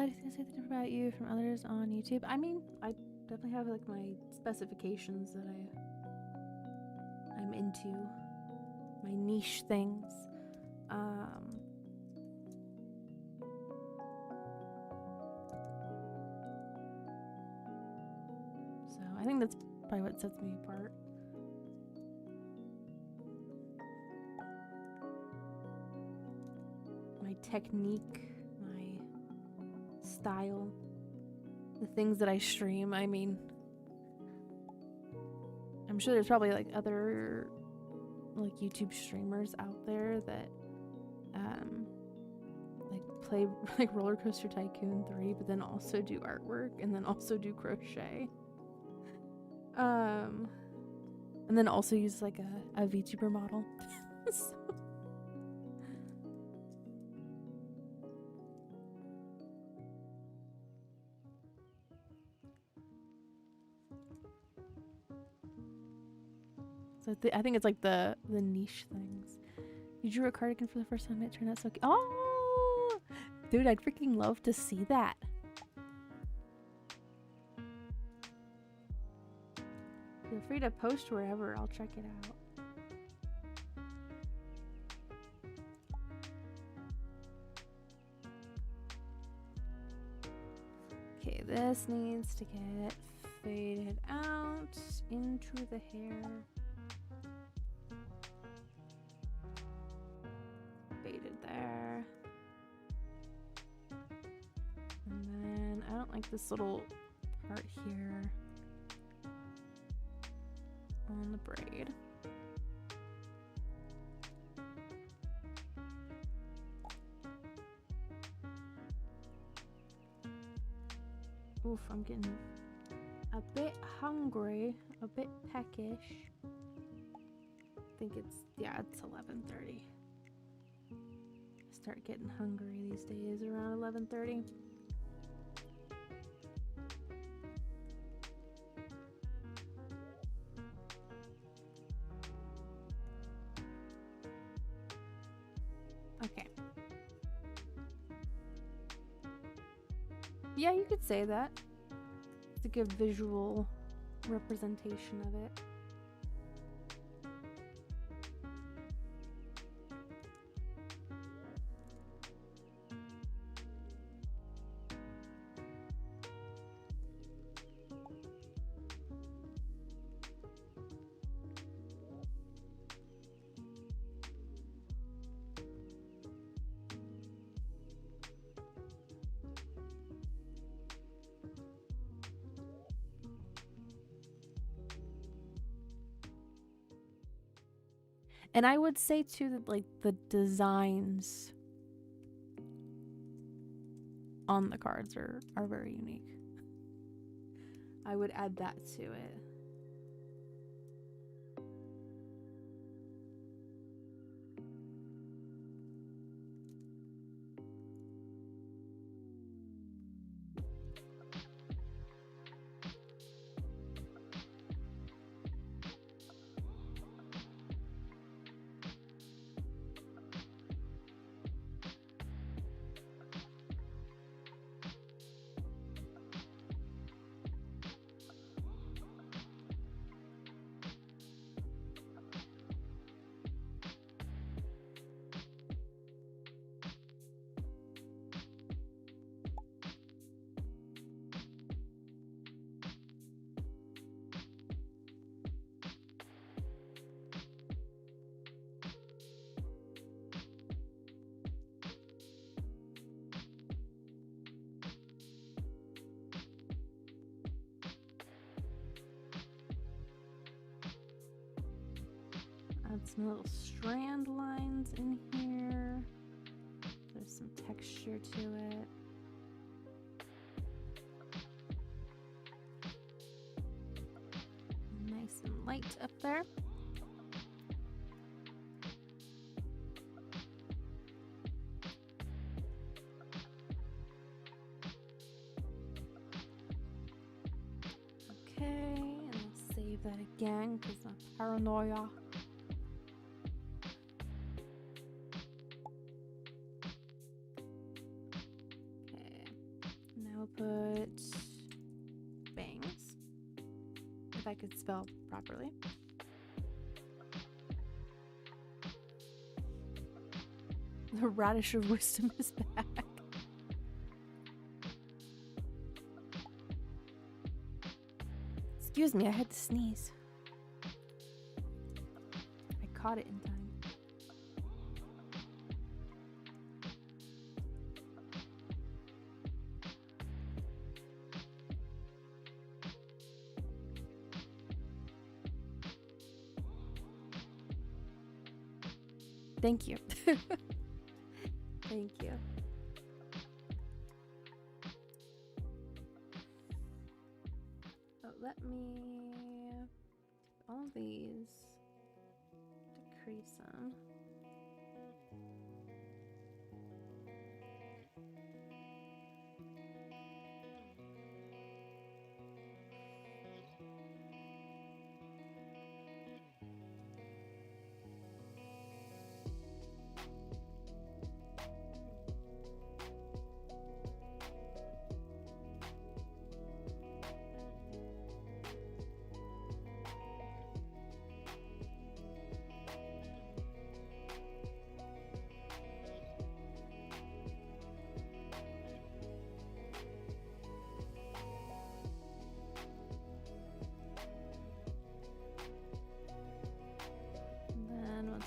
S1: Did you say anything about you from others on YouTube? I mean, I definitely have like my specifications that I'm into, my niche things. So I think that's probably what sets me apart. My technique, my style, the things that I stream. I mean, I'm sure there's probably like other like YouTube streamers out there that like play like Roller Coaster Tycoon 3 but then also do artwork and then also do crochet. And then also use like a VTuber model. So I think it's like the niche things. You drew a cardigan for the first time. It turned out so cute. Oh, dude, I'd freaking love to see that. Feel free to post wherever. I'll check it out. Okay, this needs to get faded out into the hair. Faded there. And then I don't like this little part here on the braid. Oof, I'm getting a bit hungry, a bit peckish. I think it's 11:30. Start getting hungry these days around 11:30. Okay. Yeah, you could say that. It's a good visual representation of it. And I would say too that like the designs on the cards are very unique. I would add that to it. Add some little strand lines in here. There's some texture to it. Nice and light up there. Okay, and I'll save that again because I'm paranoia. Put bangs, if I could spell properly. The radish of wisdom is back. Excuse me, I had to sneeze. I caught it in time. Thank you. Thank you. Oh, let me all these decrease them.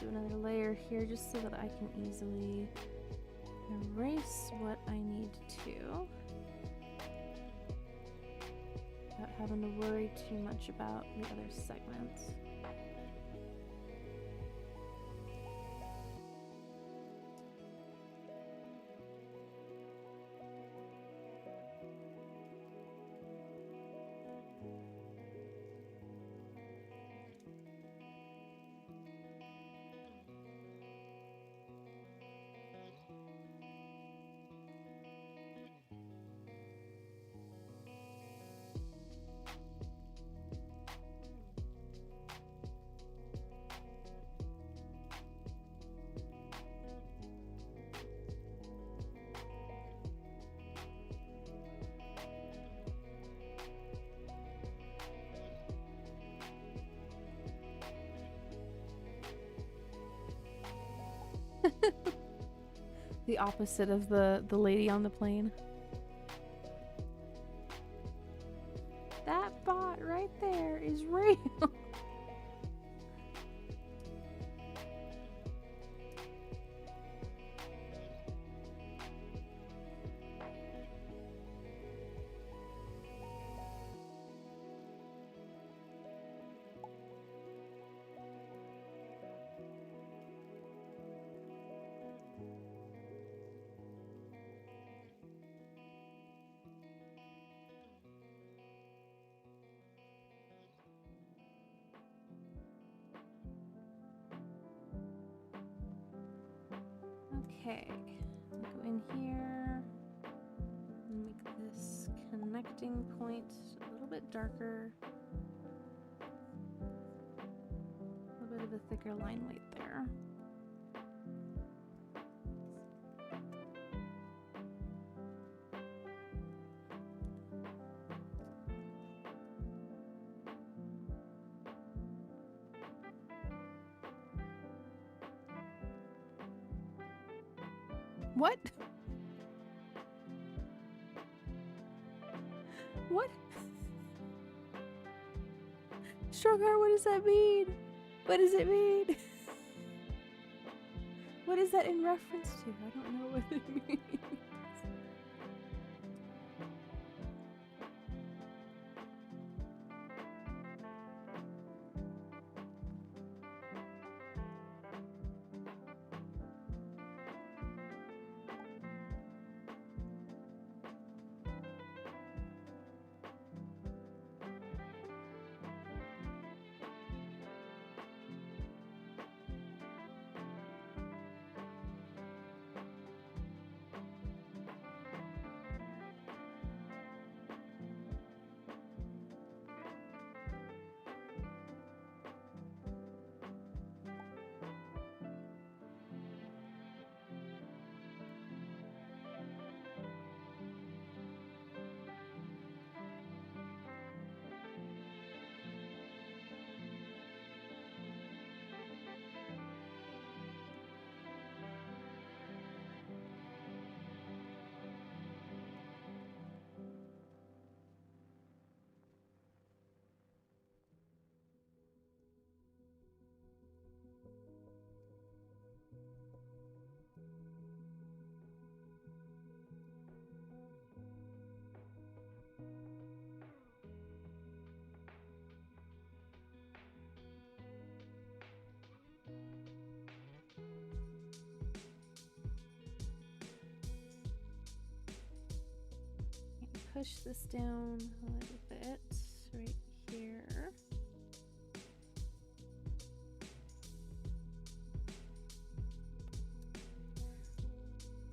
S1: Do another layer here just so that I can easily erase what I need to without having to worry too much about the other segments. The opposite of the lady on the plane. That bot right there is real. Okay, go in here and make this connecting point a little bit darker. A little bit of a thicker line weight there. What? What? Strogar, what does that mean? What does it mean? What is that in reference to? I don't know what it means. Push this down a little bit right here.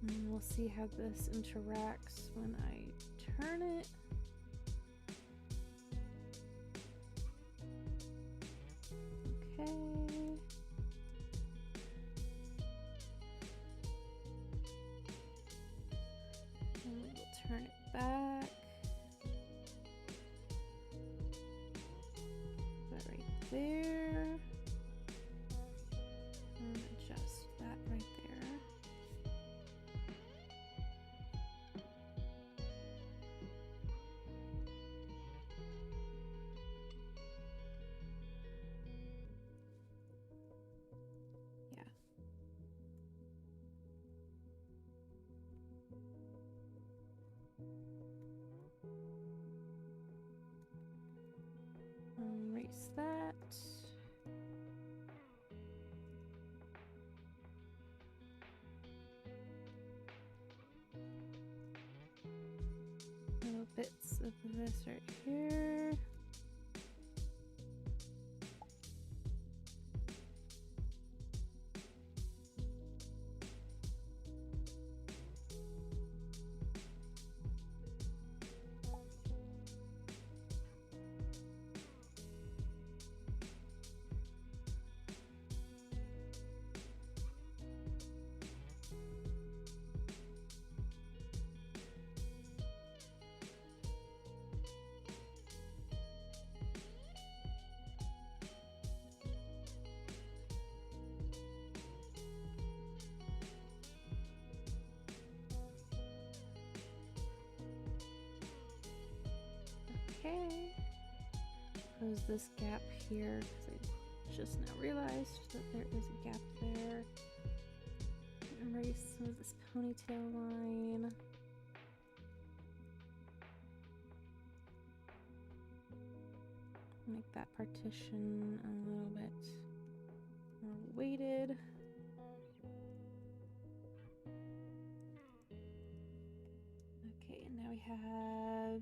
S1: And we'll see how this interacts when I turn it. Okay. And we will turn it back. Put that right there. And adjust that right there. Yeah. Erase that. Little bits of this right here. Okay. Close this gap here because I just now realized that there is a gap there. Erase some of this ponytail line. Make that partition a little bit more weighted. Okay, and now we have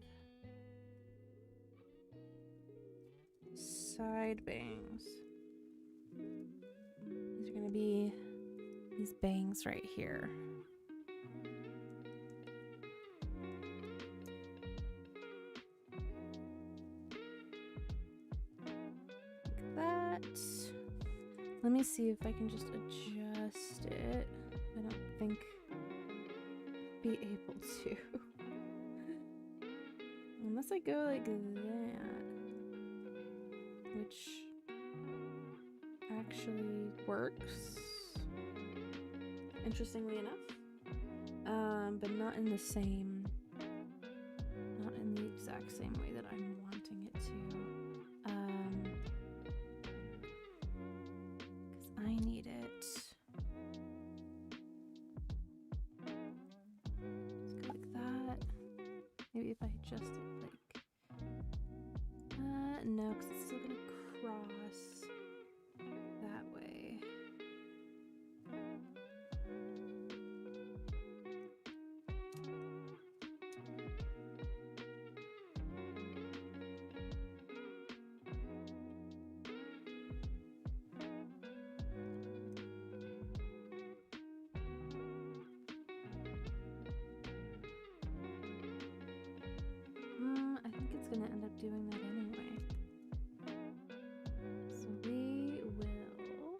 S1: side bangs. These are going to be these bangs right here. Like that. Let me see if I can just adjust it. I don't think I'll be able to. Unless I go like that, which actually works, interestingly enough, but not in the exact same way that I'm wanting it to, because I need it. Let's go like that. Maybe if I adjust it like, no, because it's still gonna cross that way. I think it's gonna end up doing that anyway. So we will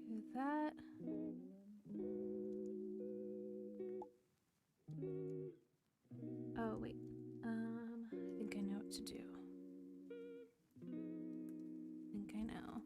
S1: do that. Oh wait, I think I know what to do. I think I know.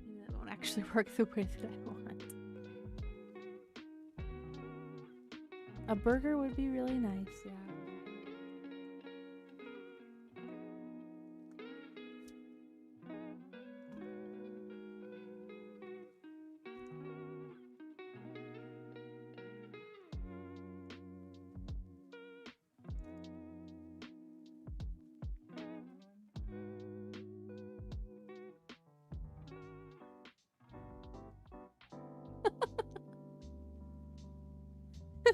S1: Maybe that won't actually work the way that I want. A burger would be really nice, yeah.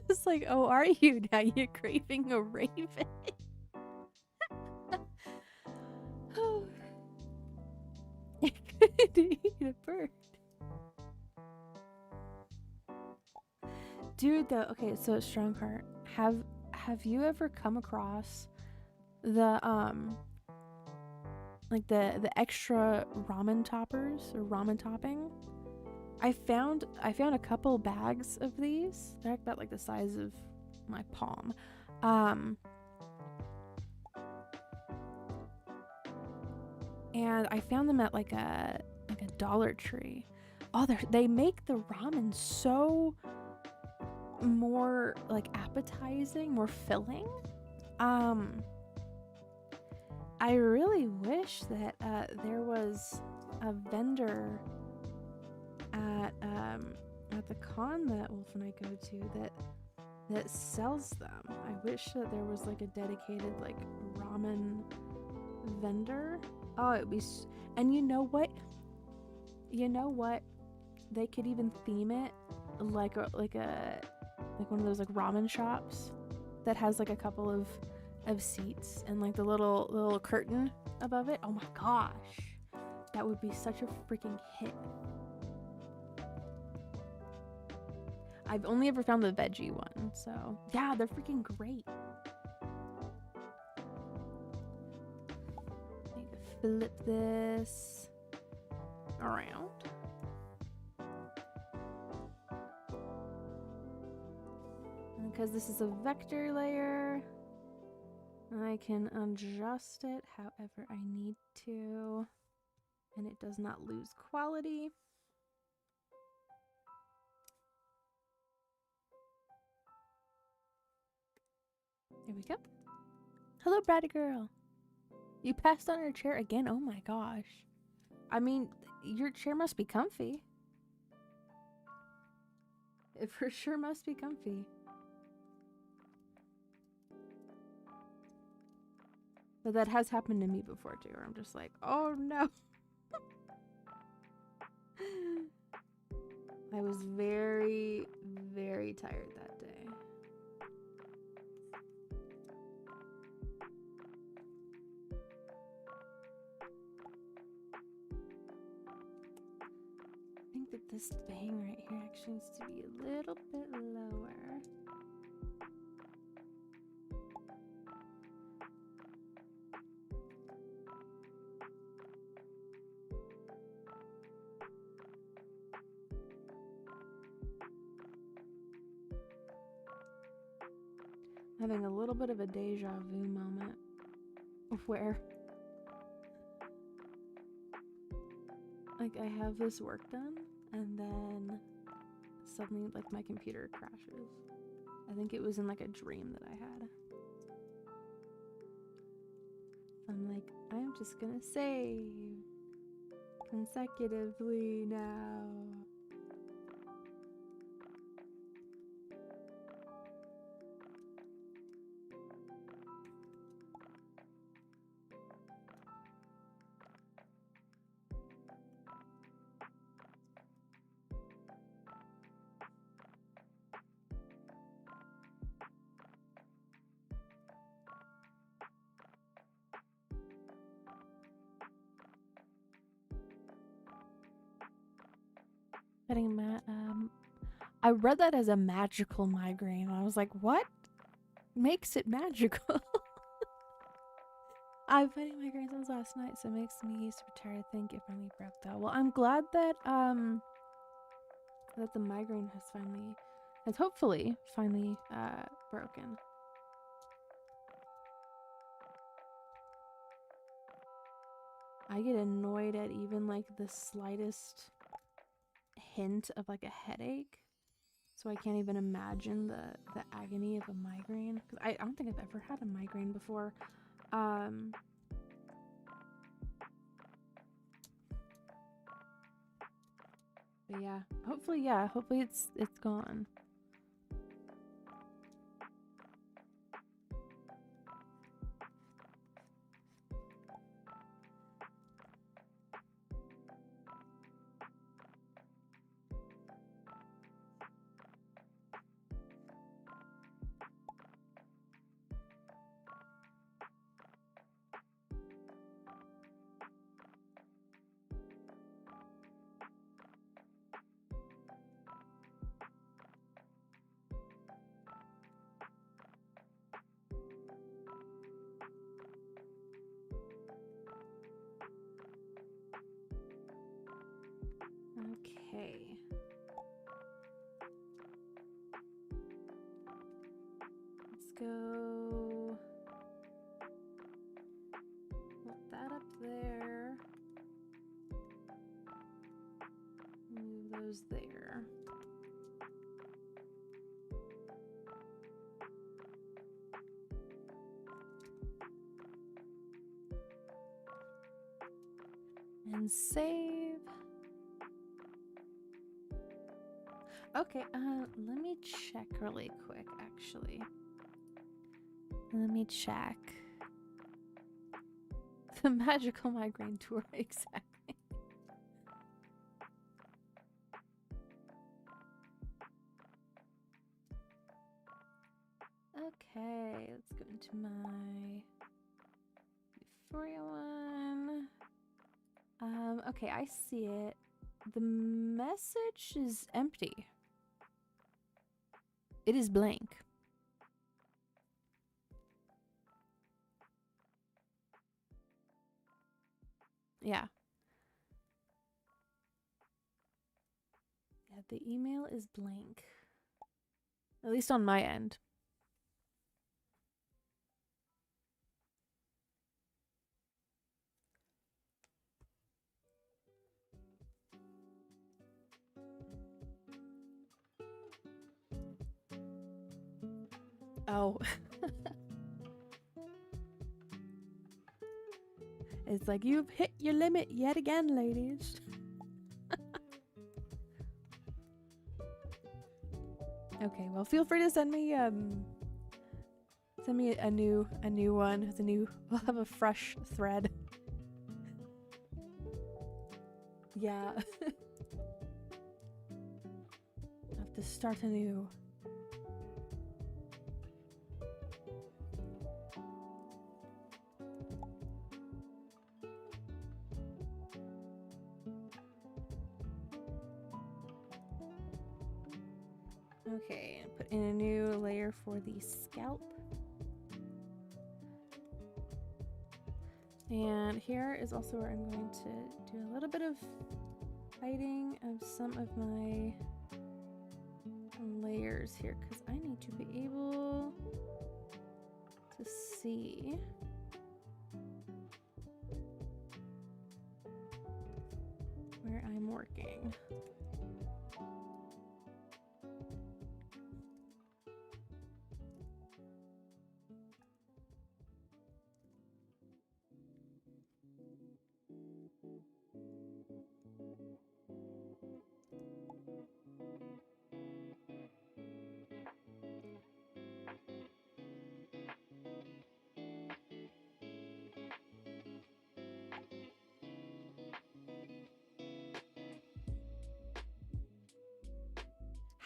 S1: It's like, oh, are you now? You're craving a raven. Oh, you could eat a bird, dude. Though, okay, so strong heart. Have you ever come across the like the extra ramen toppers or ramen topping? I found a couple bags of these. They're about like the size of my palm. And I found them at like a Dollar Tree. Oh, they make the ramen so more like appetizing, more filling. I really wish that there was a vendor at the con that Wolf and I go to that sells them. I wish that there was like a dedicated like ramen vendor. Oh, it'd be and you know what? They could even theme it like one of those like ramen shops that has like a couple of seats and like the little curtain above it. Oh my gosh. That would be such a freaking hit. I've only ever found the veggie one, so yeah, they're freaking great. I need to flip this around. because this is a vector layer, I can adjust it however I need to, and it does not lose quality. There we go. Hello, Bratty girl. You passed on your chair again? Oh my gosh. I mean, your chair must be comfy. It for sure must be comfy. But that has happened to me before too, where I'm just like, oh no. I was very, very tired that day. I think that this bang right here actually needs to be a little bit lower. Having a little bit of a deja vu moment where like I have this work done and then suddenly like my computer crashes. I think it was in like a dream that I had. I'm like, I'm just gonna save consecutively now. I read that as a magical migraine. I was like, what makes it magical? I've been having migraines since last night, so it makes me super tired. I think it finally broke though. Well, I'm glad that that the migraine has hopefully finally broken. I get annoyed at even like the slightest hint of like a headache. So I can't even imagine the agony of a migraine. Because I don't think I've ever had a migraine before. But yeah, hopefully it's gone. Okay. Let's go. Put that up there. Move those there. And save. Okay, let me check really quick, actually. Let me check. The magical migraine tour, exactly. Okay, let's go into my Euphoria one. Okay, I see it. The message is empty. It is blank. Yeah. Yeah, the email is blank. At least on my end. Oh. It's like, you've hit your limit yet again, ladies. Okay, well, feel free to send me a new one. We'll have a fresh thread. Yeah. I have to start anew. Okay, put in a new layer for the scalp. And here is also where I'm going to do a little bit of hiding of some of my layers here, because I need to be able to see where I'm working.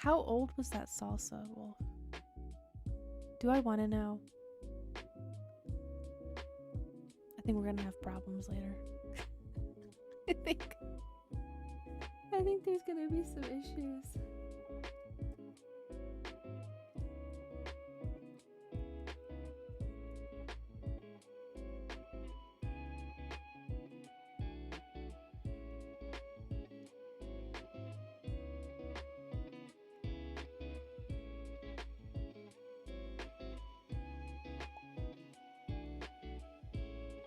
S1: How old was that salsa, Wolf? Do I want to know? I think we're gonna have problems later. I think there's gonna be some issues.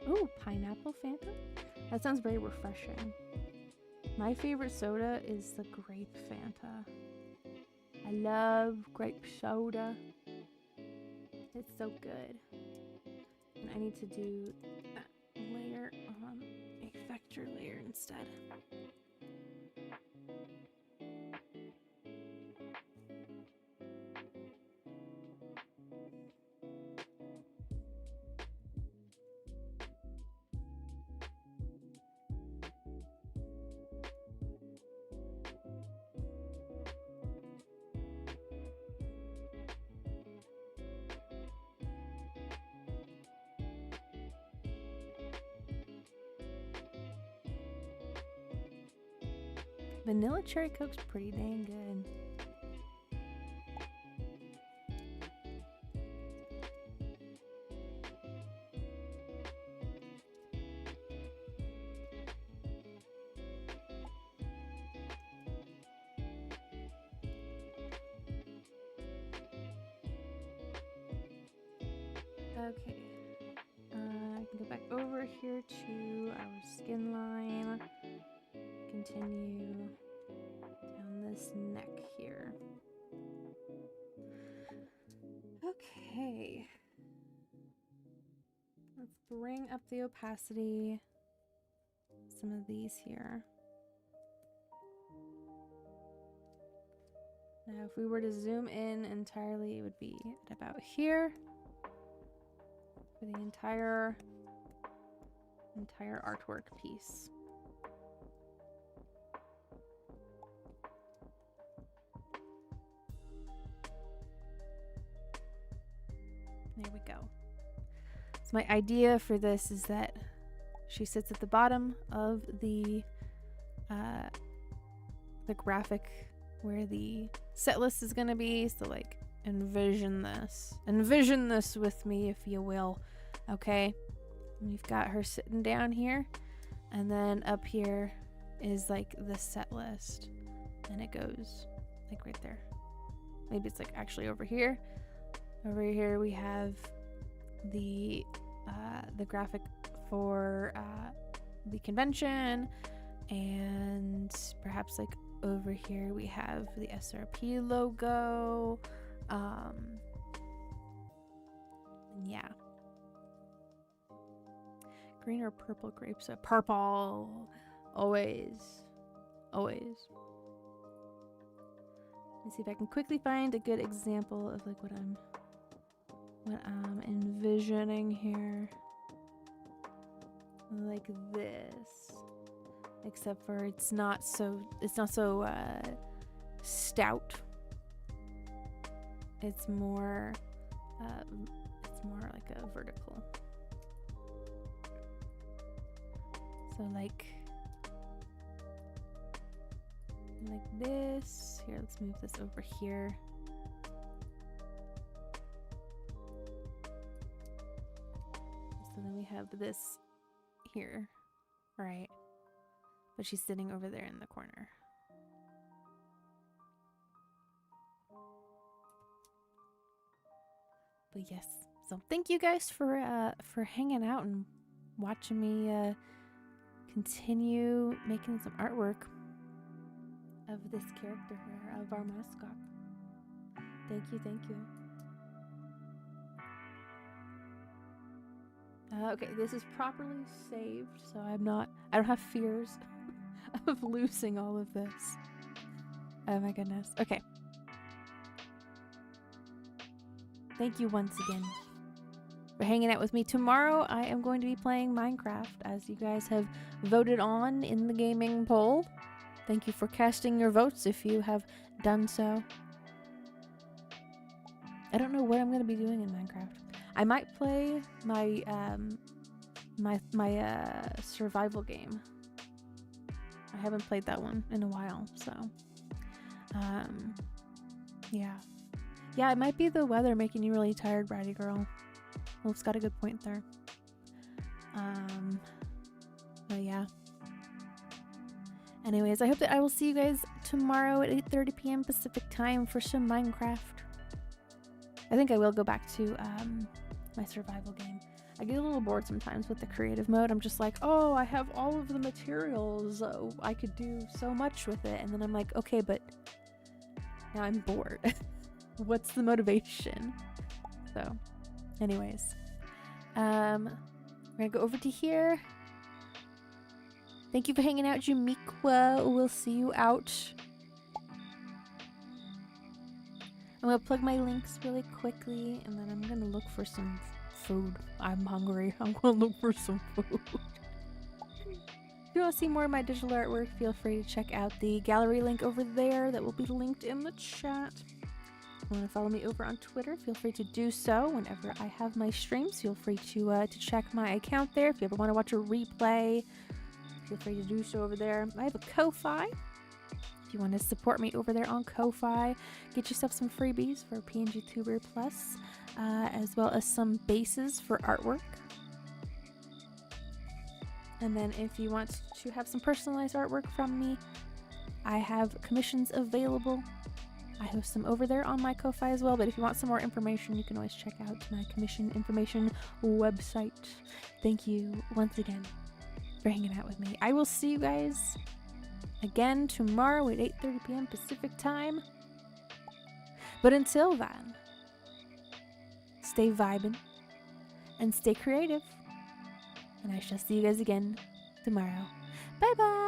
S1: Ooh, pineapple Fanta? That sounds very refreshing. My favorite soda is the grape Fanta. I love grape soda. It's so good. And I need to do that layer on a vector layer instead. Vanilla cherry coke's pretty dang good. Okay, I can go back over here to our skin line. Continue down this neck here. Okay. Let's bring up the opacity. Some of these here. Now, if we were to zoom in entirely, it would be at about here for the entire artwork piece. There we go. So my idea for this is that she sits at the bottom of the graphic where the set list is going to be. So like envision this with me, if you will. Okay, we've got her sitting down here, and then up here is like the set list, and it goes like right there. Maybe it's like actually over here. Over here we have the graphic for the convention, and perhaps like over here we have the SRP logo, Yeah. Green or purple grapes? Purple. Always. Always. Let me see if I can quickly find a good example of like what I'm envisioning here. Like this. Except for it's not so stout. It's more like a vertical. So like this. Here, let's move this over here. So then we have this here, right? But she's sitting over there in the corner. But yes, so thank you guys for hanging out and watching me continue making some artwork of this character here, of our mascot. Thank you, thank you. Okay, this is properly saved, so I don't have fears of losing all of this. Oh my goodness. Okay. Thank you once again for hanging out with me. Tomorrow I am going to be playing Minecraft, as you guys have voted on in the gaming poll. Thank you for casting your votes if you have done so. I don't know what I'm going to be doing in Minecraft. I might play my survival game. I haven't played that one in a while, so yeah. Yeah, it might be the weather making you really tired, Bratty girl. Wolf's got a good point there. But yeah. Anyways, I hope that I will see you guys tomorrow at 8:30 p.m. Pacific time for some Minecraft. I think I will go back to my survival game. I get a little bored sometimes with the creative mode. I'm just like, oh, I have all of the materials. I could do so much with it. And then I'm like, okay, but now I'm bored. What's the motivation? So, anyways. We're gonna go over to here. Thank you for hanging out, Jamiqua. We'll see you out. I'm gonna plug my links really quickly, and then I'm gonna look for some food. I'm hungry. I'm gonna look for some food. If you want to see more of my digital artwork, feel free to check out the gallery link over there that will be linked in the chat. If you want to follow me over on Twitter, feel free to do so. Whenever I have my streams, feel free to check my account there. If you ever want to watch a replay, feel free to do so over there. I have a Ko-Fi. If you want to support me over there on Ko-Fi, get yourself some freebies for PNG Tuber Plus, as well as some bases for artwork. And then if you want to have some personalized artwork from me, I have commissions available. I have some over there on my Ko-Fi as well, but if you want some more information, you can always check out my commission information website. Thank you once again for hanging out with me. I will see you guys again tomorrow at 8:30 p.m. Pacific time. But until then, stay vibin' and stay creative. And I shall see you guys again tomorrow. Bye bye!